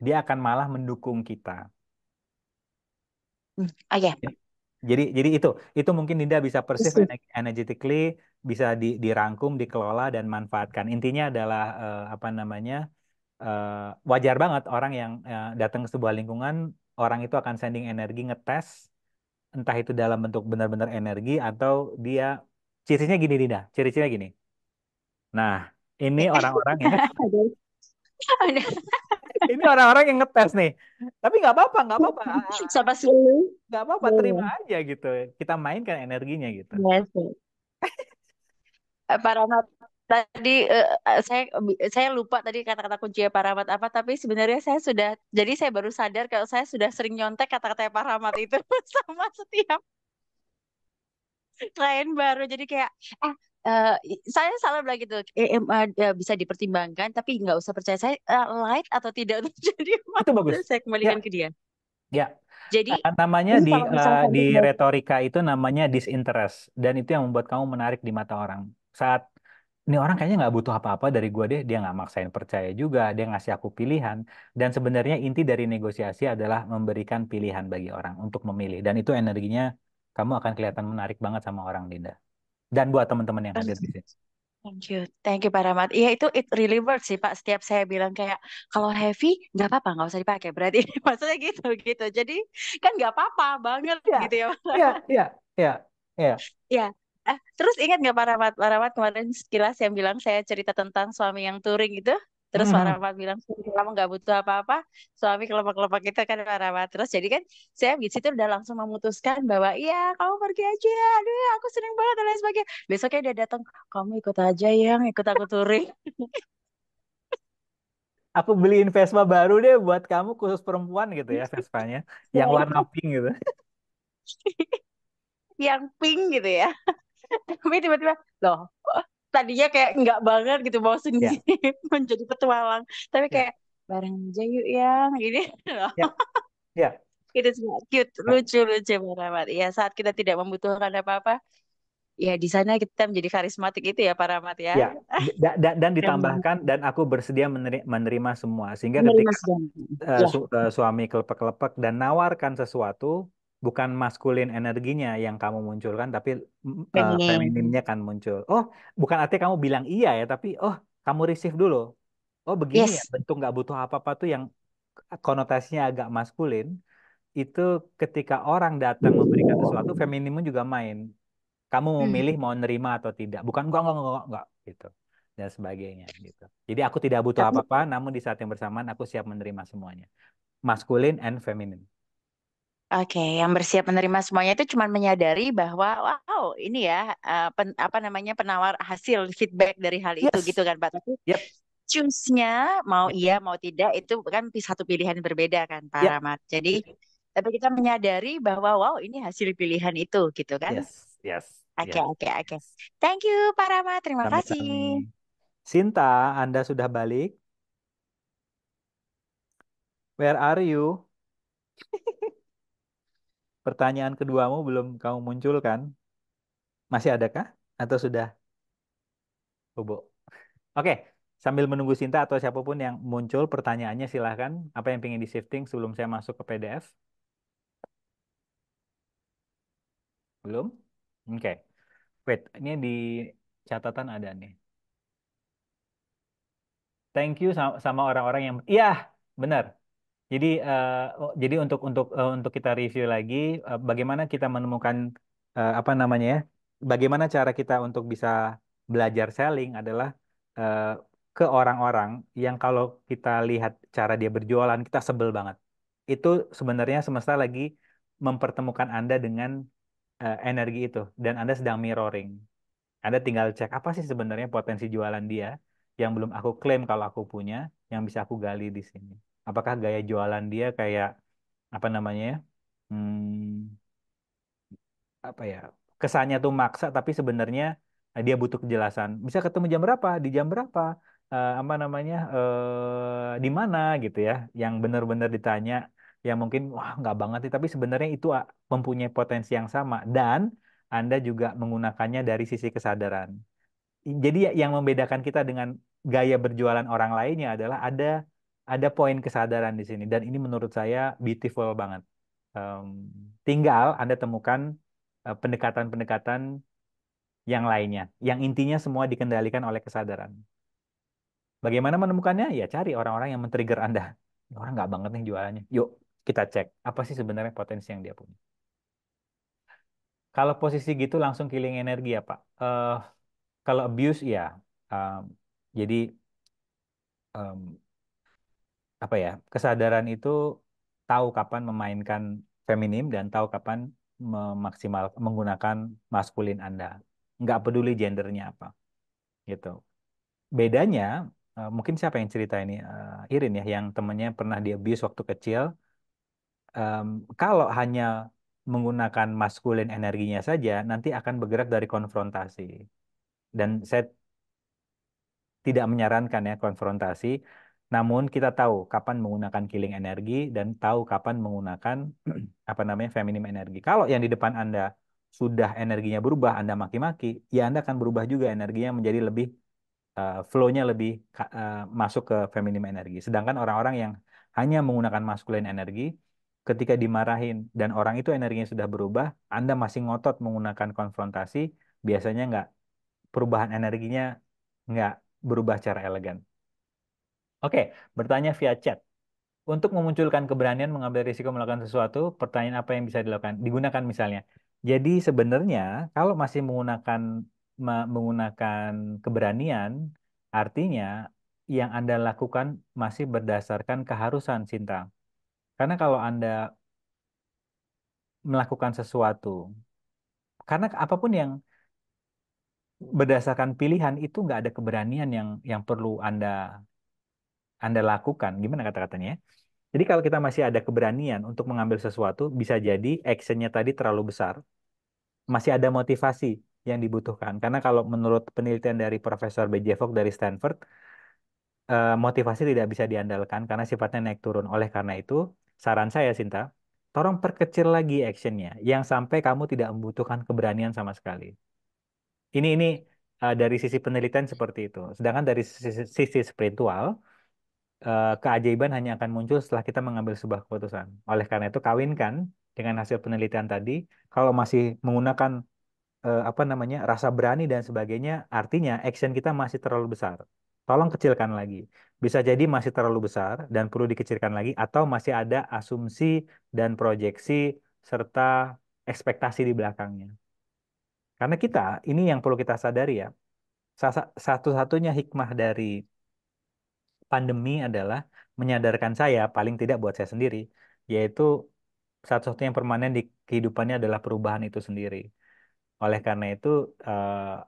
Dia akan malah mendukung kita.
Oh ya,
Jadi itu mungkin Dinda bisa perceive
yes.
energetically, bisa dirangkum, dikelola dan manfaatkan. Intinya adalah apa namanya wajar banget orang yang datang ke sebuah lingkungan, orang itu akan sending energi ngetes, entah itu dalam bentuk benar-benar energi atau dia cirinya gini Dinda, ciri-cirinya gini. Nah, ini orang-orang ya,
Ada, ada.
ini orang-orang yang ngetes nih. Tapi nggak apa-apa,
Sama sih lu.
nggak apa-apa, terima
Iya,
aja gitu. Kita mainkan energinya gitu.
yes. Pak Rahmat tadi saya lupa tadi kata-kata kunci Pak Rahmat apa, tapi sebenarnya saya sudah, jadi saya baru sadar kalau saya sudah sering nyontek kata-kata Pak Rahmat itu sama setiap klien baru. Jadi kayak eh eh, saya selalu bilang gitu, bisa dipertimbangkan tapi nggak usah percaya saya, light atau tidak. Jadi
Itu bagus.
saya
Ya,
kembalikan ke dia.
ya.
Jadi
Namanya
ini kalau misalkan
di retorika itu namanya disinterest dan itu yang membuat kamu menarik di mata orang. Saat ini orang kayaknya nggak butuh apa-apa dari gua deh, dia nggak maksain percaya juga, dia ngasih aku pilihan. Dan sebenarnya inti dari negosiasi adalah memberikan pilihan bagi orang untuk memilih. Dan itu energinya kamu akan kelihatan menarik banget sama orang, Dinda. dan buat teman-teman yang
Oh,
hadir di sini.
thank you Pak Rahmat. Iya itu it really works sih Pak. Setiap saya bilang kayak kalau heavy nggak apa-apa, nggak usah dipakai. Berarti maksudnya gitu gitu. Jadi kan nggak apa-apa banget
Iya,
gitu ya Pak
iya,
Rahmat.
iya, iya, iya.
Ya. Terus ingat nggak Pak Rahmat? Pak Rahmat kemarin sekilas yang bilang saya cerita tentang suami yang touring itu. Terus Pak
Mhm.
Rahmat bilang, kamu nggak butuh apa-apa. Suami kelopak-kelopak kita kan Pak Rahmat. Terus jadi kan saya di situ udah langsung memutuskan bahwa iya kamu pergi aja. Aduh aku seneng banget dan lain sebagainya. Besoknya dia datang, kamu ikut aja yang ikut aku touring.
Aku beliin Vespa baru deh buat kamu khusus perempuan gitu ya, Vespanya yang warna pink gitu.
Yang pink gitu ya. Tapi tiba-tiba, loh tadinya kayak enggak banget gitu mau
Ya,
sendiri menjadi petualang. Tapi
ya,
kayak bareng aja yuk yang gini.
ya, ya,
Itu sangat cute,
ya.
lucu-lucu banget. Ya saat kita tidak membutuhkan apa-apa, ya di sana kita menjadi karismatik itu ya Pak Rahmat ya.
Ya, dan
Memang
ditambahkan dan aku bersedia menerima semua sehingga
menerima
ketika
segala. Ya,
suami kelepek-kelepek dan nawarkan sesuatu, bukan maskulin energinya yang kamu munculkan, tapi
feminin.
femininnya kan muncul. Oh, bukan artinya kamu bilang iya ya, tapi oh kamu receive dulu. Oh begini ya,
Yes.
bentuk nggak butuh apa-apa tuh yang konotasinya agak maskulin. Itu ketika orang datang memberikan sesuatu, femininmu juga main. Kamu
Hmm.
memilih mau nerima atau tidak. Bukan enggak, gitu. Dan sebagainya gitu. Jadi aku tidak butuh
Tapi
apa-apa, namun di saat yang bersamaan aku siap menerima semuanya. Maskulin and feminine.
oke, yang bersiap menerima semuanya itu cuma menyadari bahwa wow, ini ya apa namanya penawar hasil feedback dari hal itu gitu
Yes.
kan Pak. Tapi
Yep.
choose-nya mau
Yep.
iya mau tidak itu kan satu pilihan berbeda kan Pak
Yep.
Rahmat. Jadi tapi kita menyadari bahwa wow ini hasil pilihan itu gitu kan.
Yes. Yes.
Oke,
Yes.
oke, oke.
Yes.
Thank you Pak Rahmat, terima kasih.
Sami-sami. Sinta, Anda sudah balik? Where are you? Pertanyaan keduamu belum kamu munculkan. Masih adakah? Atau sudah bobo? Oke, sambil menunggu Sinta atau siapapun yang muncul pertanyaannya silahkan. Apa yang ingin di-shifting sebelum saya masuk ke PDF? Belum? Oke. Wait, ini di catatan ada nih. Thank you sama orang-orang yang iya, benar. Jadi jadi untuk kita review lagi bagaimana kita menemukan apa namanya ya? Bagaimana cara kita untuk bisa belajar selling adalah eh, ke orang-orang yang kalau kita lihat cara dia berjualan kita sebel banget. Itu sebenarnya semesta lagi mempertemukan Anda dengan energi itu dan Anda sedang mirroring. Anda tinggal cek apa sih sebenarnya potensi jualan dia yang belum aku klaim kalau aku punya, yang bisa aku gali di sini. Apakah gaya jualan dia kayak apa namanya ya? Hmm, apa ya? Kesannya tuh maksa tapi sebenarnya dia butuh kejelasan. Bisa ketemu jam berapa? Di jam berapa? Apa namanya? Di mana gitu ya? Yang benar-benar ditanya yang mungkin wah nggak banget sih tapi sebenarnya itu mempunyai potensi yang sama dan Anda juga menggunakannya dari sisi kesadaran. Jadi yang membedakan kita dengan gaya berjualan orang lainnya adalah ada poin kesadaran di sini dan ini menurut saya beautiful banget. Em, Tinggal Anda temukan pendekatan-pendekatan yang lainnya, yang intinya semua dikendalikan oleh kesadaran. Bagaimana menemukannya? Ya cari orang-orang yang men-trigger Anda. Ini orang nggak banget nih jualannya. Yuk kita cek apa sih sebenarnya potensi yang dia punya. Kalau posisi gitu langsung killing energi ya Pak. Kalau abuse ya. em, jadi em, apa ya kesadaran itu tahu kapan memainkan feminim dan tahu kapan memaksimal menggunakan maskulin Anda. Nggak peduli gendernya apa gitu. Bedanya mungkin siapa yang cerita ini Irin ya yang temennya pernah di abuse waktu kecil. Em, Kalau hanya menggunakan maskulin energinya saja nanti akan bergerak dari konfrontasi. Dan saya tidak menyarankan ya konfrontasi, namun kita tahu kapan menggunakan killing energi dan tahu kapan menggunakan apa namanya feminim energi. Kalau yang di depan Anda sudah energinya berubah, Anda maki-maki, ya Anda akan berubah juga energinya menjadi lebih flow-nya lebih masuk ke feminim energi. Sedangkan orang-orang yang hanya menggunakan maskulin energi, ketika dimarahin dan orang itu energinya sudah berubah, Anda masih ngotot menggunakan konfrontasi biasanya nggak, perubahan energinya nggak berubah secara elegan. Oke, bertanya via chat. Untuk memunculkan keberanian mengambil risiko melakukan sesuatu, pertanyaan apa yang bisa dilakukan? Digunakan misalnya. Jadi sebenarnya kalau masih menggunakan keberanian, artinya yang Anda lakukan masih berdasarkan keharusan, Sinta. Karena kalau Anda melakukan sesuatu, karena apapun yang berdasarkan pilihan itu nggak ada keberanian yang perlu Anda lakukan. Gimana kata-katanya, ya? Jadi kalau kita masih ada keberanian untuk mengambil sesuatu, bisa jadi actionnya tadi terlalu besar. Masih ada motivasi yang dibutuhkan. Karena kalau menurut penelitian dari Profesor B.J. Fogg dari Stanford, motivasi tidak bisa diandalkan karena sifatnya naik turun. Oleh karena itu, saran saya, Sinta, tolong perkecil lagi actionnya, yang sampai kamu tidak membutuhkan keberanian sama sekali. Ini dari sisi penelitian seperti itu. Sedangkan dari sisi spiritual, keajaiban hanya akan muncul setelah kita mengambil sebuah keputusan. Oleh karena itu, kawinkan dengan hasil penelitian tadi. Kalau masih menggunakan apa namanya, rasa berani dan sebagainya, artinya action kita masih terlalu besar. Tolong kecilkan lagi. Bisa jadi masih terlalu besar dan perlu dikecilkan lagi, atau masih ada asumsi dan proyeksi serta ekspektasi di belakangnya. Karena kita, ini yang perlu kita sadari ya, satu-satunya hikmah dari pandemi adalah menyadarkan saya, paling tidak buat saya sendiri, yaitu satu-satunya yang permanen di kehidupannya adalah perubahan itu sendiri. Oleh karena itu,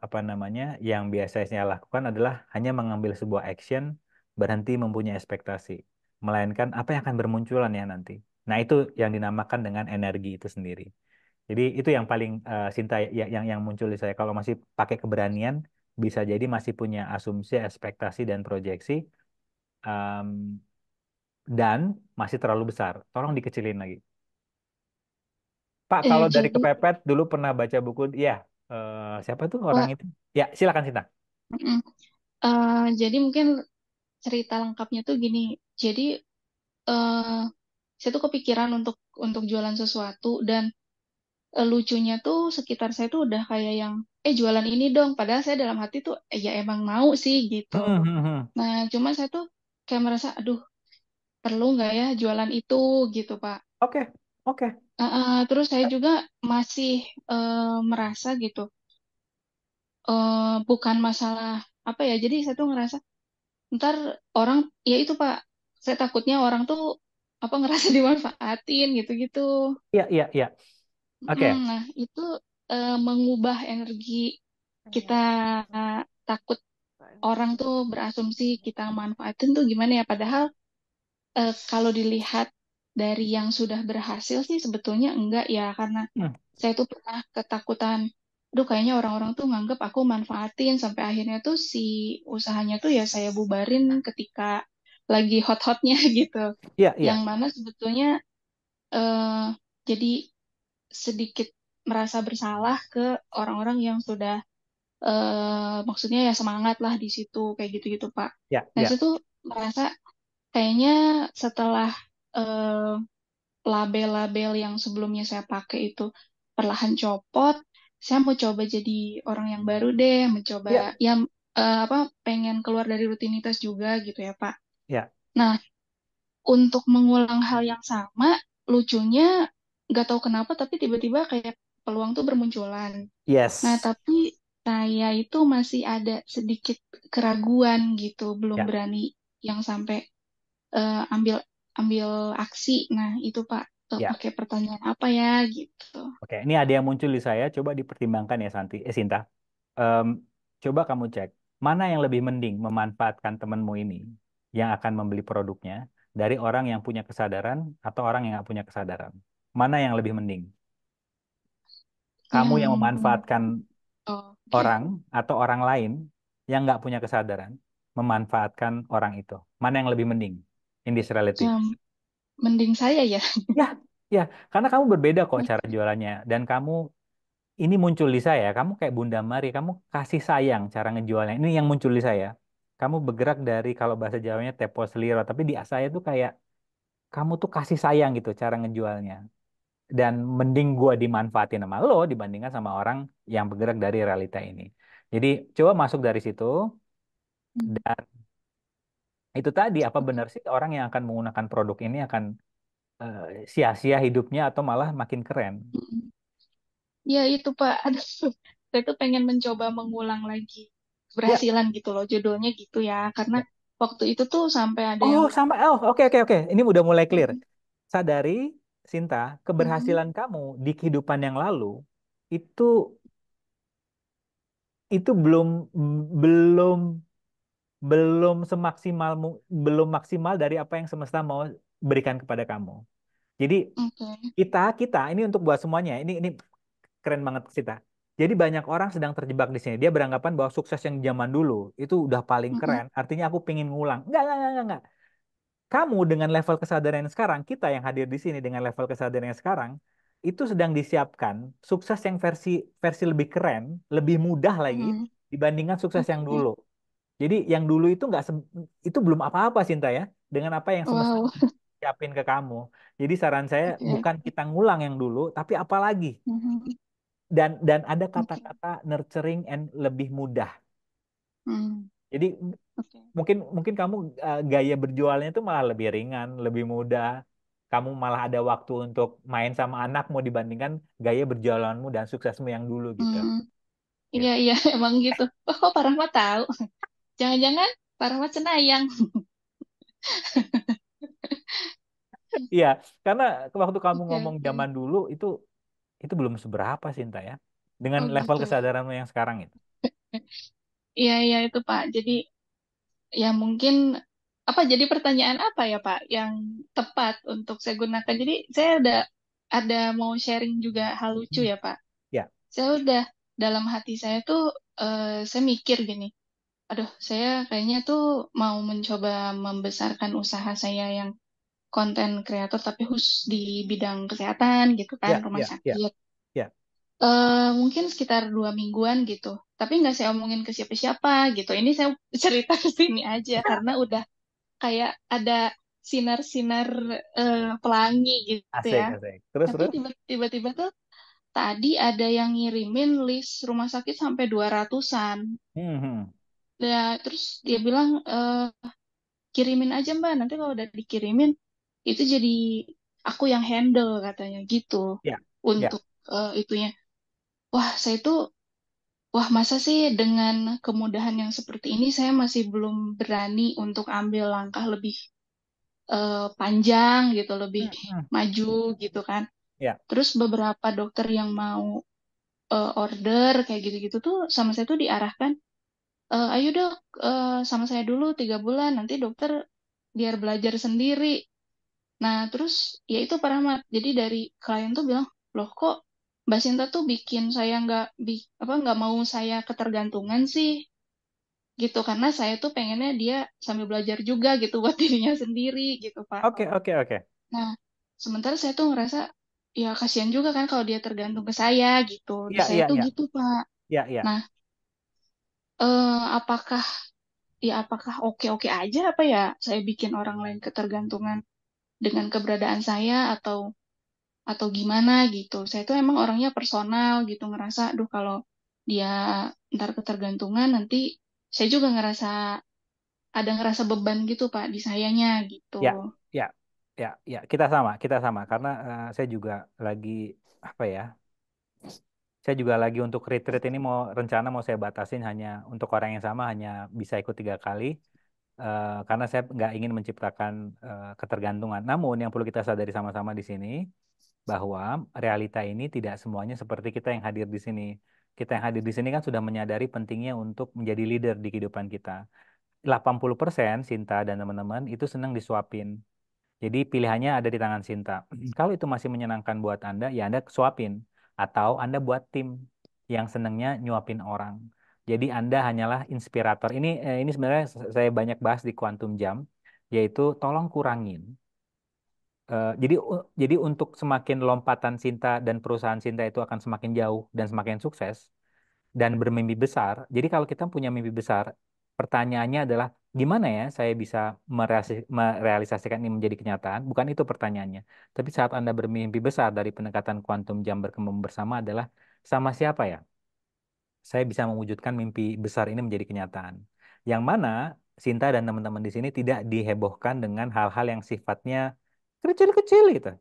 apa namanya, yang biasa saya lakukan adalah hanya mengambil sebuah action, berhenti mempunyai ekspektasi, melainkan apa yang akan bermunculan ya nanti. Nah, itu yang dinamakan dengan energi itu sendiri. Jadi itu yang paling Sinta, yang muncul di saya. Kalau masih pakai keberanian, bisa jadi masih punya asumsi, ekspektasi dan proyeksi, em, dan masih terlalu besar. Tolong dikecilin lagi. Pak, kalau dari
Jadi,
kepepet dulu pernah baca buku, ya, siapa tuh orang
Pak,
itu? Ya, silakan Sinta.
mm-mm. Jadi mungkin cerita lengkapnya tuh gini. Jadi eh saya tuh kepikiran untuk jualan sesuatu dan lucunya tuh sekitar saya tuh udah kayak yang jualan ini dong. Padahal saya dalam hati tuh ya emang mau sih gitu.
Hmm, hmm, hmm.
Nah, cuma saya tuh kayak merasa, aduh, perlu nggak ya jualan itu gitu, Pak.
Oke, oke.
Terus saya juga masih merasa gitu, bukan masalah apa ya. Jadi saya tuh ngerasa ntar orang, ya itu Pak, saya takutnya orang tuh apa ngerasa dimanfaatin gitu-gitu.
Iya, iya, iya. Oke.
Nah, itu mengubah energi kita, takut orang tuh berasumsi kita manfaatin tuh gimana ya. Padahal kalau dilihat dari yang sudah berhasil sih sebetulnya enggak ya, karena
Hmm.
saya tuh pernah ketakutan, aduh kayaknya orang-orang tuh nganggap aku manfaatin, sampai akhirnya tuh si usahanya tuh ya saya bubarin ketika lagi hot-hotnya gitu.
Iya, iya.
Yang mana sebetulnya eh, jadi sedikit merasa bersalah ke orang-orang yang sudah maksudnya ya semangat lah di situ kayak gitu-gitu Pak.
Iya,
Nah,
iya.
saya tuh merasa kayaknya setelah eh, label-label yang sebelumnya saya pakai itu perlahan copot, saya mau coba jadi orang yang baru deh, mencoba
Iya,
ya apa pengen keluar dari rutinitas juga gitu ya Pak.
iya.
Nah, untuk mengulang hal yang sama, lucunya nggak tahu kenapa tapi tiba-tiba kayak peluang tuh bermunculan. Nah,
Yes.
tapi saya itu masih ada sedikit keraguan gitu, belum
Ya.
berani yang sampai ambil ambil aksi. Nah, itu Pak,
Ya.
pakai pertanyaan apa ya gitu.
Oke, ini ada yang muncul di saya. Coba dipertimbangkan ya, Sinta. Em, Coba kamu cek mana yang lebih mending memanfaatkan temanmu ini yang akan membeli produknya dari orang yang punya kesadaran atau orang yang nggak punya kesadaran. Mana yang lebih mending? Kamu
Yang
yang memanfaatkan
oke.
orang atau orang lain yang nggak punya kesadaran memanfaatkan orang itu. Mana yang lebih mending in this reality?
Mending saya ya.
Ya, ya, karena kamu berbeda kok cara jualannya dan kamu ini muncul di saya. Kamu kayak Bunda Mari, kamu kasih sayang cara ngejualnya. Ini yang muncul di saya. Kamu bergerak dari kalau bahasa Jawanya tepo seliro, tapi di saya tuh kayak kamu tuh kasih sayang gitu cara ngejualnya. dan mending gue dimanfaatin sama lo dibandingkan sama orang yang bergerak dari realita ini. Jadi coba masuk dari situ
Hmm.
dan itu tadi apa
Oke.
benar sih orang yang akan menggunakan produk ini akan sia-sia hidupnya atau malah makin keren?
Mm. Ya itu Pak, aduh, saya tuh pengen mencoba mengulang lagi
Ya,
keberhasilan gitu loh, judulnya gitu ya, karena
ya.
waktu itu tuh sampai ada
Oh,
yang
sama. Oh, oke, oke, oke. Ini udah mulai clear.
mm,
Sadari, Sinta,
mm,
keberhasilan kamu di kehidupan yang lalu itu itu belum belum semaksimal belum maksimal dari apa yang semesta mau berikan kepada kamu. Jadi
oke,
kita ini untuk buat semuanya. Ini keren banget Sinta. Jadi banyak orang sedang terjebak di sini. Dia beranggapan bahwa sukses yang zaman dulu itu udah paling
mm,
keren. Artinya aku pengen ngulang. Enggak. Kamu dengan level kesadaran yang sekarang, kita yang hadir di sini dengan level kesadaran yang sekarang, itu sedang disiapkan sukses yang versi versi lebih keren, lebih mudah lagi
mm,
dibandingkan sukses yang
oke,
dulu. Jadi yang dulu itu nggak itu belum apa-apa Sinta ya, dengan apa yang semesta
wow,
siapin ke kamu. Jadi saran saya
oke,
bukan kita ngulang yang dulu, tapi apa lagi?
mm,
Dan ada
oke,
kata-kata nurturing and lebih mudah.
mm,
Jadi
oke,
mungkin mungkin kamu gaya berjualnya itu malah lebih ringan, lebih mudah. Kamu malah ada waktu untuk main sama anakmu dibandingkan gaya berjualanmu dan suksesmu yang dulu gitu.
mm, iya
Gitu.
iya emang gitu. Oh, kok Pak Rahmat tahu? Jangan-jangan Pak Rahmat Cenayang.
Iya, karena waktu kamu
Oke
ngomong
oke.
zaman dulu itu belum seberapa Sinta ya. Dengan
Oh
level
gitu.
kesadaranmu yang sekarang itu.
Iya iya itu Pak. Jadi ya mungkin apa jadi pertanyaan apa ya Pak yang tepat untuk saya gunakan. Jadi saya ada mau sharing juga hal lucu
Hmm.
ya Pak.
Ya.
Saya udah dalam hati saya tuh saya mikir gini, aduh saya kayaknya tuh mau mencoba membesarkan usaha saya yang konten kreator tapi khusus di bidang kesehatan gitu kan,
Ya,
rumah
ya, ya,
sakit.
ya.
Mungkin sekitar 2 mingguan gitu. Tapi nggak saya omongin ke siapa-siapa gitu. Ini saya cerita ke sini aja karena udah kayak ada sinar-sinar pelangi gitu
Asik,
ya.
asik. Terus,
Tapi
terus.
tiba-tiba tuh tadi ada yang ngirimin list rumah sakit sampai 200-an.
Hmm, hmm.
Ya, terus dia bilang, kirimin aja Mbak, nanti kalau udah dikirimin, itu jadi aku yang handle katanya gitu.
Ya, ya,
Untuk itunya. Wah, saya tuh, wah masa sih dengan kemudahan yang seperti ini saya masih belum berani untuk ambil langkah lebih panjang gitu, lebih
hmm, hmm.
maju gitu kan.
Ya,
Terus beberapa dokter yang mau order kayak gitu-gitu tuh sama saya tuh diarahkan, ayo dok, sama saya dulu 3 bulan, nanti dokter biar belajar sendiri. Nah, terus ya itu Pak Rahmat. Jadi dari klien tuh bilang, loh kok Mbak Sinta tuh bikin saya nggak mau saya ketergantungan sih gitu karena saya tuh pengennya dia sambil belajar juga gitu buat dirinya sendiri gitu Pak.
oke, oke, oke.
Nah, sementara saya tuh ngerasa ya kasihan juga kan kalau dia tergantung ke saya gitu. Di
Ya,
saya
ya,
tuh
ya,
gitu Pak.
ya, ya.
Nah, apakah apakah oke-oke aja apa ya saya bikin orang lain ketergantungan dengan keberadaan saya atau gimana gitu. Saya tuh emang orangnya personal gitu, ngerasa, duh kalau dia ntar ketergantungan nanti saya juga ngerasa beban gitu Pak di sayanya gitu.
Ya, ya, ya, ya. Kita sama. Karena saya juga lagi apa ya? Saya juga lagi untuk retreat ini rencana mau saya batasin hanya untuk orang yang sama hanya bisa ikut 3 kali. Karena saya nggak ingin menciptakan ketergantungan. Namun yang perlu kita sadari sama-sama di sini bahwa realita ini tidak semuanya seperti kita yang hadir di sini. Kita yang hadir di sini kan sudah menyadari pentingnya untuk menjadi leader di kehidupan kita. 80% Sinta dan teman-teman itu senang disuapin. Jadi pilihannya ada di tangan Sinta. Kalau itu masih menyenangkan buat Anda, ya Anda suapin. Atau Anda buat tim yang senangnya nyuapin orang. Jadi Anda hanyalah inspirator. Ini sebenarnya saya banyak bahas di Quantum Jam, yaitu tolong kurangin. Jadi untuk semakin lompatan Sinta dan perusahaan Sinta itu akan semakin jauh dan semakin sukses dan bermimpi besar. Jadi kalau kita punya mimpi besar, pertanyaannya adalah Gimana ya saya bisa merealisasikan ini menjadi kenyataan? Bukan itu pertanyaannya. Tapi saat Anda bermimpi besar dari pendekatan kuantum jam berkembang bersama adalah sama siapa ya? Saya bisa mewujudkan mimpi besar ini menjadi kenyataan. Yang mana Sinta dan teman-teman di sini tidak dihebohkan dengan hal-hal yang sifatnya kecil-kecil gitu.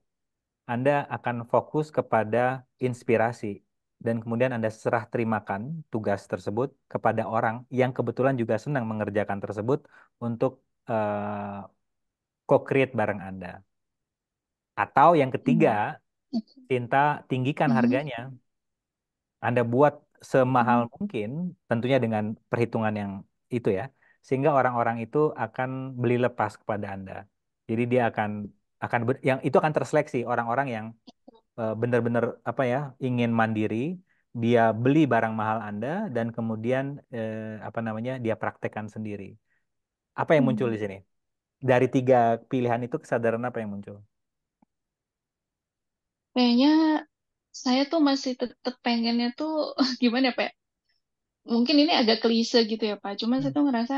Anda akan fokus kepada inspirasi dan kemudian Anda serah terimakan tugas tersebut kepada orang yang kebetulan juga senang mengerjakan tersebut untuk co-create bareng Anda. Atau yang ketiga,
Hmm. Oke.
Cinta tinggikan
Hmm.
harganya. Anda buat semahal
Hmm.
mungkin, tentunya dengan perhitungan yang itu ya, sehingga orang-orang itu akan beli lepas kepada Anda. Jadi dia yang itu akan terseleksi orang-orang yang benar-benar apa ya ingin mandiri, dia beli barang mahal Anda dan kemudian apa namanya dia praktekkan sendiri. Apa yang muncul
Hmm.
di sini? Dari tiga pilihan itu kesadaran apa yang muncul?
Kayaknya saya tuh masih tetap pengennya tuh gimana ya, Pak? Mungkin ini agak klise gitu ya, Pak. Cuma
Hmm.
saya tuh ngerasa,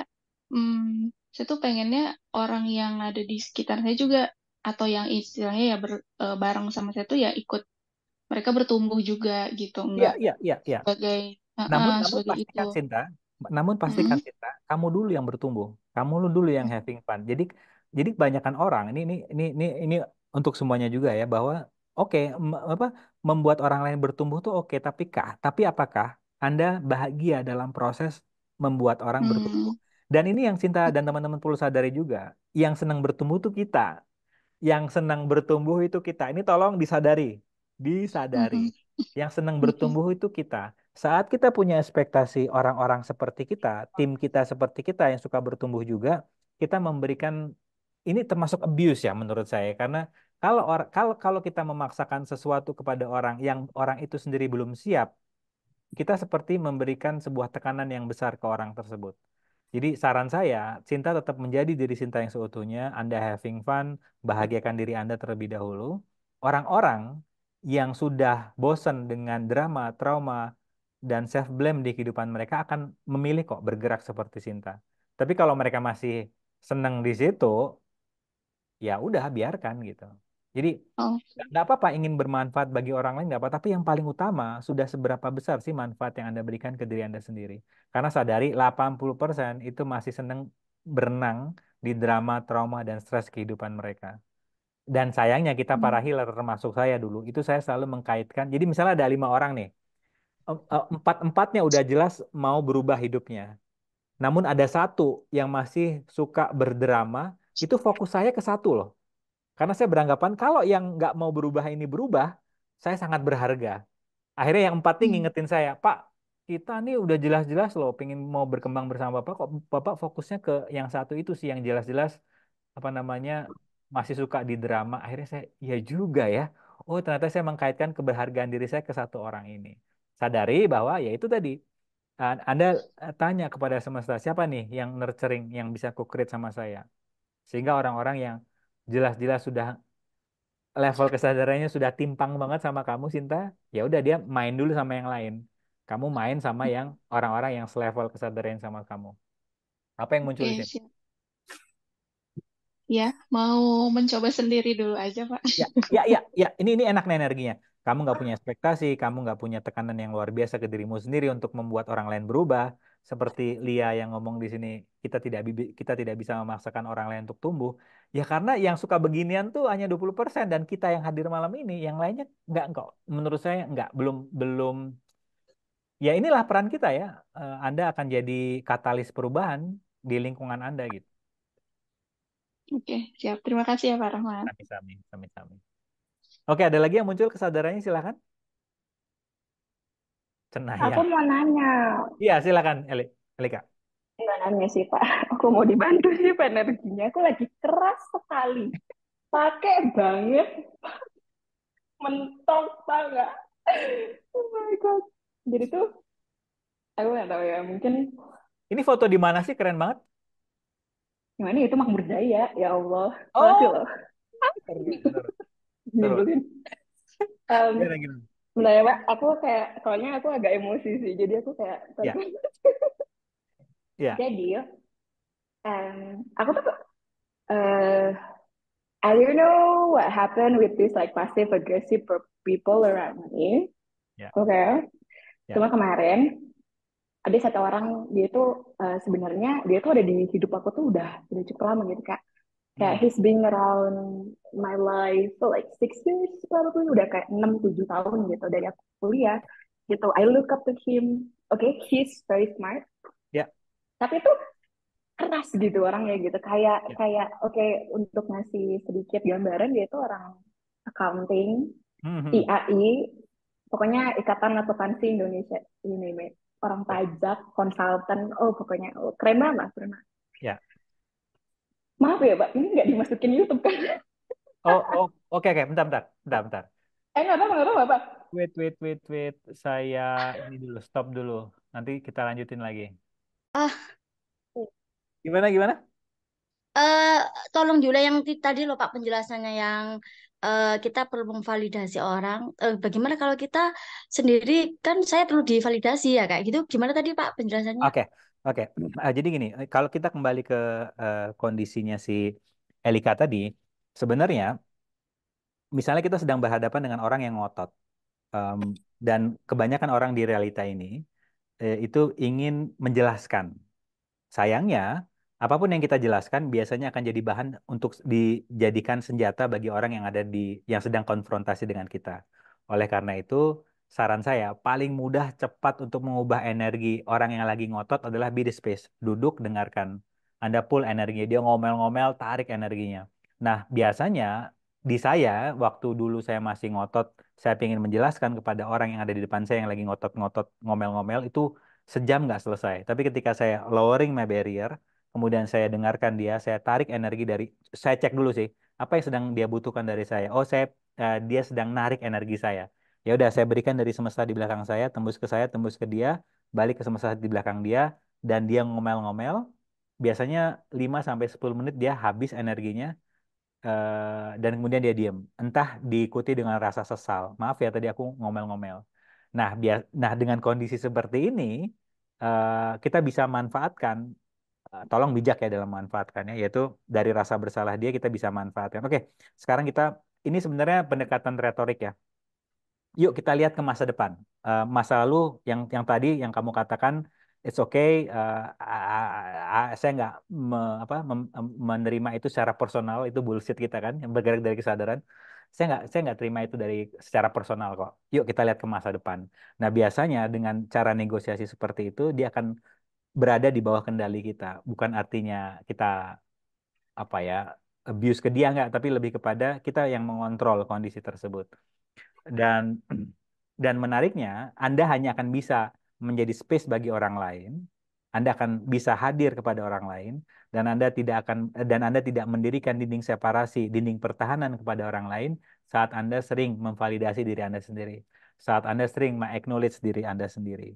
saya tuh pengennya orang yang ada di sekitar saya juga, atau yang istilahnya ya bareng sama saya tuh ya ikut mereka bertumbuh juga gitu,
Iya,
enggak
iya, iya, iya.
sebagai
Namun, namun
sebagai itu.
pastikan Sinta, namun pastikan
Mm-mm.
Sinta, kamu dulu yang bertumbuh, kamu dulu yang having fun. Jadi kebanyakan orang ini untuk semuanya juga ya bahwa oke apa membuat orang lain bertumbuh tuh oke, tapi apakah Anda bahagia dalam proses membuat orang bertumbuh?
Hmm.
Dan ini yang Sinta dan teman-teman perlu sadari juga, yang senang bertumbuh tuh kita, yang senang bertumbuh itu kita. Ini tolong disadari, disadari.
Mhm.
Yang senang
Oke.
bertumbuh itu kita. Saat kita punya ekspektasi orang-orang seperti kita, tim kita seperti kita yang suka bertumbuh juga, kita memberikan ini termasuk abuse ya menurut saya karena kalau kita memaksakan sesuatu kepada orang yang orang itu sendiri belum siap, kita seperti memberikan sebuah tekanan yang besar ke orang tersebut. Jadi saran saya, Cinta tetap menjadi diri Cinta yang seutuhnya, Anda having fun, bahagiakan diri Anda terlebih dahulu. Orang-orang yang sudah bosan dengan drama, trauma, dan self blame di kehidupan mereka akan memilih kok bergerak seperti Cinta. Tapi kalau mereka masih senang di situ, ya udah biarkan gitu. Jadi
Oke.
nggak apa-apa ingin bermanfaat bagi orang lain nggak apa, tapi yang paling utama sudah seberapa besar sih manfaat yang Anda berikan ke diri Anda sendiri. Karena sadari 80% itu masih senang berenang di drama, trauma, dan stres kehidupan mereka. Dan sayangnya kita para
Hmm.
healer termasuk saya dulu, itu saya selalu mengkaitkan. Jadi misalnya ada 5 orang nih, empat-empatnya udah jelas mau berubah hidupnya. Namun ada satu yang masih suka berdrama, itu fokus saya ke satu loh. Karena saya beranggapan kalau yang nggak mau berubah ini berubah, saya sangat berharga. Akhirnya yang empat ini
Hmm.
ngingetin saya, Pak, kita nih udah jelas-jelas loh pengen mau berkembang bersama Bapak, kok Bapak fokusnya ke yang satu itu sih yang jelas-jelas apa namanya masih suka di drama. Akhirnya saya, ya juga ya. Oh ternyata saya mengkaitkan keberhargaan diri saya ke satu orang ini. Sadari bahwa ya itu tadi, Anda tanya kepada semesta, siapa nih yang nurturing, yang bisa co-create sama saya. Sehingga orang-orang yang jelas-jelas sudah level kesadarannya sudah timpang banget sama kamu, Sinta, ya udah dia main dulu sama yang lain. Kamu main sama yang orang-orang yang selevel kesadaran sama kamu. Apa yang muncul di
Oke,
sini?
siap. Ya, mau mencoba sendiri dulu aja, Pak.
Ya, ya, ya, ya. Ini enak nih energinya. Kamu nggak punya ekspektasi, kamu nggak punya tekanan yang luar biasa ke dirimu sendiri untuk membuat orang lain berubah. Seperti Lia yang ngomong di sini, kita tidak bisa memaksakan orang lain untuk tumbuh. Ya karena yang suka beginian tuh hanya 20% dan kita yang hadir malam ini, yang lainnya nggak kok. Menurut saya nggak, belum belum. Ya inilah peran kita ya. Anda akan jadi katalis perubahan di lingkungan Anda gitu.
Oke, siap. Terima kasih ya, Pak Rahman.
Sami-sami, sami-sami. Oke, ada lagi yang muncul kesadarannya silakan.
Aku
Cenayang.
mau nanya.
Iya, silakan Elika.
Nggak nanya sih, Pak. Aku mau dibantu sih Pak, energinya. Aku lagi keras sekali. Pakai banget. Mentok, banget. Oh my God. Jadi tuh, aku nggak tahu ya. Mungkin,
Ini foto di mana sih? Keren banget.
gimana ya, itu Makmur Jaya. Ya Allah. Makasih
Oh,
loh.
terus. Terus.
Nyebelin. Em,
Gimana, gimana?
Sebenarnya, Pak, aku kayak, soalnya aku agak emosi sih. Jadi aku kayak,
Ya, ya.
jadi
Aku tuh uh, I don't know what happened with this like passive aggressive people around me.
Ya,
Oke,
ya.
cuma kemarin ada satu orang dia tuh sebenarnya dia tuh ada di hidup aku tuh udah cukup lama gitu kak. Kayak
Hmm.
he's been around my life for like 6 years probably udah kayak 6-7 tahun gitu dari aku kuliah gitu. I look up to him. Okay, he's very smart.
Ya,
Tapi tuh keras gitu orangnya gitu. Kayak
ya.
kayak oke untuk ngasih sedikit gambaran dia itu orang accounting,
Hmm, hmm.
IAI, pokoknya Ikatan Akuntansi Indonesia, you name it. Orang
Ya,
pajak, konsultan, oh pokoknya keren banget, Mas, keren banget.
ya.
Maaf ya, Pak, ini nggak dimasukin YouTube kan?
Oh, oh, oke, oke. Bentar, bentar, bentar, bentar.
Nggak apa-apa, nggak apa-apa, Pak.
Wait, wait, wait, wait. Saya ini dulu, stop dulu. Nanti kita lanjutin lagi.
Ah,
Gimana, gimana?
eh, tolong juga yang tadi loh Pak penjelasannya yang kita perlu memvalidasi orang. Bagaimana kalau kita sendiri kan saya perlu divalidasi ya kayak gitu. Gimana tadi Pak penjelasannya?
Oke, oke. Jadi gini, kalau kita kembali ke kondisinya si Elika tadi, sebenarnya misalnya kita sedang berhadapan dengan orang yang ngotot, em, dan kebanyakan orang di realita ini itu ingin menjelaskan. Sayangnya, apapun yang kita jelaskan biasanya akan jadi bahan untuk dijadikan senjata bagi orang yang ada yang sedang konfrontasi dengan kita. Oleh karena itu, saran saya paling mudah cepat untuk mengubah energi orang yang lagi ngotot adalah be the space. Duduk, dengarkan. Anda pull energinya, dia ngomel-ngomel, tarik energinya. Nah, biasanya di saya, waktu dulu saya masih ngotot, saya ingin menjelaskan kepada orang yang ada di depan saya yang lagi ngotot-ngotot, ngomel-ngomel, itu sejam nggak selesai. Tapi ketika saya lowering my barrier, kemudian saya dengarkan dia, saya tarik energi dari, saya cek dulu sih, apa yang sedang dia butuhkan dari saya. Oh, dia sedang narik energi saya. Ya udah, saya berikan dari semesta di belakang saya, tembus ke dia, balik ke semesta di belakang dia, dan dia ngomel-ngomel. Biasanya 5 sampai 10 menit dia habis energinya, dan kemudian dia diem. Entah diikuti dengan rasa sesal. Maaf ya tadi aku ngomel-ngomel. Nah, dengan kondisi seperti ini, kita bisa manfaatkan, tolong bijak ya dalam memanfaatkannya, yaitu dari rasa bersalah dia kita bisa manfaatkan. Oke, sekarang ini sebenarnya pendekatan retorik ya. Yuk kita lihat ke masa depan. Masa lalu yang tadi yang kamu katakan, it's okay. Saya nggak menerima itu secara personal, itu bullshit kita kan, yang bergerak dari kesadaran. Saya nggak terima itu dari secara personal kok. Yuk kita lihat ke masa depan. Nah biasanya dengan cara negosiasi seperti itu, dia akan berada di bawah kendali kita. Bukan artinya kita apa ya abuse ke dia nggak, tapi lebih kepada kita yang mengontrol kondisi tersebut. Dan dan menariknya, Anda hanya akan bisa menjadi space bagi orang lain. Anda akan bisa hadir kepada orang lain dan Anda tidak mendirikan dinding separasi, dinding pertahanan kepada orang lain saat Anda sering memvalidasi diri Anda sendiri. Saat Anda sering meng-acknowledge diri Anda sendiri.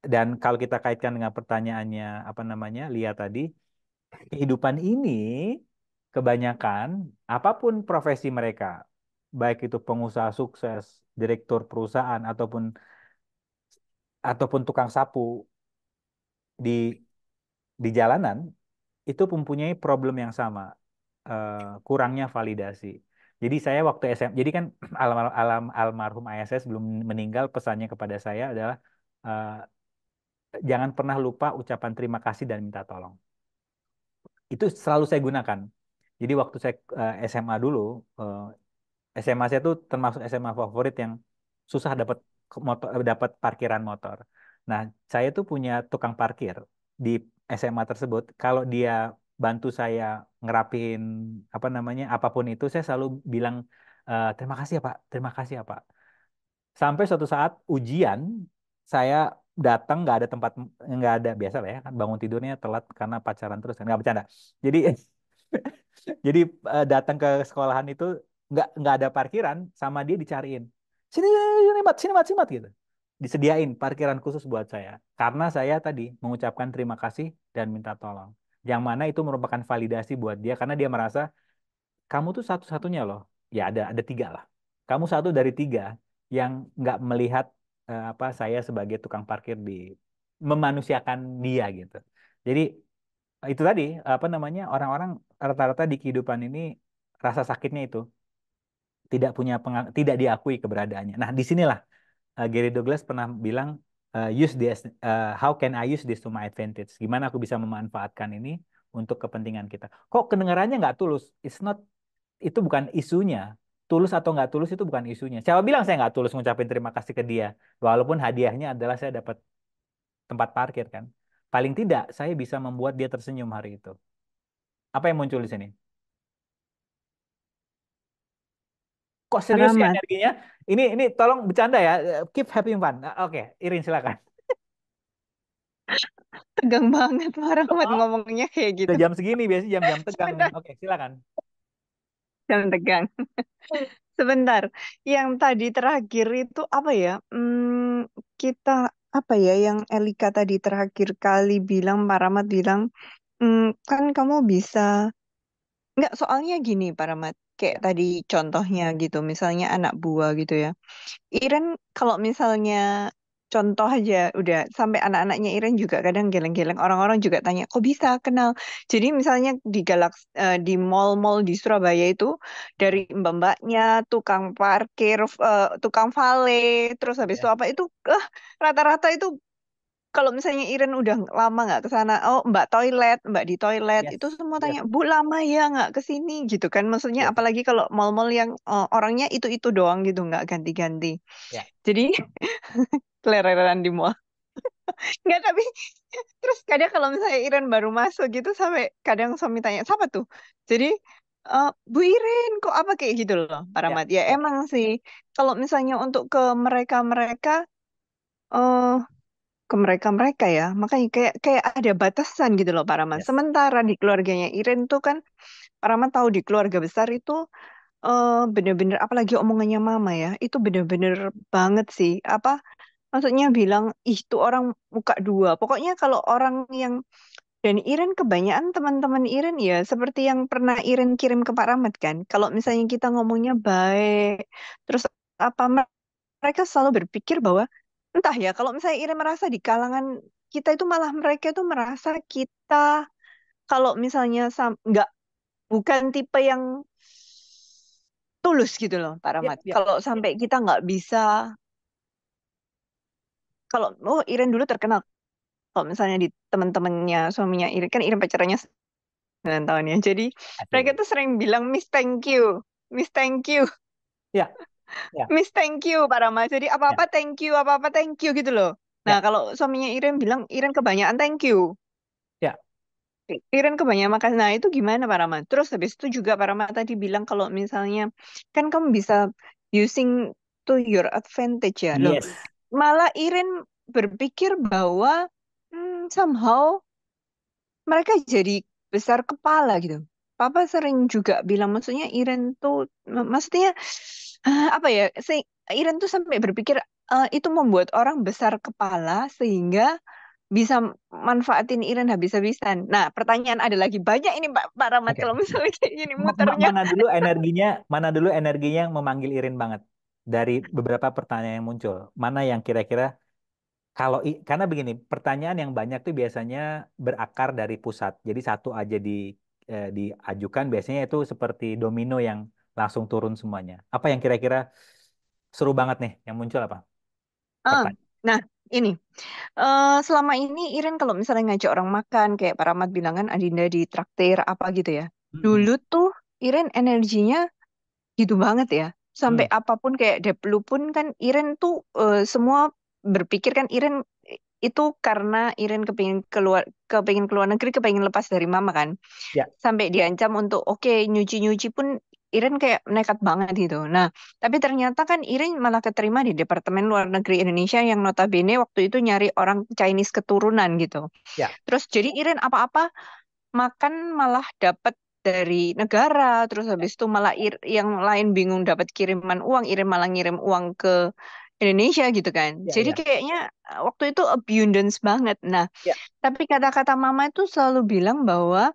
Dan kalau kita kaitkan dengan pertanyaannya apa namanya, Lia tadi, kehidupan ini kebanyakan apapun profesi mereka, baik itu pengusaha sukses, direktur perusahaan ataupun tukang sapu di jalanan itu mempunyai problem yang sama, kurangnya validasi. Jadi saya waktu SM, jadi kan almarhum ayah saya sebelum meninggal pesannya kepada saya adalah eh, jangan pernah lupa ucapan terima kasih dan minta tolong. Itu selalu saya gunakan. Jadi waktu saya SMA dulu, SMA saya tuh termasuk SMA favorit yang susah dapat parkiran motor. Nah, saya tuh punya tukang parkir di SMA tersebut. Kalau dia bantu saya ngerapiin apa namanya apapun itu, saya selalu bilang terima kasih ya Pak, terima kasih ya Pak. Sampai suatu saat ujian, saya datang nggak ada biasa lah ya kan bangun tidurnya telat karena pacaran terus kan nggak bercanda. Jadi jadi datang ke sekolahan itu nggak ada parkiran sama dia dicariin. Sini sini mat, sini mat, sini mat gitu. Disediain parkiran khusus buat saya karena saya tadi mengucapkan terima kasih dan minta tolong. Yang mana itu merupakan validasi buat dia karena dia merasa kamu tuh satu-satunya loh. Ya ada tiga lah. Kamu satu dari tiga yang nggak melihat saya sebagai tukang parkir memanusiakan dia gitu. Jadi itu tadi apa namanya orang-orang rata-rata di kehidupan ini rasa sakitnya itu tidak diakui keberadaannya. Nah, disinilah Gary Douglas pernah bilang use this how can I use this to my advantage? Gimana aku bisa memanfaatkan ini untuk kepentingan kita? Kok kedengarannya nggak tulus? It's not itu bukan isunya. Tulus atau nggak tulus itu bukan isunya. Siapa bilang saya nggak tulus ngucapin terima kasih ke dia? Walaupun hadiahnya adalah saya dapat tempat parkir kan. Paling tidak saya bisa membuat dia tersenyum hari itu. Apa yang muncul di sini? Kok serius sih
Rahmat,
energinya? Ini tolong bercanda ya. Keep having fun. Oke, Irin silakan.
tegang banget Pak Rahmat
Oh,
ngomongnya kayak
udah
gitu.
jam segini biasanya jam-jam tegang nih.
Sebentar,
Oke, silakan.
jangan tegang. Sebentar, yang tadi terakhir itu apa ya? Kita apa ya? Yang Elika tadi terakhir kali bilang, Pak Rahmat bilang, kan kamu bisa. Nggak, soalnya gini, Pak Rahmat. Kayak
Ya,
tadi contohnya gitu, misalnya anak buah gitu ya. Iren kalau misalnya contoh aja udah sampai anak-anaknya Iren juga kadang geleng-geleng orang-orang juga tanya kok bisa kenal. Jadi misalnya di di mall-mall di Surabaya itu dari
ya,
mbak-mbaknya, tukang parkir, tukang valet, terus habis itu
ya.
apa itu rata-rata itu kalau misalnya Iren udah lama nggak ke sana, oh Mbak toilet, Mbak di toilet,
Yes,
itu semua
yes,
tanya, Bu lama ya nggak ke sini gitu kan? Maksudnya
yes.
apalagi kalau mall-mall yang orangnya itu doang gitu nggak ganti-ganti.
Ya,
Jadi kelereran di mall. Nggak, tapi terus kadang kalau misalnya Iren baru masuk gitu sampai kadang suami tanya, siapa tuh? Jadi, Bu Iren, kok apa kayak gitu loh, Pak
ya,
Rahmat. Ya
ya.
emang sih, kalau misalnya untuk ke mereka-mereka, eh ke mereka-mereka ya, makanya kayak kayak ada batasan gitu loh, Pak Rahmat.
Yes.
Sementara di keluarganya Iren tuh kan, Pak Rahmat tahu di keluarga besar itu bener-bener, apalagi omongannya mama ya, itu bener-bener banget sih. Apa maksudnya bilang, ih tuh orang muka dua. Pokoknya kalau orang yang, dan Iren kebanyakan teman-teman Iren ya, seperti yang pernah Iren kirim ke Pak Rahmat kan. Kalau misalnya kita ngomongnya baik, terus apa mereka selalu berpikir bahwa, entah ya, kalau misalnya Iren merasa di kalangan kita itu malah mereka itu merasa kita, kalau misalnya nggak, bukan tipe yang tulus gitu loh, Pak
Ya,
Rahmat.
ya,
Kalau
ya.
sampai kita nggak bisa, kalau oh Iren dulu terkenal kalau misalnya di teman-temannya suaminya Iren kan Iren pacarannya 9 tahun ya. Jadi mereka
Asik.
tuh sering bilang Miss Thank you, Miss Thank you,
Ya, ya,
Miss Thank you Pak Rama. Jadi
ya,
apa-apa thank you, apa-apa thank you gitu loh. Nah
ya,
kalau suaminya Iren bilang Iren kebanyakan thank you,
ya.
Iren kebanyakan makan. Nah itu gimana Pak Rama? Terus habis itu juga Pak Rama tadi bilang kalau misalnya kan kamu bisa using to your advantage ya loh.
Yes.
Malah Iren berpikir bahwa somehow mereka jadi besar kepala gitu. Papa sering juga bilang, maksudnya Iren tuh, maksudnya apa ya? Iren tuh sampai berpikir itu membuat orang besar kepala sehingga bisa manfaatin Iren habis-habisan. Nah, pertanyaan ada lagi banyak ini Pak Rahmat
Oke.
kalau misalnya kayak gini
Ma- ma-
muternya.
mana dulu energinya, mana dulu energinya yang memanggil Irin banget dari beberapa pertanyaan yang muncul. Mana yang kira-kira karena begini, pertanyaan yang banyak tuh biasanya berakar dari pusat. Jadi satu aja diajukan biasanya itu seperti domino yang langsung turun semuanya. Apa yang kira-kira seru banget nih yang muncul apa?
Ah,
Pertanyaan.
nah, ini selama ini Iren kalau misalnya ngajak orang makan kayak Pak Rahmat bilang kan Adinda di traktir apa gitu ya.
Hmm,
Dulu tuh Iren energinya gitu banget ya. Sampai
hmm,
apapun kayak Deplu pun kan Iren tuh semua berpikir kan Iren itu karena Iren kepingin keluar negeri, kepingin lepas dari mama kan.
ya,
Sampai diancam untuk oke nyuci-nyuci pun Iren kayak nekat banget gitu. Nah, tapi ternyata kan Iren malah keterima di Departemen Luar Negeri Indonesia yang notabene waktu itu nyari orang Chinese keturunan gitu.
ya,
Terus jadi Iren apa-apa makan malah dapat dari negara, terus
ya,
habis itu malah yang lain bingung dapat kiriman uang, Iren malah ngirim uang ke Indonesia gitu kan.
ya,
Jadi
ya,
kayaknya waktu itu abundance banget. Nah,
ya.
tapi kata-kata mama itu selalu bilang bahwa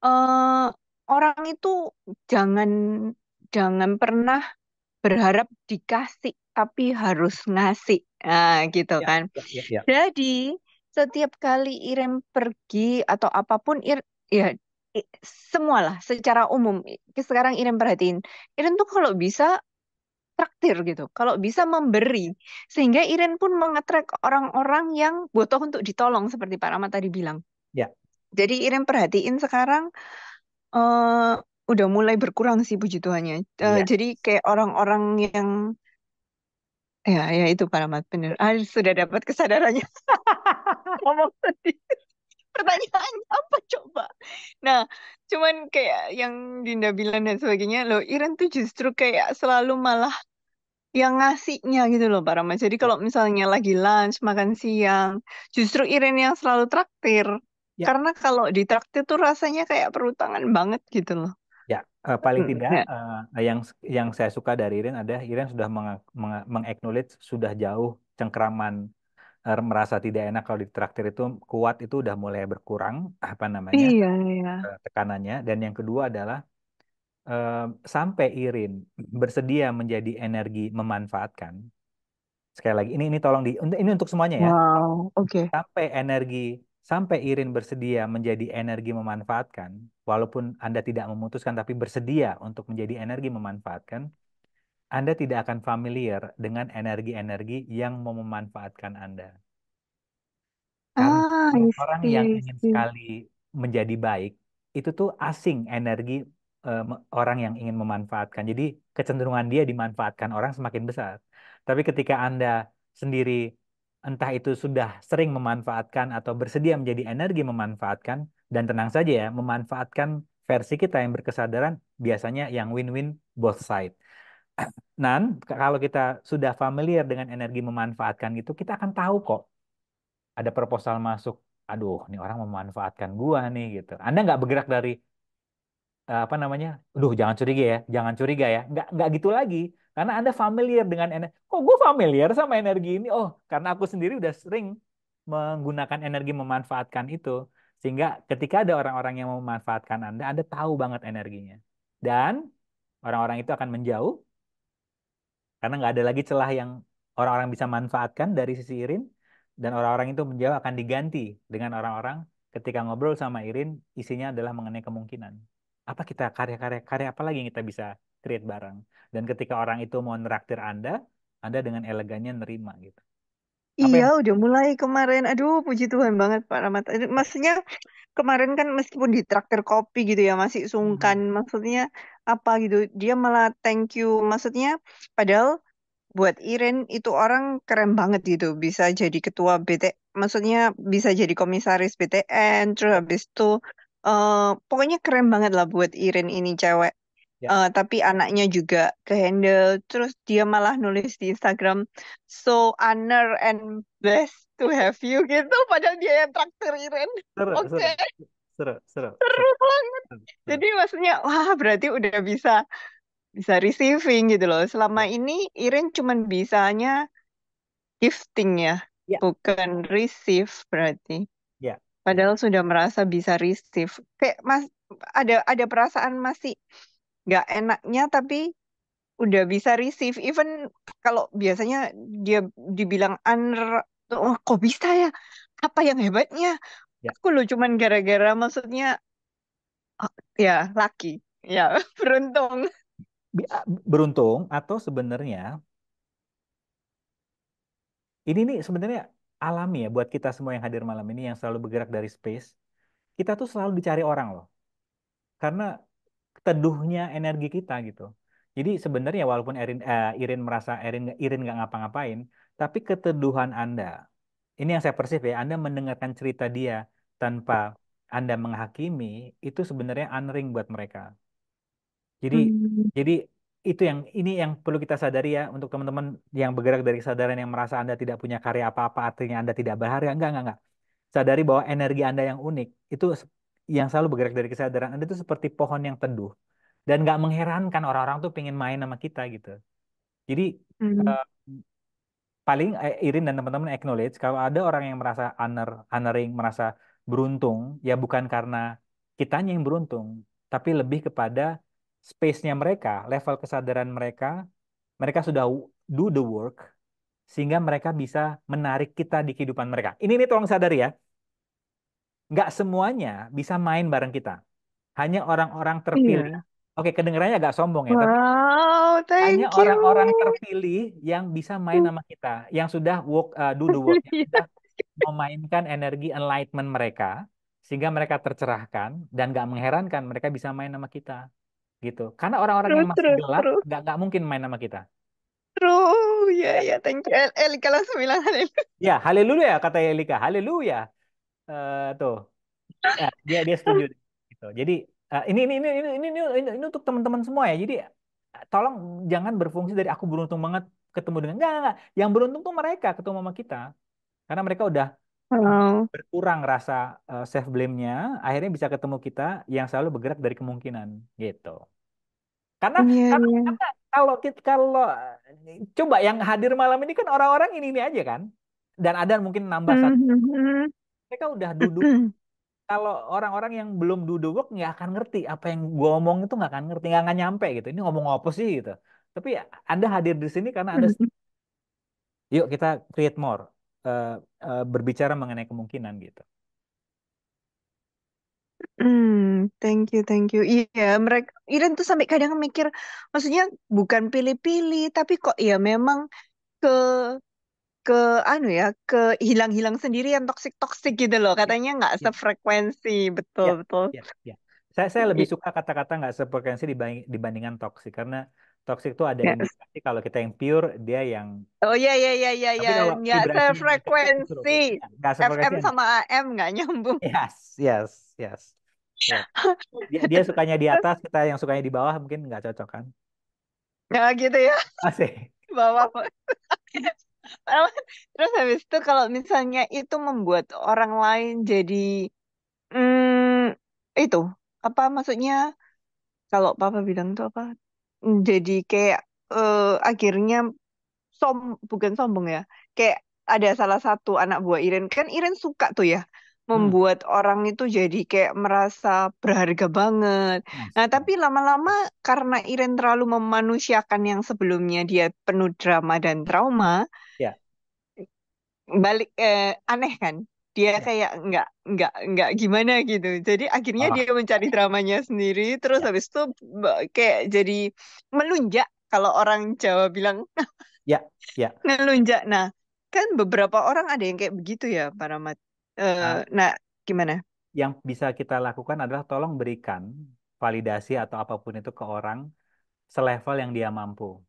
eh, orang itu jangan jangan pernah berharap dikasih, tapi harus ngasih. Nah, gitu
Ya,
kan.
ya, ya, ya.
Jadi setiap kali Iren pergi atau apapun, ya i- semualah secara umum. Sekarang Iren perhatiin, Iren tuh kalau bisa traktir gitu, kalau bisa memberi, sehingga Iren pun mengatrek orang-orang yang butuh untuk ditolong seperti Pak Rahmat tadi bilang.
Ya,
Jadi Iren perhatiin sekarang eh udah mulai berkurang sih puji Tuhannya.
iya.
Jadi kayak orang-orang yang ya itu Pak Rahmat bener. Sudah dapat kesadarannya ngomong tadi. Pertanyaannya apa coba? Nah, cuman kayak yang Dinda bilang dan sebagainya, loh Iren tuh justru kayak selalu malah yang ngasihnya gitu loh Pak Rama. Jadi
Ya,
kalau misalnya lagi lunch, makan siang, justru Iren yang selalu traktir.
ya,
Karena kalau ditraktir tuh rasanya kayak perutangan banget gitu loh.
ya. Paling tidak
Ya.
yang saya suka dari Iren ada Iren sudah mengaknowledge sudah jauh cengkraman merasa tidak enak kalau ditraktir itu kuat itu udah mulai berkurang apa namanya
Iya, iya.
tekanannya. Dan yang kedua adalah eh, sampai Irin bersedia menjadi energi memanfaatkan. Sekali lagi ini tolong ini untuk semuanya ya.
Wow, oke.
Sampai energi sampai Irin bersedia menjadi energi memanfaatkan, walaupun Anda tidak memutuskan tapi bersedia untuk menjadi energi memanfaatkan, Anda tidak akan familiar dengan energi-energi yang mau memanfaatkan Anda. Karena
I
orang
see,
yang
I
ingin
see.
sekali menjadi baik, itu tuh asing energi orang yang ingin memanfaatkan. Jadi kecenderungan dia dimanfaatkan orang semakin besar. Tapi ketika Anda sendiri, entah itu sudah sering memanfaatkan atau bersedia menjadi energi memanfaatkan, dan tenang saja ya, memanfaatkan versi kita yang berkesadaran biasanya yang win-win both side. Nan, kalau kita sudah familiar dengan energi memanfaatkan itu, kita akan tahu kok ada proposal masuk, aduh, ini orang memanfaatkan gua nih gitu. Anda nggak bergerak dari apa namanya, aduh, jangan curiga ya, jangan curiga ya, nggak gitu lagi, karena Anda familiar dengan energi. Kok gue familiar sama energi ini? Oh, karena aku sendiri udah sering menggunakan energi memanfaatkan itu, sehingga ketika ada orang-orang yang memanfaatkan Anda tahu banget energinya, dan orang-orang itu akan menjauh karena nggak ada lagi celah yang orang-orang bisa manfaatkan dari sisi Irin, dan orang-orang itu menjawab akan diganti dengan orang-orang ketika ngobrol sama Irin isinya adalah mengenai kemungkinan apa kita karya apa lagi yang kita bisa create bareng, dan ketika orang itu mau neraktir Anda dengan elegannya nerima gitu. Apa
Iya,
yang
udah mulai kemarin. Aduh, puji Tuhan banget Pak Rahmat. Maksudnya kemarin kan meskipun di traktir kopi gitu ya, masih sungkan.
Hmm.
Maksudnya apa gitu. Dia malah thank you. Maksudnya padahal buat Iren itu orang keren banget gitu. Bisa jadi ketua BT, maksudnya bisa jadi komisaris BTN. Terus
Ya,
habis itu pokoknya keren banget lah buat Iren ini cewek.
ya.
Tapi anaknya juga ke handle. Terus dia malah nulis di Instagram, so honor and blessed to have you gitu. Padahal dia yang traktir Iren.
Seru,
Oke,
seru, seru, seru,
seru
seru,
banget.
seru, seru.
Jadi maksudnya, wah berarti udah bisa receiving gitu loh. Selama
Ya,
ini Iren cuman bisanya gifting ya,
ya,
bukan receive berarti.
ya, ya.
Padahal sudah merasa bisa receive. Kayak ada perasaan masih nggak enaknya, tapi udah bisa receive. Even kalau biasanya dia dibilang under, oh, kok bisa ya? Apa yang hebatnya?
Ya.
Aku loh cuman gara-gara maksudnya, oh, ya laki, ya beruntung.
Beruntung atau sebenarnya ini nih sebenarnya alami ya buat kita semua yang hadir malam ini yang selalu bergerak dari space. Kita tuh selalu dicari orang loh. Karena teduhnya energi kita gitu. Jadi sebenarnya walaupun Irin merasa Irin nggak ngapa-ngapain, tapi keteduhan Anda, ini yang saya persif ya, Anda mendengarkan cerita dia tanpa Anda menghakimi, itu sebenarnya honoring buat mereka. Jadi
Hmm.
jadi itu yang ini yang perlu kita sadari ya untuk teman-teman yang bergerak dari kesadaran yang merasa Anda tidak punya karya apa-apa, artinya Anda tidak berharga. Enggak. Sadari bahwa energi Anda yang unik itu yang selalu bergerak dari kesadaran Anda itu seperti pohon yang teduh, dan nggak mengherankan orang-orang tuh pengen main sama kita gitu. Jadi
Hmm.
eh, paling Irin dan teman-teman acknowledge kalau ada orang yang merasa honoring, merasa beruntung, ya bukan karena kitanya yang beruntung, tapi lebih kepada space-nya mereka, level kesadaran mereka, mereka sudah do the work sehingga mereka bisa menarik kita di kehidupan mereka. Ini tolong sadari ya, nggak semuanya bisa main bareng kita. Hanya orang-orang terpilih.
Iya.
Oke, kedengarannya agak sombong ya, tapi
Wow,
hanya
thank
orang-orang
you.
terpilih yang bisa main sama kita, yang sudah do the work, yang
Iya,
sudah memainkan energi enlightenment mereka, sehingga mereka tercerahkan dan nggak mengherankan mereka bisa main sama kita, gitu. Karena orang-orang
true,
yang masih
true,
gelap
true,
nggak mungkin main sama kita.
true. Ya,
Ya,
ya, thank you. Elika langsung bilang haleluya.
ya, haleluya kata Elika, haleluya. Tuh, ya, dia setuju, gitu. Jadi ini untuk teman-teman semua ya. Jadi tolong jangan berfungsi dari aku beruntung banget ketemu dengan enggak. Yang beruntung tuh mereka ketemu sama kita karena mereka udah
Wow.
berkurang rasa self blame-nya, akhirnya bisa ketemu kita yang selalu bergerak dari kemungkinan gitu. Karena
Iya,
karena,
iya.
karena kalau coba yang hadir malam ini kan orang-orang ini aja kan, dan ada mungkin nambah satu,
Mhm.
mereka udah duduk. Kalau orang-orang yang belum do work nggak akan ngerti apa yang gue omong itu, nggak akan ngerti, nggak nyampe gitu. Ini ngomong apa sih gitu. Tapi Anda hadir di sini karena Anda, yuk kita create more, eh, berbicara mengenai kemungkinan gitu.
Thank you, thank you. Iya, mereka Iren tuh sampai kadang mikir, maksudnya bukan pilih-pilih, tapi kok ya memang ke ke anu ya, ke hilang-hilang sendiri yang toksik-toksik gitu loh.
Ya,
Katanya nggak
ya,
sefrekuensi, betul,
ya,
betul.
ya, ya. Saya lebih
I-
suka kata-kata nggak sefrekuensi dibandingkan toksik karena toksik itu ada
Yes.
indikasi kalau kita yang pure, dia yang.
Oh ya, ya, ya, ya,
Tapi
ya,
kalau
nggak
vibrasinya nggak cocok justru
sefrekuensi.
oke. Ya, nggak
FM
sefrekuensi.
sama AM nggak nyambung.
Yes, yes, yes. Yes. Dia sukanya di atas, kita yang sukanya di bawah mungkin nggak cocok kan?
Nggak gitu ya,
Asik.
bawah. Terus habis itu kalau misalnya itu membuat orang lain jadi Hmm, itu apa maksudnya kalau Papa bilang tuh apa? Jadi kayak akhirnya som bukan sombong ya. Kayak ada salah satu anak buah Iren kan Iren suka tuh ya
Hmm.
membuat orang itu jadi kayak merasa berharga banget.
Yes.
Nah, tapi lama-lama karena Iren terlalu memanusiakan yang sebelumnya dia penuh drama dan trauma,
Ya,
balik aneh kan dia
ya.
kayak nggak gimana gitu jadi akhirnya
Oh,
dia mencari dramanya sendiri terus
ya,
habis itu kayak jadi melunjak kalau orang Jawa bilang
ya, ya.
ngelunjak nah kan beberapa orang ada yang kayak begitu ya Pak Rahmat.
Ah,
Nah gimana.
yang bisa kita lakukan adalah tolong berikan validasi atau apapun itu ke orang selevel yang dia mampu.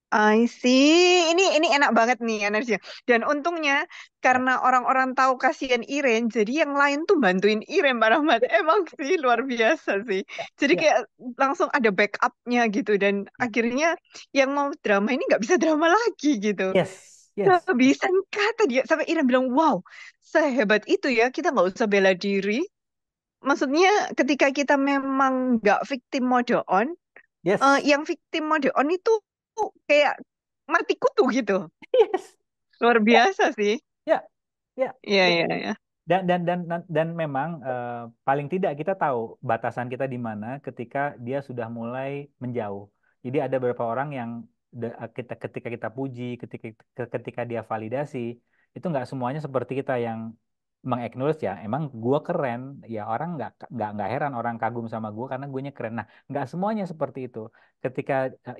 I see. Ini enak banget nih energinya. Dan untungnya
Ya,
karena orang-orang tahu kasihan Iren, jadi yang lain tuh bantuin Iren, Pak Rahmat.
ya,
Emang sih luar
ya,
biasa sih. Jadi
ya,
kayak langsung ada backupnya gitu. Dan
ya.
akhirnya yang mau drama ini nggak bisa drama lagi gitu.
Yes, yes.
Kehabisan kata dia. Sampai Iren bilang, wow, sehebat itu ya. Kita nggak usah bela diri. Maksudnya ketika kita memang nggak victim mode on,
Yes.
yang victim mode on itu kayak mati kutu gitu.
Yes.
Luar
Ya,
biasa sih.
ya, ya,
Iya,
ya.
iya, iya.
Dan memang paling tidak kita tahu batasan kita di mana ketika dia sudah mulai menjauh. Jadi ada beberapa orang yang ketika kita puji, ketika dia validasi, itu nggak semuanya seperti kita yang mengaknowledge ya. Emang gua keren, ya orang nggak heran orang kagum sama gua karena guanya keren. Nah, nggak semuanya seperti itu. Ketika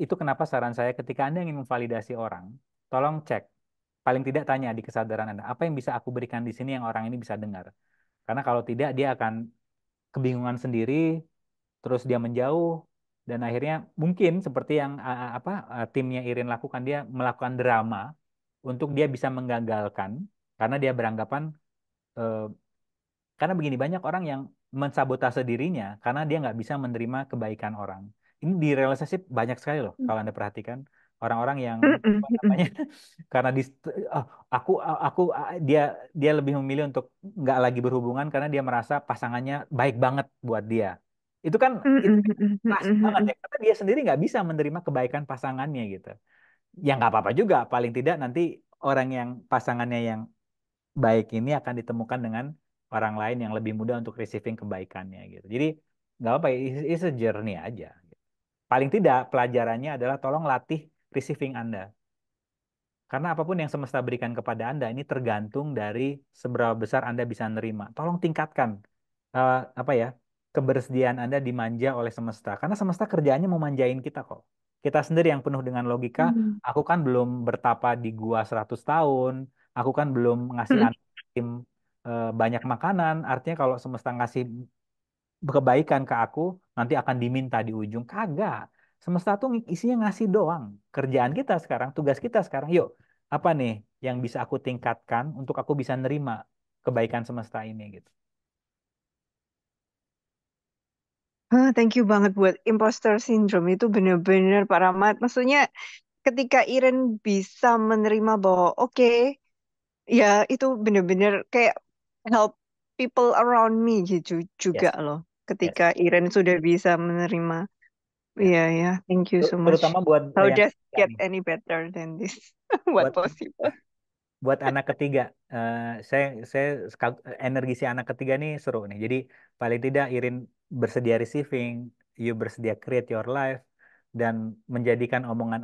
itu kenapa saran saya ketika Anda ingin memvalidasi orang, tolong cek. Paling tidak tanya di kesadaran Anda, apa yang bisa aku berikan di sini yang orang ini bisa dengar. Karena kalau tidak, dia akan kebingungan sendiri, terus dia menjauh, dan akhirnya mungkin seperti yang timnya Irin lakukan, dia melakukan drama untuk dia bisa menggagalkan, karena dia beranggapan, eh, karena begini, banyak orang yang mensabotase dirinya karena dia nggak bisa menerima kebaikan orang. Ini di relationship banyak sekali loh kalau Anda perhatikan. Orang-orang yang
Mm-mm,
apa
mm-mm.
namanya karena oh, aku dia dia lebih memilih untuk nggak lagi berhubungan karena dia merasa pasangannya baik banget buat dia. Itu
Mm-mm,
kan
mm-mm,
keras
mm-mm,
banget
mm-mm.
ya karena dia sendiri nggak bisa menerima kebaikan pasangannya gitu. Ya nggak apa-apa juga, paling tidak nanti orang yang pasangannya yang baik ini akan ditemukan dengan orang lain yang lebih mudah untuk receiving kebaikannya gitu. Jadi nggak apa, it's a journey aja. Paling tidak pelajarannya adalah tolong latih receiving Anda. Karena apapun yang semesta berikan kepada Anda ini tergantung dari seberapa besar Anda bisa nerima. Tolong tingkatkan apa ya, kebersediaan Anda dimanja oleh semesta. Karena semesta kerjaannya mau manjain kita kok. Kita sendiri yang penuh dengan logika,
Hmm.
aku kan belum bertapa di gua 100 tahun, aku kan belum ngasih anak yatim, banyak makanan. Artinya kalau semesta ngasih kebaikan ke aku, nanti akan diminta di ujung. Kagak. Semesta tuh isinya ngasih doang. Kerjaan kita sekarang, tugas kita sekarang, yuk, apa nih yang bisa aku tingkatkan untuk aku bisa nerima kebaikan semesta ini gitu.
Thank you banget buat imposter syndrome itu bener-bener Pak Rahmat. Maksudnya ketika Iren bisa menerima bahwa oke, ya itu bener-bener kayak help people around me gitu juga
Yes,
loh.
yes,
Ketika Iren sudah bisa menerima.
ya.
Iya ya, thank you so much.
Terutama buat
How
yang
does
ketiga
get
nih,
any better than this? What
buat
possible?
buat anak ketiga. eh, saya energi si anak ketiga nih seru nih. Jadi paling tidak Irin bersedia receiving, you bersedia create your life dan menjadikan omongan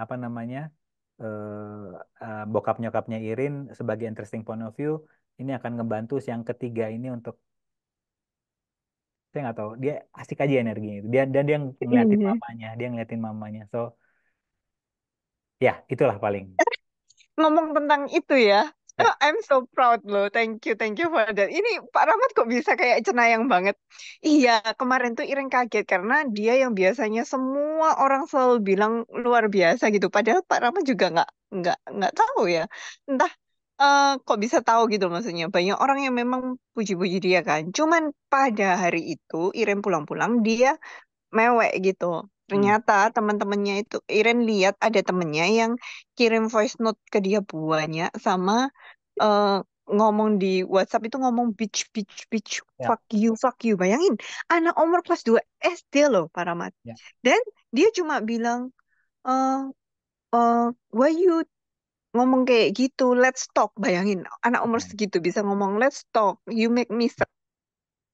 apa namanya, bokap nyokapnya Irin sebagai interesting point of view. Ini akan ngebantu si yang ketiga ini untuk, saya nggak tahu, dia asik aja energinya itu. Dia ngeliatin
Iya.
mamanya, dia ngeliatin mamanya. So ya itulah paling.
Ngomong tentang itu ya.
Ya,
I'm so proud loh. Thank you for that. Ini Pak Rahmat kok bisa kayak cenayang banget. Iya, kemarin tuh Iren kaget karena dia yang biasanya semua orang selalu bilang luar biasa gitu. Padahal Pak Rahmat juga nggak tahu ya. Entah kok bisa tahu gitu maksudnya. Banyak orang yang memang puji-puji dia kan. Cuman pada hari itu Iren pulang-pulang dia mewek gitu.
hmm,
Ternyata teman-temannya itu, Iren lihat ada temennya yang kirim voice note ke dia banyak sama eh, ngomong di WhatsApp itu ngomong bitch, bitch, bitch,
ya,
fuck you. Bayangin, anak umur kelas 2 SD loh, Pak Rahmat.
ya,
Dan dia cuma bilang, eh eh, why you ngomong kayak gitu, let's talk. Bayangin, anak umur
ya.
segitu bisa ngomong let's talk, you make me sad.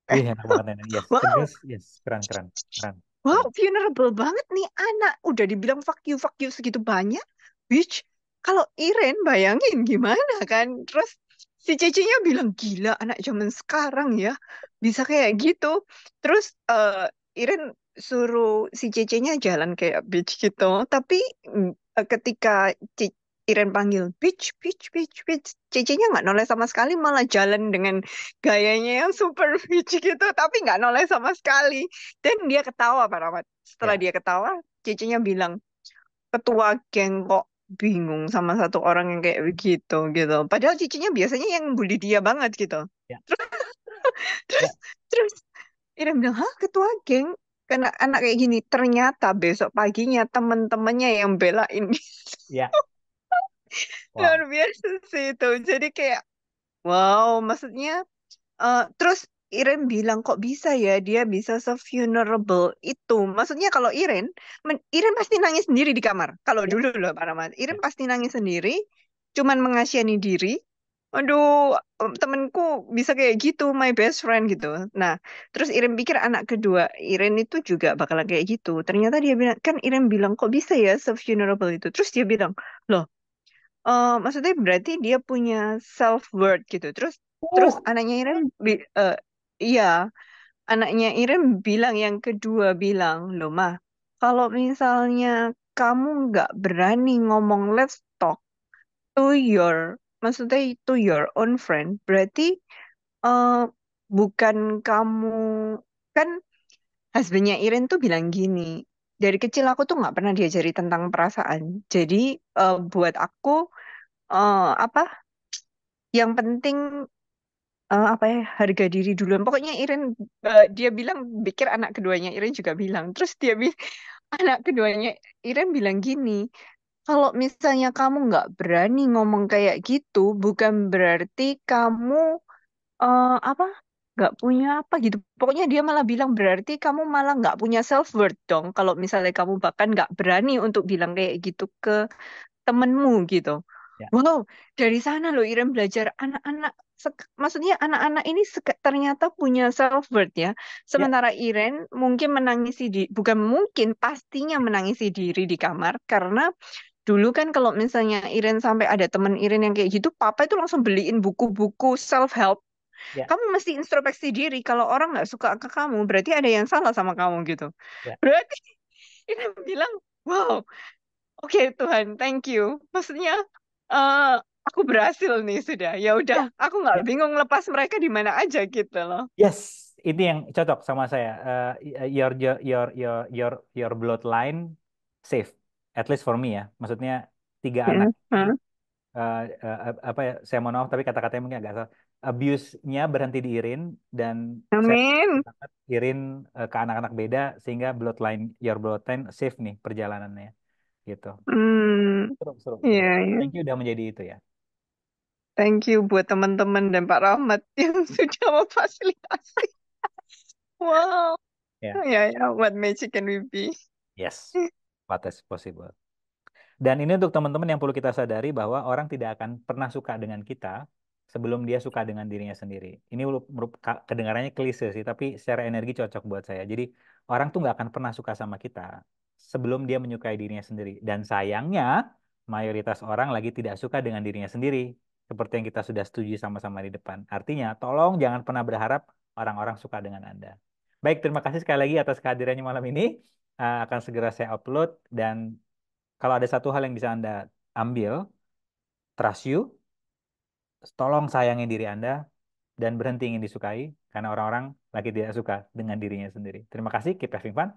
Wih, enak banget ini. Yes,
Wow,
tegas, yes, keren, keren, keren,
wow,
keren.
vulnerable banget nih anak. Udah dibilang fuck you segitu banyak. Bitch, kalau Iren bayangin gimana kan? Terus si Cecinya bilang, gila anak zaman sekarang ya. Bisa kayak gitu. Terus Iren suruh si Cecinya jalan kayak bitch gitu. Tapi ketika Iren panggil bitch, bitch, bitch, bitch. Cecinya nggak noleh sama sekali, malah jalan dengan gayanya yang super bitch gitu. Tapi nggak noleh sama sekali. Dan dia ketawa, Pak Rahmat. Setelah
Ya,
dia ketawa, cicinya bilang, ketua geng kok bingung sama satu orang yang kayak begitu gitu. Padahal cicinya biasanya yang bully dia banget gitu.
ya,
Terus
ya,
terus Ira bilang, hah ketua geng? Karena anak kayak gini. Ternyata besok paginya teman-temannya yang belain.
ya.
Luar
Wow.
biasa sih itu. Jadi kayak, wow, maksudnya terus Iren bilang kok bisa ya dia bisa se-vulnerable itu. Maksudnya kalau Iren pasti nangis sendiri di kamar. Kalau
Ya,
dulu loh Pak Rahmat, Iren
ya,
pasti nangis sendiri, cuman mengasihani diri. Aduh, temenku bisa kayak gitu, my best friend gitu. Nah, terus Iren pikir anak kedua Iren itu juga bakalan kayak gitu. Ternyata dia bilang, kan Iren bilang kok bisa ya se-vulnerable itu. Terus dia bilang, loh, maksudnya berarti dia punya self worth gitu. Terus
uh,
anaknya iya, anaknya Iren bilang yang kedua bilang, loh mah, kalau misalnya kamu nggak berani ngomong let's talk to your, maksudnya to your own friend, berarti eh bukan kamu, kan husbandnya Iren tuh bilang gini, dari kecil aku tuh nggak pernah diajari tentang perasaan. Jadi buat aku apa yang penting apa ya harga diri duluan. Pokoknya Iren dia bilang pikir anak keduanya Iren juga bilang. Terus anak keduanya Iren bilang gini, kalau misalnya kamu nggak berani ngomong kayak gitu, bukan berarti kamu apa nggak punya apa gitu. Pokoknya dia malah bilang berarti kamu malah nggak punya self worth dong. Kalau misalnya kamu bahkan nggak berani untuk bilang kayak gitu ke temenmu gitu.
ya,
Wow, dari sana loh Iren belajar anak-anak, maksudnya anak-anak ini ternyata punya self worth ya.
ya,
Sementara Iren mungkin bukan mungkin, pastinya menangisi diri di kamar karena Dulu kan kalau misalnya Iren sampai ada temen Iren yang kayak gitu, papa itu langsung beliin buku-buku self-help.
Ya,
Kamu mesti introspeksi diri. Kalau orang nggak suka ke kamu, berarti ada yang salah sama kamu gitu.
ya,
Berarti Iren bilang, wow, oke Tuhan, thank you. Maksudnya, eh aku berhasil nih sudah. Ya udah,
ya,
aku nggak
ya.
bingung lepas mereka di mana aja gitu loh.
Yes, ini yang cocok sama saya. Your bloodline safe, at least for me ya. Maksudnya tiga anak
Hmm,
ini,
hmm.
apa ya? Saya mohon maaf tapi kata-katanya mungkin agak salah. Abuse-nya berhenti di Irin dan saya
Amin.
banget Irin ke anak-anak beda sehingga your bloodline safe nih perjalanannya gitu.
Hmm,
Seru, seru, seru.
iya, iya.
Thank you udah menjadi itu ya.
Thank you buat teman-teman dan Pak Rahmat yang sudah memfasilitasi. Wow.
Ya,
Ya, ya, what magic can we be?
yes. What is possible. Dan ini untuk teman-teman yang perlu kita sadari bahwa orang tidak akan pernah suka dengan kita sebelum dia suka dengan dirinya sendiri. Ini kedengarannya klise sih, tapi secara energi cocok buat saya. Jadi orang tuh nggak akan pernah suka sama kita sebelum dia menyukai dirinya sendiri. Dan sayangnya mayoritas orang lagi tidak suka dengan dirinya sendiri. Seperti yang kita sudah setuju sama-sama di depan. Artinya, tolong jangan pernah berharap orang-orang suka dengan Anda. Baik, terima kasih sekali lagi atas kehadirannya malam ini. Akan segera saya upload dan kalau ada satu hal yang bisa Anda ambil, trust you, tolong sayangi diri Anda, dan berhenti ingin disukai, karena orang-orang lagi tidak suka dengan dirinya sendiri. Terima kasih, keep having fun.